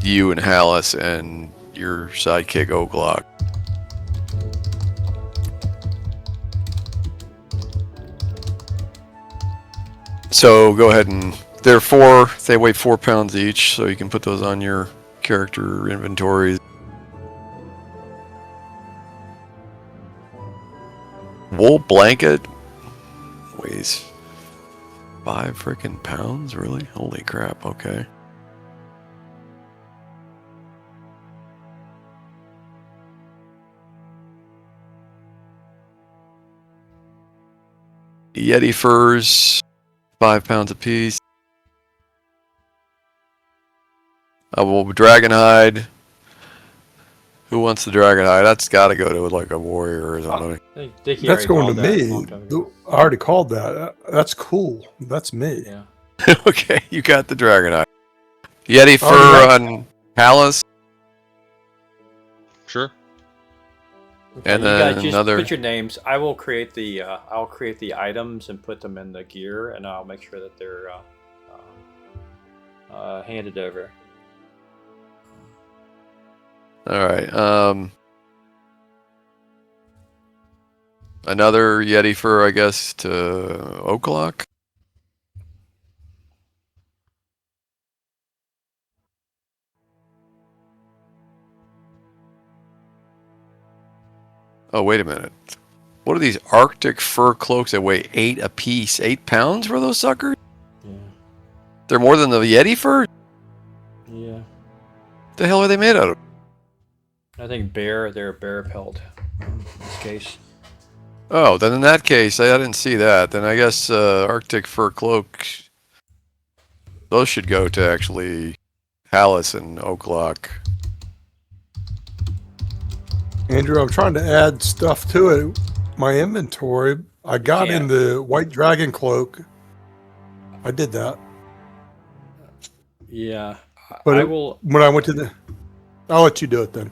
you and Hallis and your sidekick Oaklock. So go ahead and they weigh 4 pounds each, so you can put those on your character inventory. Wool blanket weighs 5 freaking pounds, really? Holy crap, okay. Yeti furs, 5 pounds apiece. Dragon hide. Who wants the dragon hide? That's got to go to like a warrior or something. Dickie That's already going to called that a me. long time ago. I already called that. That's cool. That's me. Yeah. Okay, you got the dragon hide. Yeti fur on Hallis. Sure. Okay, And you then guys just another- put your names. I'll create the items and put them in the gear, and I'll make sure that they're handed over. All right. Another Yeti fur, I guess, to Oaklock. Oh, wait a minute. What are these Arctic fur cloaks that weigh 8 apiece? 8 pounds for those suckers? Yeah. They're more than the Yeti fur? Yeah. The hell are they made out of? I think they're bear pelt in this case. Oh, then in that case, I didn't see that. Then I guess Arctic fur cloak, those should go to actually Hallis and Oaklock. Andrew, I'm trying to add stuff to it. My inventory. I got in the white dragon cloak. I did that. Yeah. But I will. When I went to the, I'll let you do it then.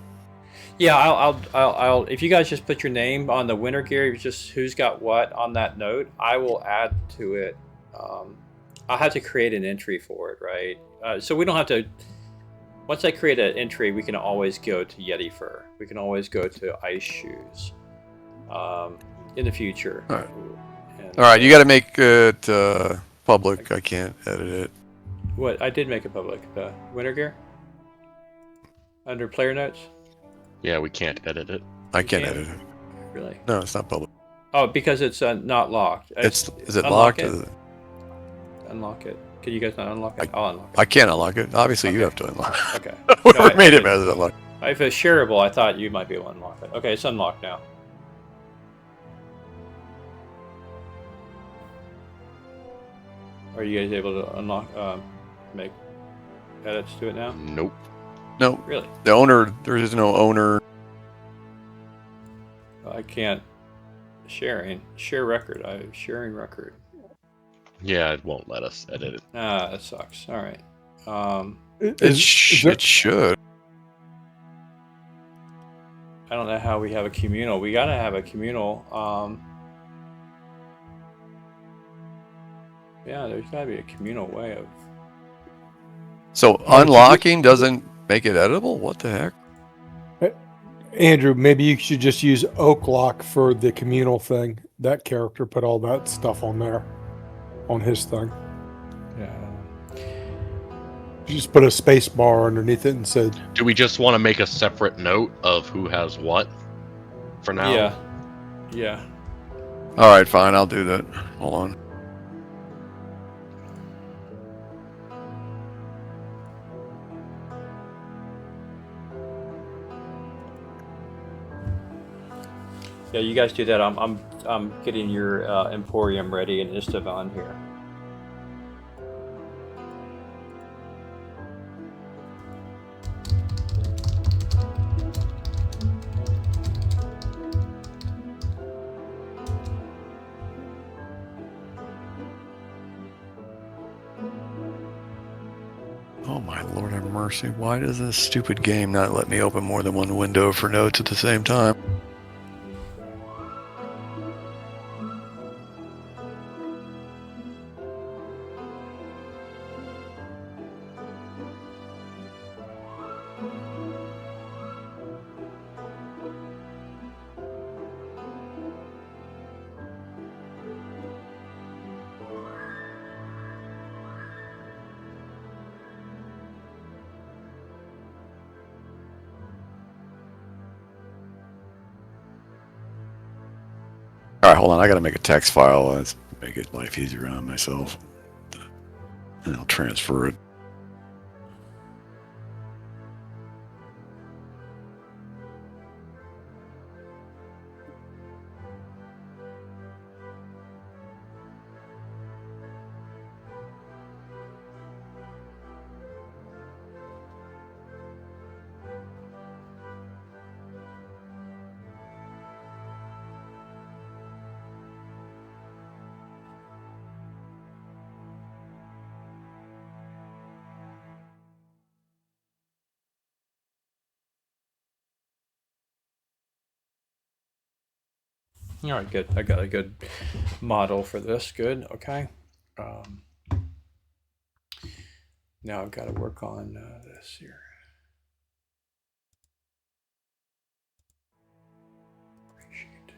Yeah, I'll. If you guys just put your name on the winter gear, just who's got what on that note, I will add to it. I'll have to create an entry for it, right? So we don't have to. Once I create an entry, we can always go to Yeti fur. We can always go to ice shoes. In the future. All right. All right, you got to make it public. I can't edit it. What? I did make it public. The winter gear? Under player notes? Yeah, we can't edit it. I can't can't? edit it. Really? No, it's not public. Oh, because it's not locked. Is it unlock locked? It. Unlock it. Can you guys not unlock it? I'll unlock it. I can't unlock it. Obviously, you Okay. have to unlock. Okay. Whoever No, made it has it unlocked. If it's shareable, I thought you might be able to unlock it. Okay, it's unlocked now. Are you guys able to unlock, make edits to it now? Nope. No, Really? the owner. There is no owner. I can't. Share record. Sharing record. Yeah, it won't let us edit it. Ah, that sucks. All right. It should. I don't know how we have a communal. We gotta have a communal. Yeah, there's gotta be a communal way of. So Why don't you unlocking doesn't make it editable? What the heck? Andrew, maybe you should just use Oaklock for the communal thing. That character put all that stuff on there, on his thing. Yeah. You just put a space bar underneath it and said, Do we just want to make a separate note of who has what for now? Yeah. Yeah. All right, fine. I'll do that. Hold on. Yeah, you guys do that. I'm getting your Emporium ready in Istvan here. Oh my Lord have mercy. Why does this stupid game not let me open more than one window for notes at the same time? All right, hold on. I got to make a text file. Let's make it life easier on myself. And I'll transfer it. All right, good. I got a good model for this. Good. Okay. Now I've got to work on this here. Sheet.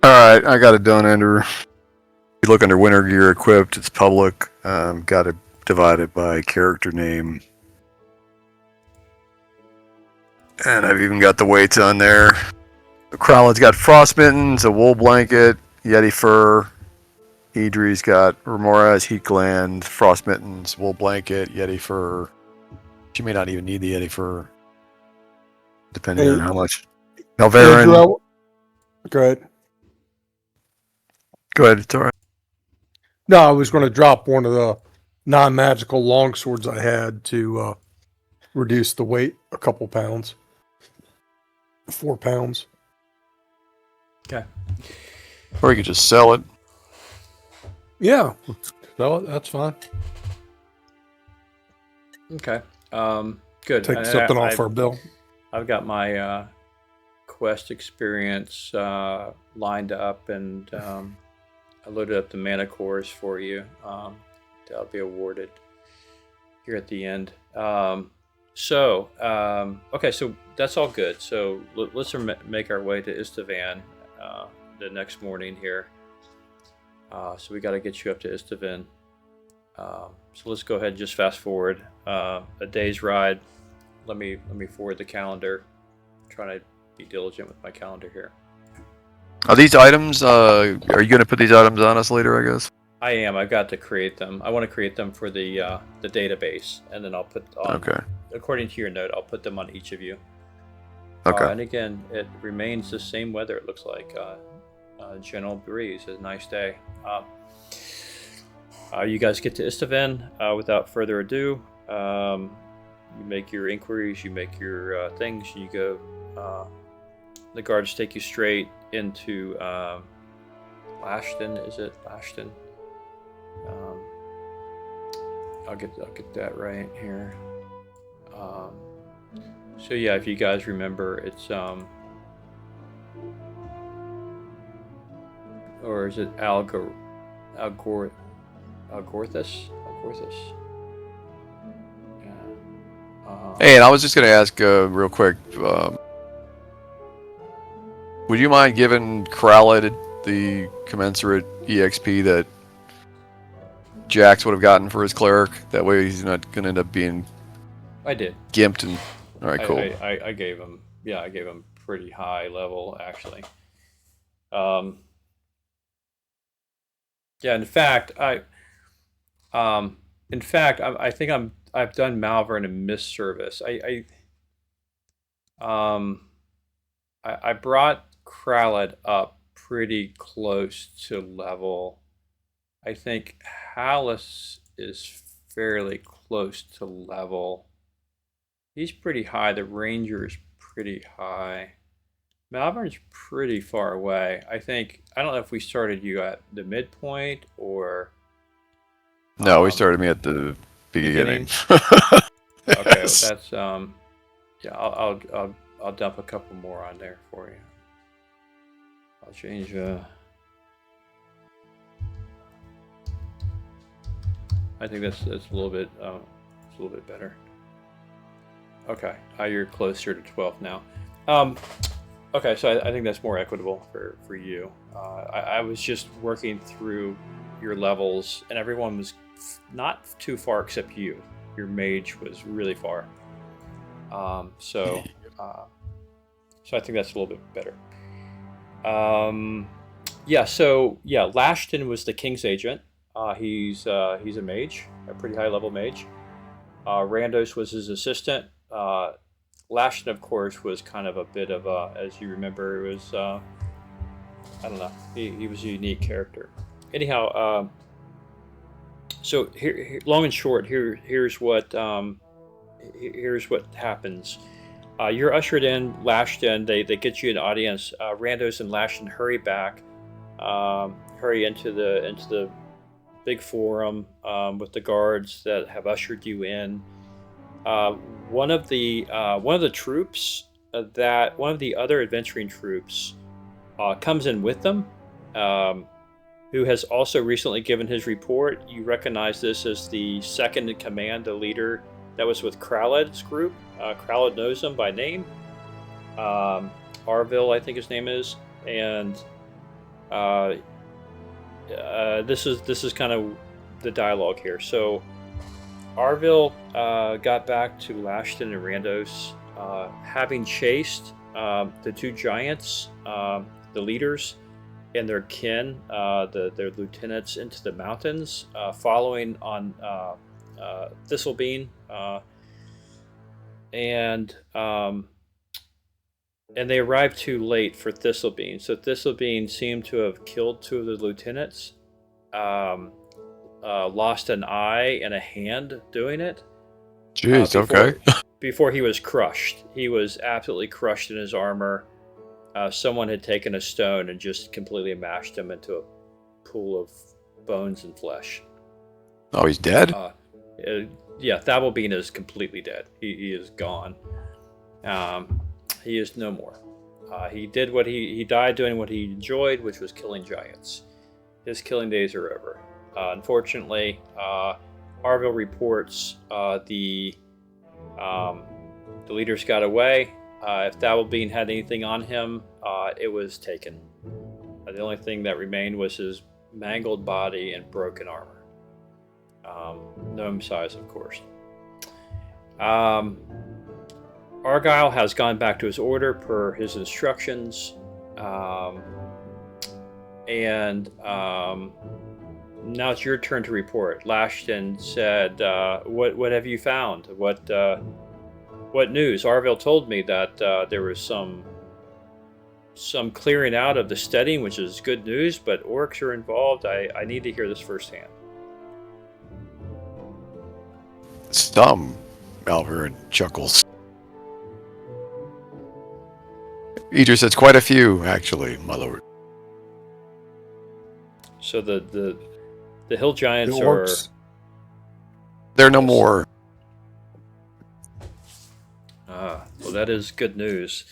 All right, I got it done under. You look under winter gear equipped. It's public. Got it divided by character name, and I've even got the weights on there. Crowled's got frost mittens, a wool blanket, yeti fur. Idri's got Remora's heat gland, frost mittens, wool blanket, yeti fur. She may not even need the yeti fur, depending on how much. Malverin. Andrew, go ahead. Go ahead, it's all right. No, I was going to drop one of the non-magical longswords I had to reduce the weight a couple pounds. 4 pounds. Okay. Or you could just sell it. Yeah, so that's fine. Okay. Good. Take And something off I've- our bill. I've got my quest experience lined up, and I loaded up the mana cores for you. That'll be awarded here at the end. Okay, so that's all good. So let's make our way to Istvan the next morning here. So we got to get you up to Istvan. So let's go ahead and just fast forward a day's ride. Let me forward the calendar. I'm trying to be diligent with my calendar here. Are these items? Are you going to put these items on us later? I guess. I am. I've got to create them. I want to create them for the database, and then I'll put on. Okay. According to your note, I'll put them on each of you. Okay. And again, it remains the same weather. It looks like gentle breeze. A nice day. You guys get to Istavan without further ado. You make your inquiries. You make your things. You go. The guards take you straight into Lashton. Is it Lashton? I'll get that right here. So yeah, if you guys remember, it's or is it Algorthus? Yeah. Hey, and I was just going to ask real quick. Would you mind giving Kraled the commensurate EXP that Jax would have gotten for his cleric? That way he's not going to end up being I did. gimped. And all right, cool. I gave him. Yeah, I gave him pretty high level actually. Yeah, in fact, I think I've done Malvern a misservice. I brought Kraled up pretty close to level. I think Hallis is fairly close to level. He's pretty high. The Ranger is pretty high. Malvern's pretty far away. I don't know if we started you at the midpoint or. No, we started me at the beginning. Okay, that's yeah. I'll dump a couple more on there for you. I'll change. I think that's a little bit better. Okay, you're closer to 12 now. Okay, so I think that's more equitable for you. I was just working through your levels, and everyone was not too far except you. Your mage was really far. So I think that's a little bit better. Lashton was the king's agent. He's a mage, a pretty high level mage. Randos was his assistant. Lashton, of course, was kind of a bit of a, as you remember, it was I don't know. He was a unique character. Anyhow, so here, long and short, here's what happens. You're ushered in. Lashton, they get you an audience. Randos and Lashton hurry back, hurry into the big forum with the guards that have ushered you in. One of the other adventuring troops comes in with them, who has also recently given his report. You recognize this as the second in command, the leader that was with Kraled's group. Kraled knows him by name. Arville, I think his name is, and this is kind of the dialogue here. So Arville got back to Lashton and Randos, having chased the two giants, the leaders, and their kin, their lieutenants, into the mountains, following on Thistlebean, and they arrived too late for Thistlebean. So Thistlebean seemed to have killed two of the lieutenants, lost an eye and a hand doing it. Jeez, okay. Before he was crushed. He was absolutely crushed in his armor. Someone had taken a stone and just completely mashed him into a pool of bones and flesh. Oh, he's dead? Yeah, Thabalbean is completely dead. He is gone. He is no more. He did what he died doing what he enjoyed, which was killing giants. His killing days are over. Unfortunately, Arville reports the leaders got away. If Thabalbean had anything on him, it was taken. The only thing that remained was his mangled body and broken armor. Gnome size, of course. Argyle has gone back to his order per his instructions. And now it's your turn to report. Lashton said, "What have you found? What news? Arville told me that there was some clearing out of the Steading, which is good news, but orcs are involved. I need to hear this firsthand. Some, Malvern chuckles. Idris says quite a few, actually, my lord. So the hill giants The are... orcs. They're no more. Well, that is good news.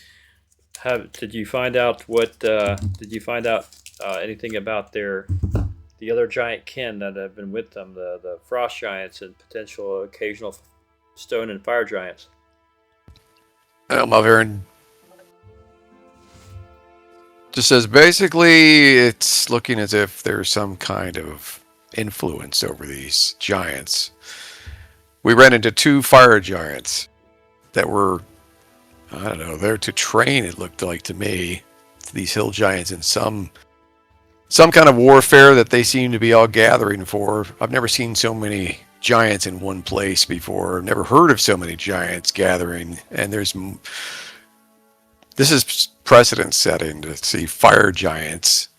Did you find out anything about the other giant kin that have been with them, the frost giants and potential occasional stone and fire giants? Malvern just says basically it's looking as if there's some kind of influence over these giants. We ran into 2 fire giants that were, I don't know, there to train, it looked like to me, these hill giants in some kind of warfare that they seem to be all gathering for. I've never seen so many giants in one place before. I've never heard of so many giants gathering, and this is precedent setting to see fire giants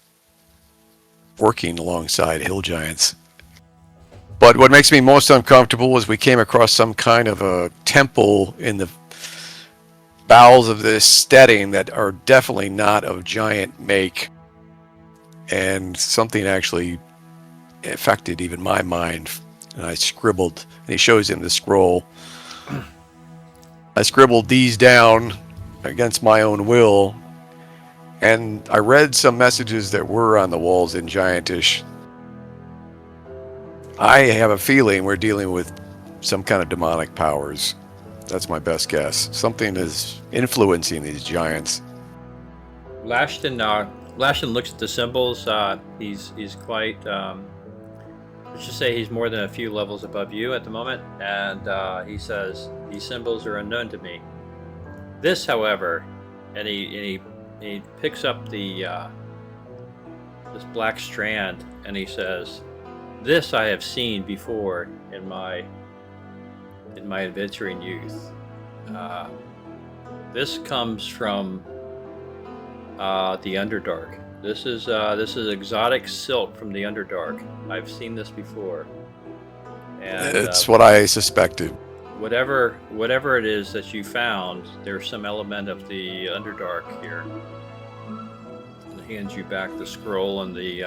working alongside hill giants. But what makes me most uncomfortable is we came across some kind of a temple in the bowels of this Steading that are definitely not of giant make, and something actually affected even my mind, and I scribbled, and he shows him the scroll. I scribbled these down against my own will, and I read some messages that were on the walls in Giantish. I have a feeling we're dealing with some kind of demonic powers. That's my best guess. Something is influencing these giants. Lashton looks at the symbols. He's quite. Let's just say he's more than a few levels above you at the moment, and he says these symbols are unknown to me. This, however, and he picks up the this black strand, and he says, "This I have seen before in my adventuring youth. This comes from the Underdark. This is exotic silk from the Underdark. I've seen this before. And it's what I suspected. Whatever it is that you found, there's some element of the Underdark here." And he hands you back the scroll and the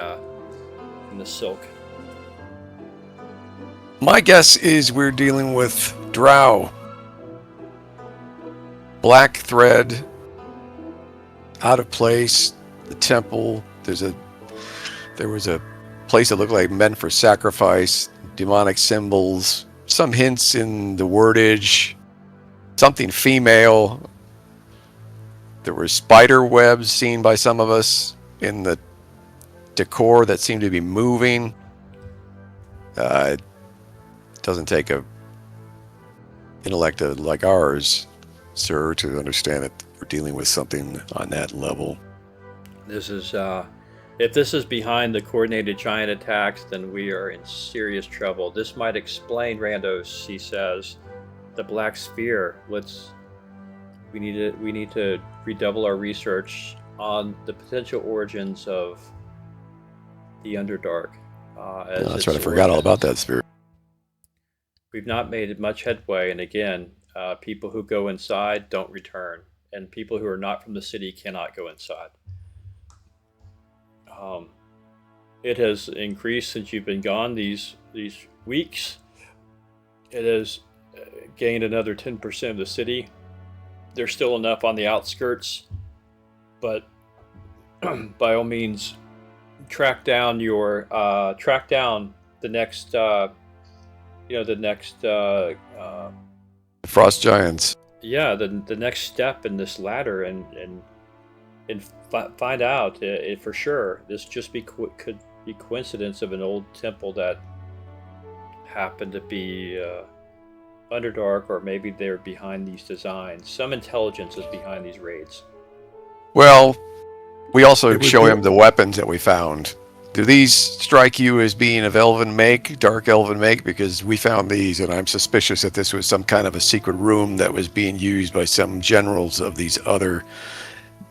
silk. My guess is we're dealing with drow. Black thread, out of place. The temple. There was a place that looked like meant for sacrifice. Demonic symbols. Some hints in the wordage. Something female. There were spider webs seen by some of us in the decor that seemed to be moving. It doesn't take a intellect like ours, sir, to understand that we're dealing with something on that level. This is, if this is behind the coordinated giant attacks, then we are in serious trouble. This might explain, Randos, he says, the black sphere. We need to redouble our research on the potential origins of the Underdark. That's right, I forgot all about that sphere. We've not made much headway, and again, people who go inside don't return, and people who are not from the city cannot go inside. It has increased since you've been gone these weeks. It has gained another 10% of the city. There's still enough on the outskirts, but by all means, track down the next Frost giants. Yeah, the next step in this ladder, and find out if for sure this just could be coincidence of an old temple that happened to be Underdark, or maybe they're behind these designs. Some intelligence is behind these raids. Well, we also show him the weapons that we found Do these strike you as being of elven make, dark elven make? Because we found these, and I'm suspicious that this was some kind of a secret room that was being used by some generals of these other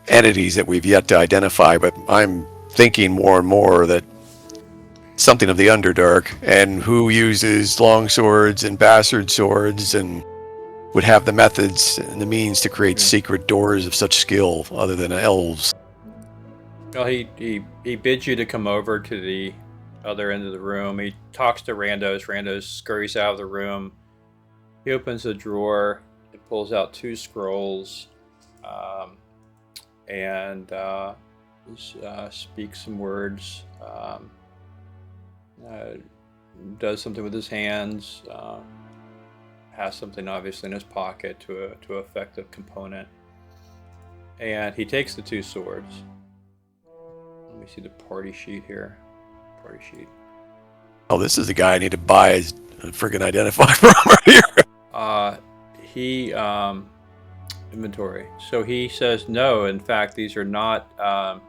entities that we've yet to identify. But I'm thinking more and more that something of the Underdark, and who uses long swords and bastard swords and would have the methods and the means to create secret doors of such skill other than elves. Well, he bids you to come over to the other end of the room. He talks to Randos. Randos scurries out of the room. He opens a drawer and pulls out 2 scrolls, and speaks some words. Does something with his hands. Has something obviously in his pocket to affect a component. And he takes the 2 swords. Let me see the party sheet here. Party sheet. Oh, this is the guy I need to buy his friggin' identifier from right here. Inventory. So he says no. In fact, these are not.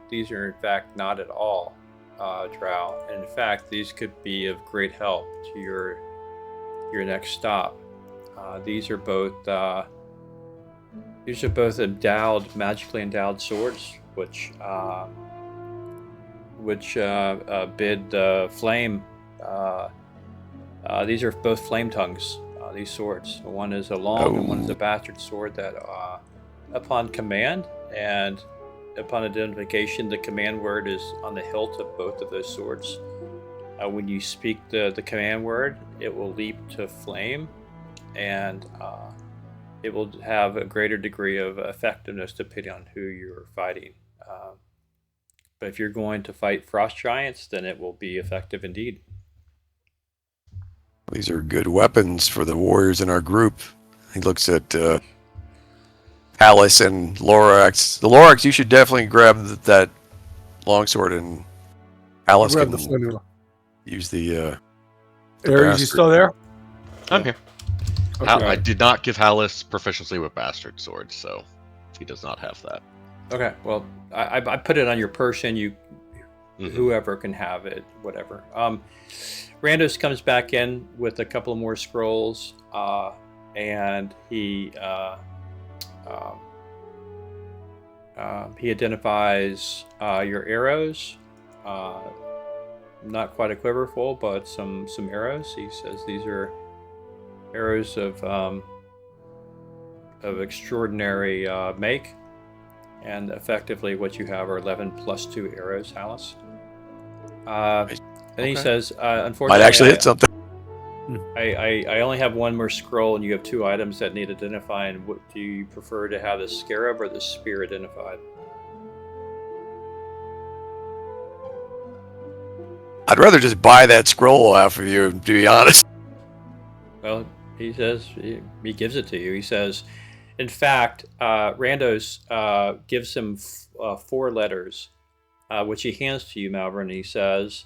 These are in fact not at all drow. In fact, these could be of great help to your next stop. These are both magically endowed swords, which bid flame. These are both flame tongues. These swords. One is a long and one is a bastard sword that, upon command and upon identification, the command word is on the hilt of both of those swords. When you speak the command word, it will leap to flame, and it will have a greater degree of effectiveness depending on who you're fighting. But if you're going to fight frost giants, then it will be effective indeed. These are good weapons for the warriors in our group. He looks at Alice and Lorax. The Lorax, you should definitely grab that longsword, and Alice Grab can the flame. use the Ares, you still there? I'm here. Okay. I did not give Hallis proficiency with bastard swords, so he does not have that. Okay, well, I put it on your person. Mm-hmm. Whoever can have it, whatever. Randos comes back in with a couple more scrolls, and he identifies your arrows. Not quite a quiverful, but some arrows. He says these are arrows of extraordinary make, and effectively what you have are 11 plus 2 arrows, Hallis. And he says, unfortunately, might actually hit something. I only have 1 more scroll, and you have 2 items that need identifying. What do you prefer to have, the scarab or the spear identified? I'd rather just buy that scroll off of you, to be honest. Well, he says he gives it to you. He says, in fact, Randos gives him 4 letters, which he hands to you, Malvern. He says,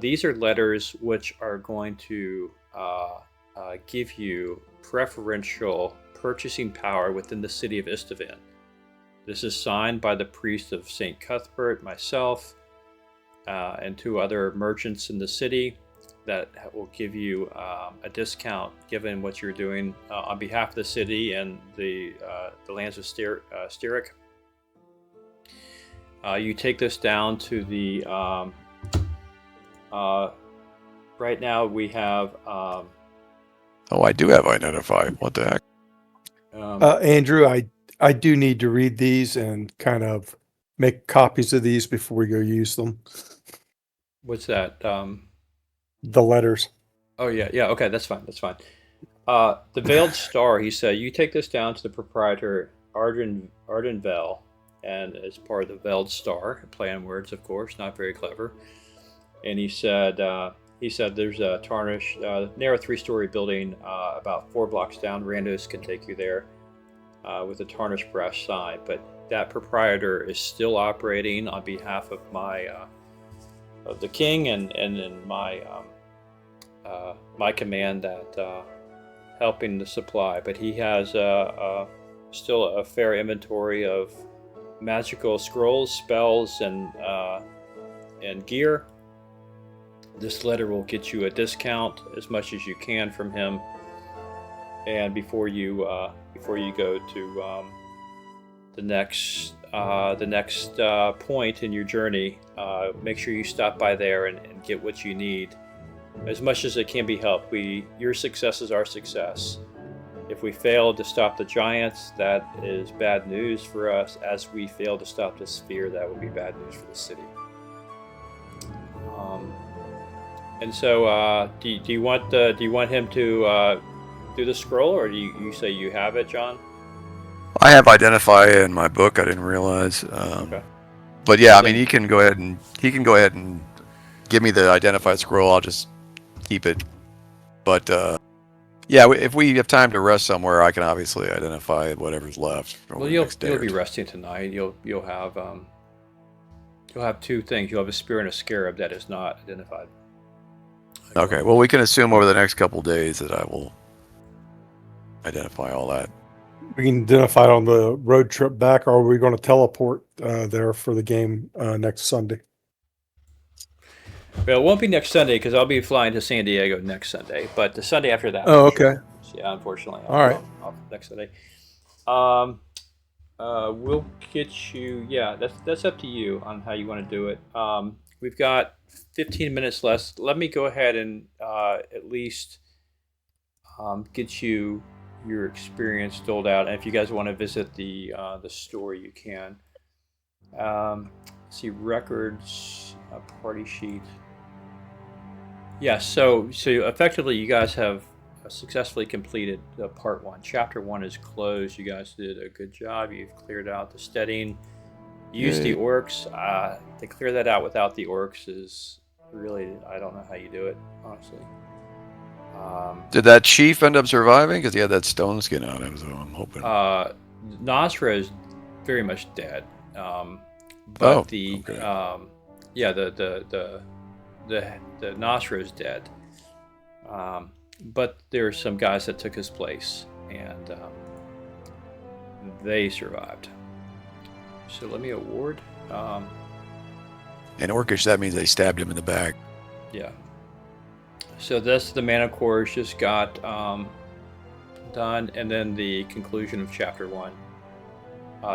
these are letters which are going to give you preferential purchasing power within the city of Istavan. This is signed by the priest of St. Cuthbert, myself, and 2 other merchants in the city that will give you a discount given what you're doing on behalf of the city and the lands of Styric. You take this down to the... right now we have... oh, I do have identify. What the heck? Andrew, I do need to read these and kind of make copies of these before we go use them. What's that? The letters. Oh, yeah. Okay, that's fine. The Veiled Star, he said, you take this down to the proprietor, Ardenvel, and as part of the Veiled Star, play on words, of course, not very clever. And he said there's a tarnished, narrow 3-story building about 4 blocks down. Randos can take you there with a tarnished brass sign. But that proprietor is still operating on behalf of of the king and in my command that helping the supply. But he has still a fair inventory of magical scrolls, spells, and and gear. This letter will get you a discount as much as you can from him. And before you go to the next point in your journey, make sure you stop by there and get what you need, as much as it can be helped. Your success is our success. If we fail to stop the giants, that is bad news for us. As we fail to stop the sphere, that would be bad news for the city. And so, do you want him to do the scroll, or do you say you have it, John? I have identify in my book. I didn't realize. Okay. But yeah, I mean, he can go ahead and give me the identify scroll. I'll just keep it. But yeah, if we have time to rest somewhere, I can obviously identify whatever's left. Well, you'll be resting tonight. You'll have two things. You'll have a spear and a scarab that is not identified. Okay. Well, we can assume over the next couple days that I will identify all that. We can identify it on the road trip back, or are we going to teleport there for the game next Sunday? Well, it won't be next Sunday because I'll be flying to San Diego next Sunday, but the Sunday after that. Oh, okay. Yeah, unfortunately. All right. Off next Sunday. We'll get you. Yeah, that's up to you on how you want to do it. We've got 15 minutes left. Let me go ahead and at least get you your experience doled out. And if you guys want to visit the store, you can. See records, party sheet. Yeah, so effectively you guys have successfully completed part 1. Chapter 1 is closed. You guys did a good job. You've cleared out the Steading. Use the orcs. To clear that out without the orcs is really, I don't know how you do it, honestly. Did that chief end up surviving? Because he had that stone skin on him, so I'm hoping. Nasra is very much dead. But okay. The Nasra is dead. But there are some guys that took his place, and they survived. So let me award. In Orcish, that means they stabbed him in the back. Yeah. So that's the mana cores just got done, and then the conclusion of chapter 1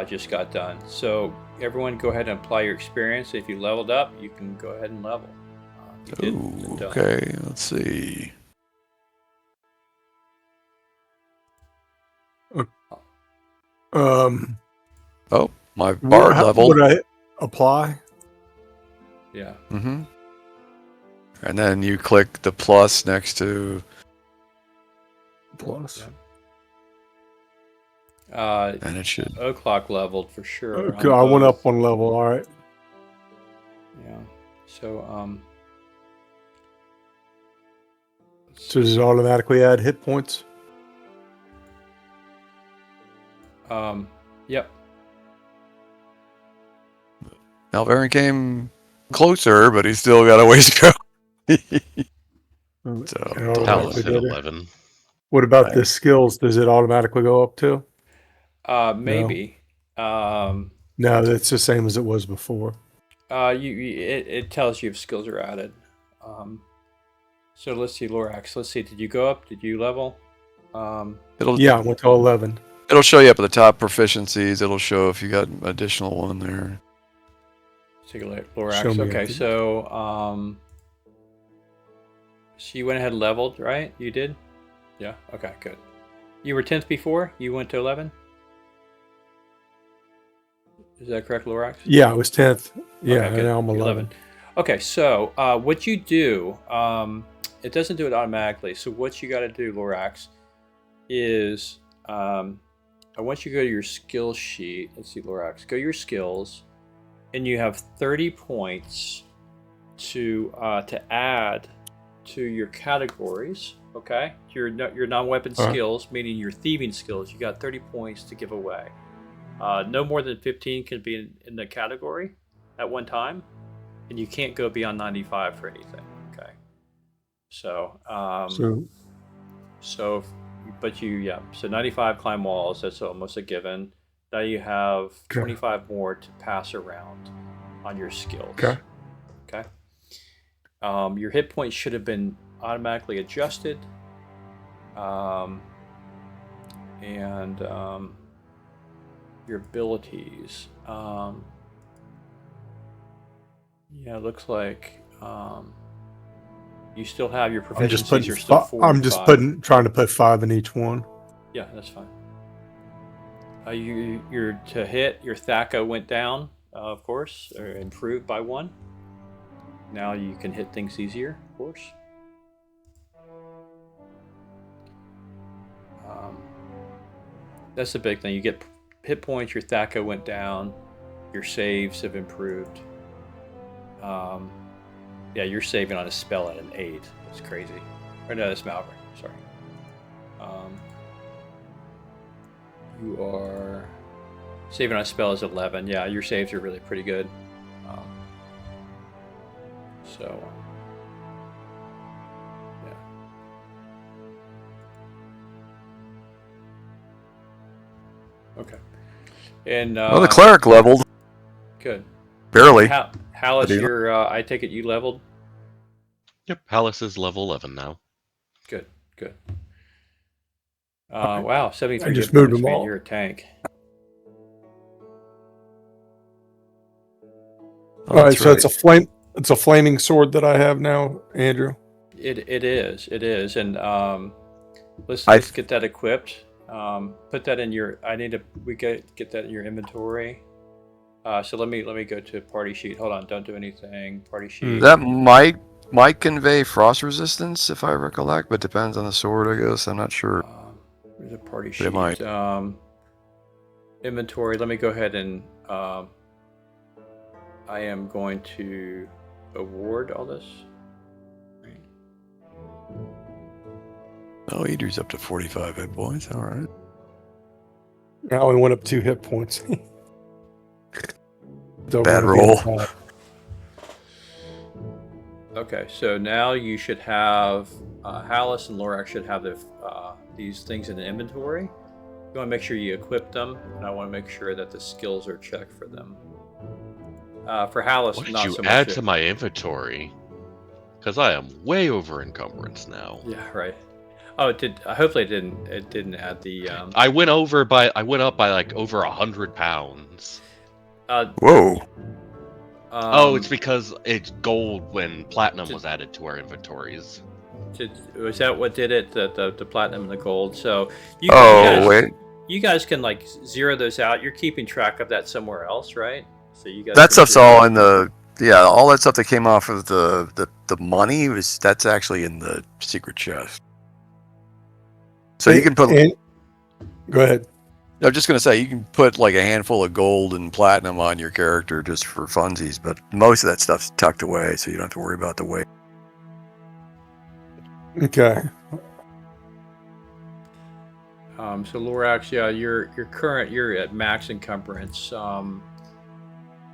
just got done. So everyone go ahead and apply your experience. If you leveled up, you can go ahead and level. Ooh, okay, let's see. Oh, my bard level. Would I apply? Yeah. Mm-hmm. And then you click the plus next to plus. Yeah. And it should. O'Clock leveled for sure. Okay, I went up one level. All right. Yeah. So So does it automatically add hit points? Yep. Malvern came closer, but he's still got a ways to go. So, Talon's hit 11. What about the skills? Does it automatically go up too? Maybe. No, that's the same as it was before. It tells you if skills are added. So let's see, Lorax. Let's see. Did you go up? Did you level? I went to 11. It'll show you up at the top proficiencies. It'll show if you got an additional one there. Take a look, Lorax. Okay, so you went ahead and leveled, right? You did? Yeah. Okay, good. You were 10th before. You went to 11. Is that correct, Lorax? Yeah, it was 10th. Yeah, okay, and now I'm 11. Okay, so what you do, it doesn't do it automatically. So what you got to do, Lorax, is I want you to go to your skill sheet. Let's see, Lorax. Go to your skills, and you have 30 points to add to your categories. Okay, your non-weapon skills, meaning your thieving skills. You got 30 points to give away. No more than 15 can be in the category at one time, and you can't go beyond 95 for anything. Okay, so so 95 climb walls. That's almost a given. Now you have 25 more to pass around on your skills. Okay. Okay. Your hit points should have been automatically adjusted. And your abilities. Yeah, it looks like you still have your I'm just proficiencies putting. are still 4 I'm and just 5. putting, trying to put 5 in each one. Yeah, that's fine. Your to hit your Thaco went down, of course, or improved by 1. Now you can hit things easier, of course. That's the big thing. You get hit points. Your Thaco went down. Your saves have improved. Yeah, you're saving on a spell at an 8. That's crazy. Or no, that's Malvern. Sorry. You are saving on a spell is 11. Yeah, your saves are really pretty good. So, yeah. Okay. And Well, the cleric leveled good. barely. Hallis, But you're I take it you leveled. Yep, Palace is level 11 now. Good. Alright. Wow, 73 I just hit moved points, them man. all. You're a tank. Oh, All right, that's so it's a flame. It's a flaming sword that I have now, Andrew. It is, and let's I- get that equipped. Put that in your. We get that in your inventory. So let me go to party sheet. Hold on, don't do anything. Party sheet. That might convey frost resistance, if I recollect, but depends on the sword, I guess. I'm not sure. There's a party But sheet. it might. Inventory. Let me go ahead and. I am going to award all this. Right. Oh, Idri's up to 45 hit points. All right. I only went up 2 hit points. Bad roll. Okay, so now you should have Hallis and Lorax should have these things in the inventory. You want to make sure you equip them, and I want to make sure that the skills are checked for them. For Hallis, What did not you so add much. to my inventory? Because I am way over encumbrance now. Yeah, right. Oh, it did. Hopefully, it didn't add the. I went up by like over 100 pounds. Whoa. It's because it's gold when platinum was added to our inventories. Was that what did it? The platinum and the gold. So Wait. you guys can like zero those out. You're keeping track of that somewhere else, right? So you guys. That stuff's all in the. Yeah, all that stuff that came off of the money that's actually in the secret chest. So you can put. Go ahead. I'm just gonna say you can put like a handful of gold and platinum on your character just for funsies, but most of that stuff's tucked away, so you don't have to worry about the weight. Okay. So Lorax, yeah, you're at max encumbrance.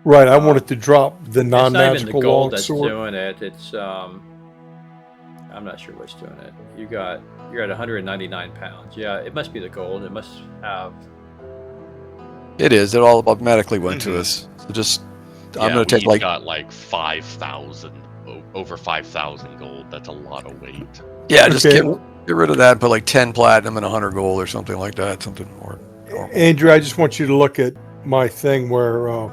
Right, I wanted to drop the It's not even the non-magical gold that's longsword. doing it. It's I'm not sure what's doing it. You're at 199 pounds. Yeah, it must be the gold. It must have. It is. It all automatically went to us. So just I'm gonna take we've like got like 5,000, over 5,000 gold. That's a lot of weight. just Okay. get rid of that. Put like 10 platinum and 100 gold or something like that. Something more. Andrew, I just want you to look at my thing where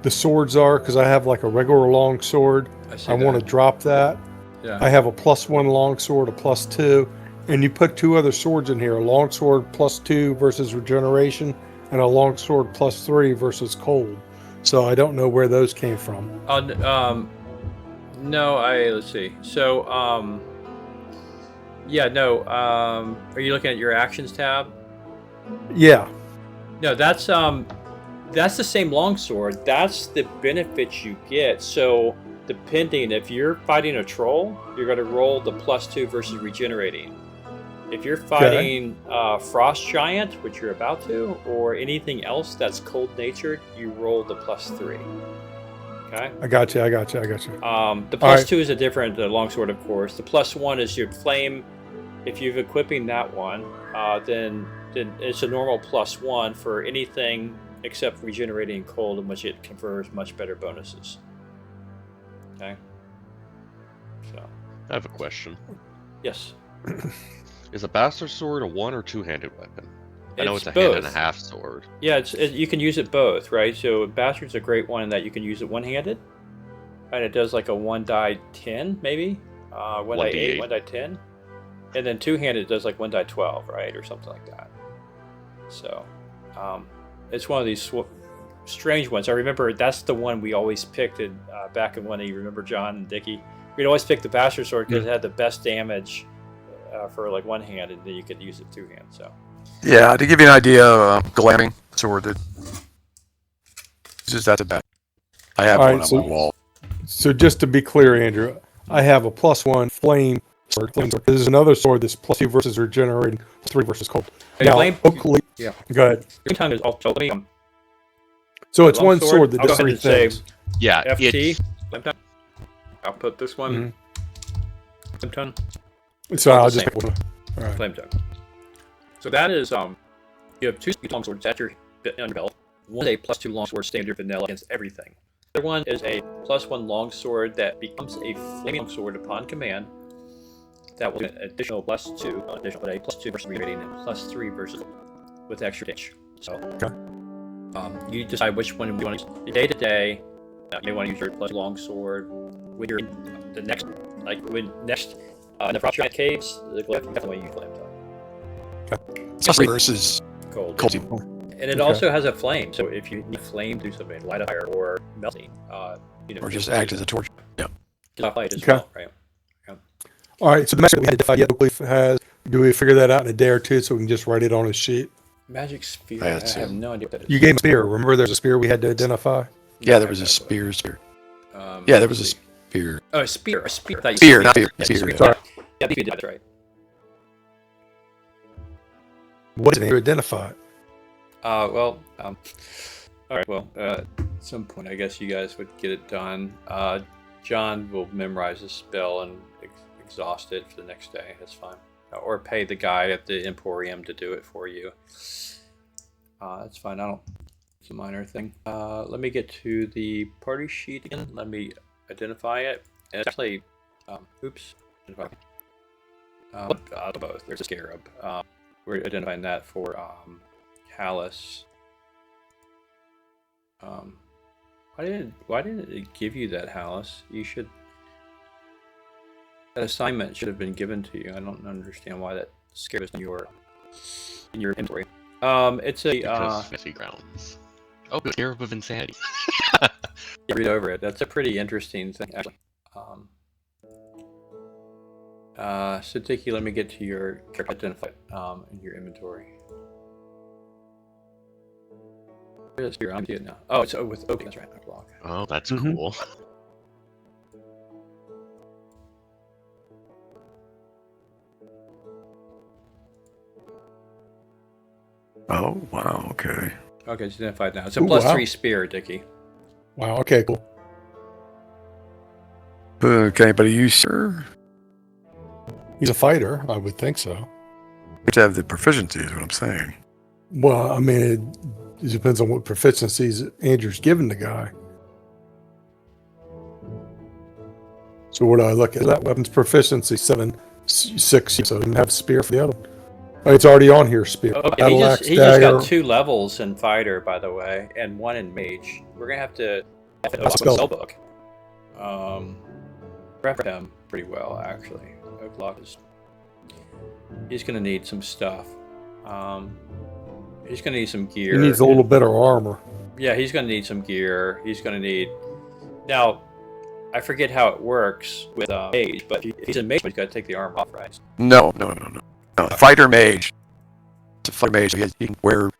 the swords are, because I have like a regular long sword. I want to drop that. Yeah. I have a +1 long sword, a +2, and you put 2 other swords in here: a long sword +2 versus regeneration, and a long sword +3 versus cold. So I don't know where those came from. No, let's see. So, yeah, no. Are you looking at your actions tab? Yeah. No, that's the same longsword. That's the benefits you get. So, depending if you're fighting a troll, you're going to roll the +2 versus regenerating. If you're fighting frost giant, which you're about to, or anything else that's cold natured, you roll the +3. Okay. I got you. The +2 is a different longsword, of course. The +1 is your flame. If you're equipping that one, then it's a normal +1 for anything except regenerating cold, in which it confers much better bonuses. Okay. So, I have a question. yes. Is a bastard sword a one or two-handed weapon? I know It's it's a hand and a both. half sword. Yeah, you can use it both, right? So Bastard's a great one in that you can use it one-handed, and it does like a 1 die 10 maybe, 1 die 8, 1d8. 1 die 10, and then two-handed it does like 1 die 12, right, or something like that. So, it's one of these strange ones. I remember that's the one we always picked back in when you remember John and Dickie. We'd always pick the Bastard sword because it had the best damage for like one hand, and then you could use it two hands. So. Yeah, to give you an idea, glamming sword that uses that to bat. I have All one right, on my wall. So just to be clear, Andrew, I have a +1 flame sword. This is another sword that's +2 versus regenerating, +3 versus cold. Now, Flame- Oakley, Yeah. go ahead. Flame tongue is also. Let me, So it's long one sword that I'll go does ahead three and say things. Yeah, FT. it's Flame tongue. I'll put this one. Flame tongue. So all I'll the just same. pick one. All right. Flame tongue. So that is you have two long swords at your belt. One is a +2 longsword standard vanilla against everything. The other one is a +1 longsword that becomes a flaming longsword upon command. That will get an additional +2, but a +2 versus rating and +3 versus with extra damage. So you decide which one you want to use. Day to day, you may want to use your +2 longsword. When you're in the next, in the Frost Giant Caves, the glyph, you definitely use flame tongue. Especially versus Cold. cold. And it also has a flame, so if you need flame, do something, light a fire or melting, Or just act as a torch. Yeah. just light as Okay. well, right? All right, so the magic we had to find yet Oakley has, do we figure that out in a day or two so we can just write it on his sheet? Magic spear. I I had have to. no idea what that is. You gave him a spear. Remember there's a spear we had to identify? Yeah, there was a spear. Yeah, there was a spear. Oh, a spear. A spear. Spear, not spear. Yeah, Spear. Sorry. Yeah, I think we did. That's right. What did you identify? Well, all right. Well, at some point, I guess you guys would get it done. John will memorize the spell and exhaust it for the next day. That's fine. Or pay the guy at the Emporium to do it for you. That's fine. It's a minor thing. Let me get to the party sheet again. Let me identify it. And it's actually, oops. Both. There's a scarab. We're identifying that for Callus. Why didn't it give you that, Hallis? You should. That assignment should have been given to you. I don't understand why that scarab is in your inventory. It's a because Fantasy Grounds. Oh, the Scarab of Insanity. read over it. That's a pretty interesting thing, actually. So Dickie, let me get to your character identified in your inventory. Where's here? I'm getting it now. Oh, it's with Oak. That's right. Block. Oh, that's cool. Oh, wow. Okay. Okay, it's identified now. It's a Ooh, +3 wow. spear, Dickie. Wow, okay, cool. Okay, anybody use sir? He's a fighter, I would think so. You have to have the proficiency, is what I'm saying. Well, I mean, it depends on what proficiencies Andrew's given the guy. So what do I look at? That weapon's proficiency 7, 6, so he can have spear for the other one. Oh, it's already on here, spear. Oh, he Battle just axe, he just dagger. got 2 levels in fighter, by the way, and 1 in mage. We're gonna have to open a Spell. spell book. Prep him pretty well, actually. Oaklock is. He's gonna need some stuff. He's gonna need some gear. He needs a little better armor. Yeah, he's gonna need some gear. He's gonna need. Now, I forget how it works with mage, but if he's a mage, he's gotta take the armor off, right? No. Fighter mage. It's a fighter mage. He can wear.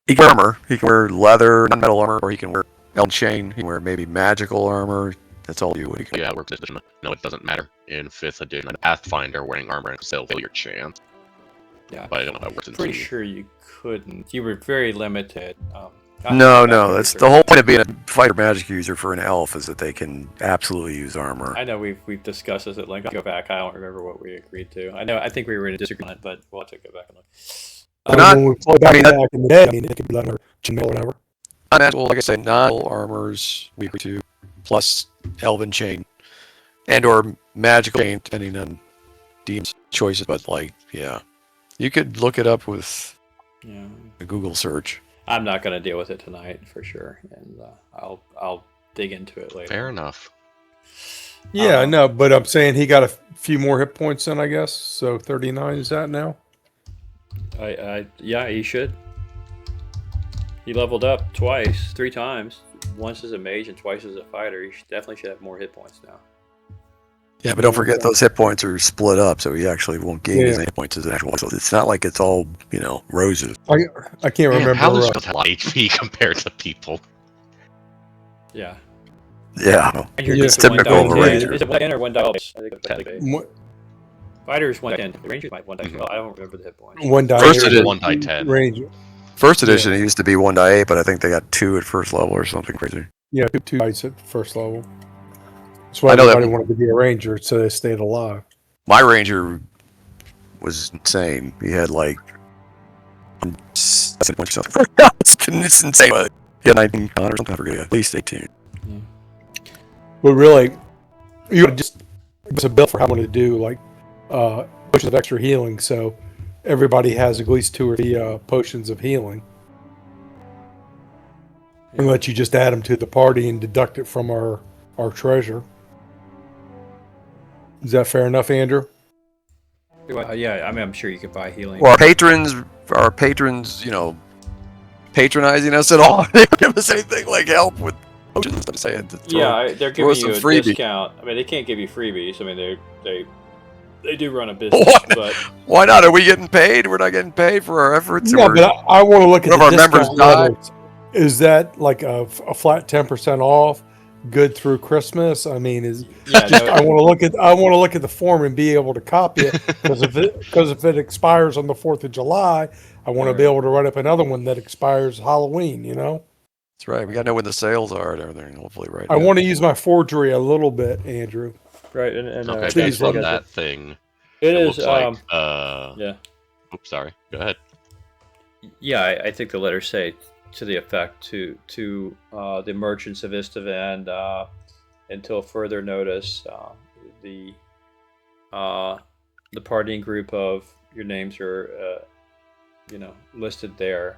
He can wear armor. He can wear leather, non-metal armor, or he can wear elm chain. He can wear maybe magical armor. That's all you. What he can. Yeah, it works. No, it doesn't matter. In 5th edition, Pathfinder wearing armor and still fail your chance. Yeah. But I don't know how it works in Pretty 2. sure you couldn't. You were very limited. No. That's the whole point of being a fighter magic user for an elf is that they can absolutely use armor. I know we've discussed this at length. I'll go back. I don't remember what we agreed to. I think we were in a disagreement, but we'll have to go back and look. They're not- When we play back in the day, I mean, it could be like our Chanel or whatever. Non-magical, like I say, non armors we agree to, plus Elven Chain and or Magical Chain, depending on DM's choices. But like, yeah, you could look it up with Yeah. a Google search. I'm not going to deal with it tonight for sure, and I'll dig into it later. Fair enough. Yeah, I know, but I'm saying he got a few more hit points then, I guess. So 39 is that now? Yeah, he should. He leveled up twice, 3 times. Once as a mage and twice as a fighter. He definitely should have more hit points now. Yeah, but don't forget those hit points are split up, so he actually won't gain as many hit points as an actual. So it's not like it's all roses. I can't Man, remember. paladins don't have HP compared to people. Yeah. Yeah, Ranger it's gets one typical of a die. ranger. Is it 1 or 1 die? I think it's 10. What- Fighters 1 10. Rangers might 1 die. Well, I don't remember the hit points. One die. First Ranger it is- 1 die 10. Ranger. First edition, it used to be 1/8, but I think they got 2 at first level or something crazy. Yeah, 2 dice at first level. That's why I know that- everybody wanted to be a ranger, so they stayed alive. My ranger was insane. He had like it's insane. But he had 19 con or something. I forget. At least 18. But really, you would just give us a bill for how to do like potions of extra healing, so everybody has at least 2 or 3 potions of healing. And let you just add them to the party and deduct it from our treasure. Is that fair enough, Andrew? Yeah, I mean, I'm sure you could buy healing. Well, our patrons, patronizing us at all. They don't give us anything like help with potions. I'm saying, They're throw giving us you a some freebie. discount. I mean, they can't give you freebies. I mean, they do run a business, What? but Why not? Are we getting paid? We're not getting paid for our efforts. Yeah, but I want to look at One the of our members discount died. levels. Is that like a flat 10% off, good through Christmas? I mean, I want to look at the form and be able to copy it because if it expires on the 4th of July, I want to be able to write up another one that expires Halloween. That's right. We got to know when the sales are and everything. Hopefully, right. I want to use my forgery a little bit, Andrew. right, and Okay, please based on run that thing, it it is. looks like, Yeah, oops, sorry. Go ahead. yeah. I think the letters say to the effect to the merchants of Istavan until further notice. The partying group of your names are listed there.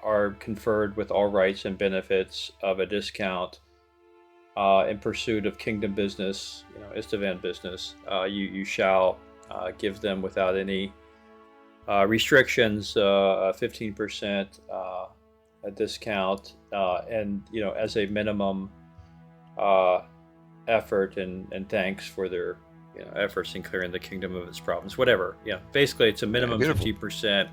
Are conferred with all rights and benefits of a discount in pursuit of kingdom business, Istavan business. You shall give them without any restrictions a 15% a discount, and as a minimum effort and thanks for their efforts in clearing the kingdom of its problems. Whatever, basically it's a minimum 50%.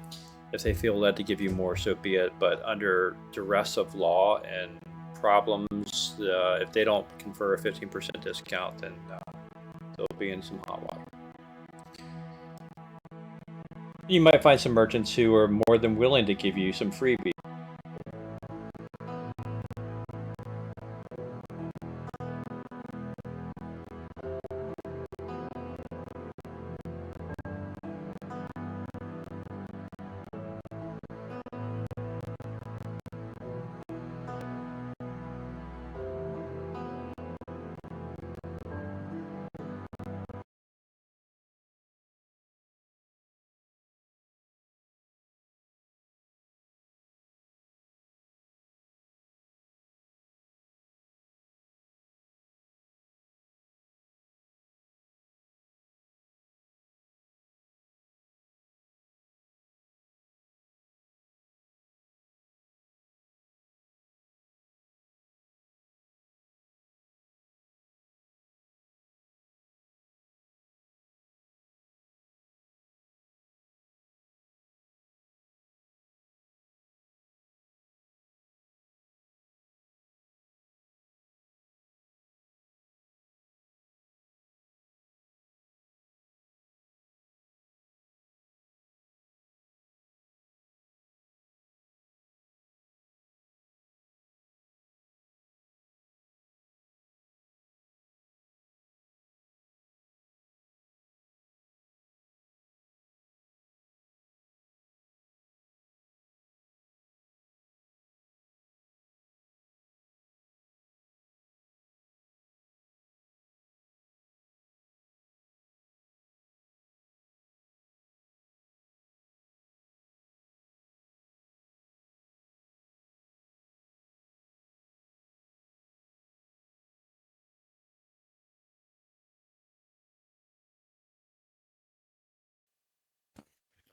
If they feel led to give you more, so be it. But under duress of law and problems, if they don't confer a 15% discount, then they'll be in some hot water. You might find some merchants who are more than willing to give you some freebies.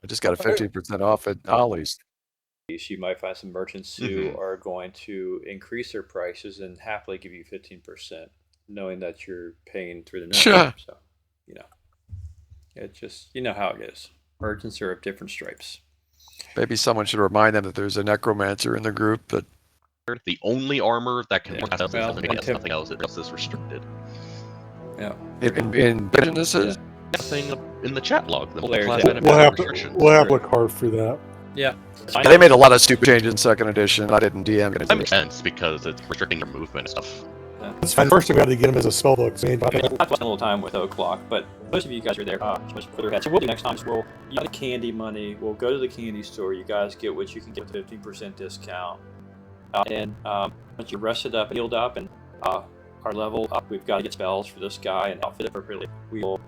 I just got a 15% off at Ollie's. You might find some merchants who are going to increase their prices and happily give you 15%, knowing that you're paying through the nose. Sure. So, it just, you know how it is. Merchants are of different stripes. Maybe someone should remind them that there's a necromancer in the group. That The only armor that can Yeah. cast is Well, nothing else. It is restricted. Yeah. in businesses. Thing in the chat log. The Players, class yeah. benefit We'll have to restrictions. look hard for that. Yeah. They made a lot of stupid changes in second edition. I didn't DM it. That makes sense because it's restricting your movement and stuff. It's fine. First, we got to get him as a spellbook. So We'll have to spend a little time with O'Clock, but most of you guys are there much further ahead. So what we'll do next time is you got the candy money. We'll go to the candy store. You guys get what you can get with 15% discount. And once you're rested up, healed up, and our level up, we've got to get spells for this guy and outfit appropriately. We will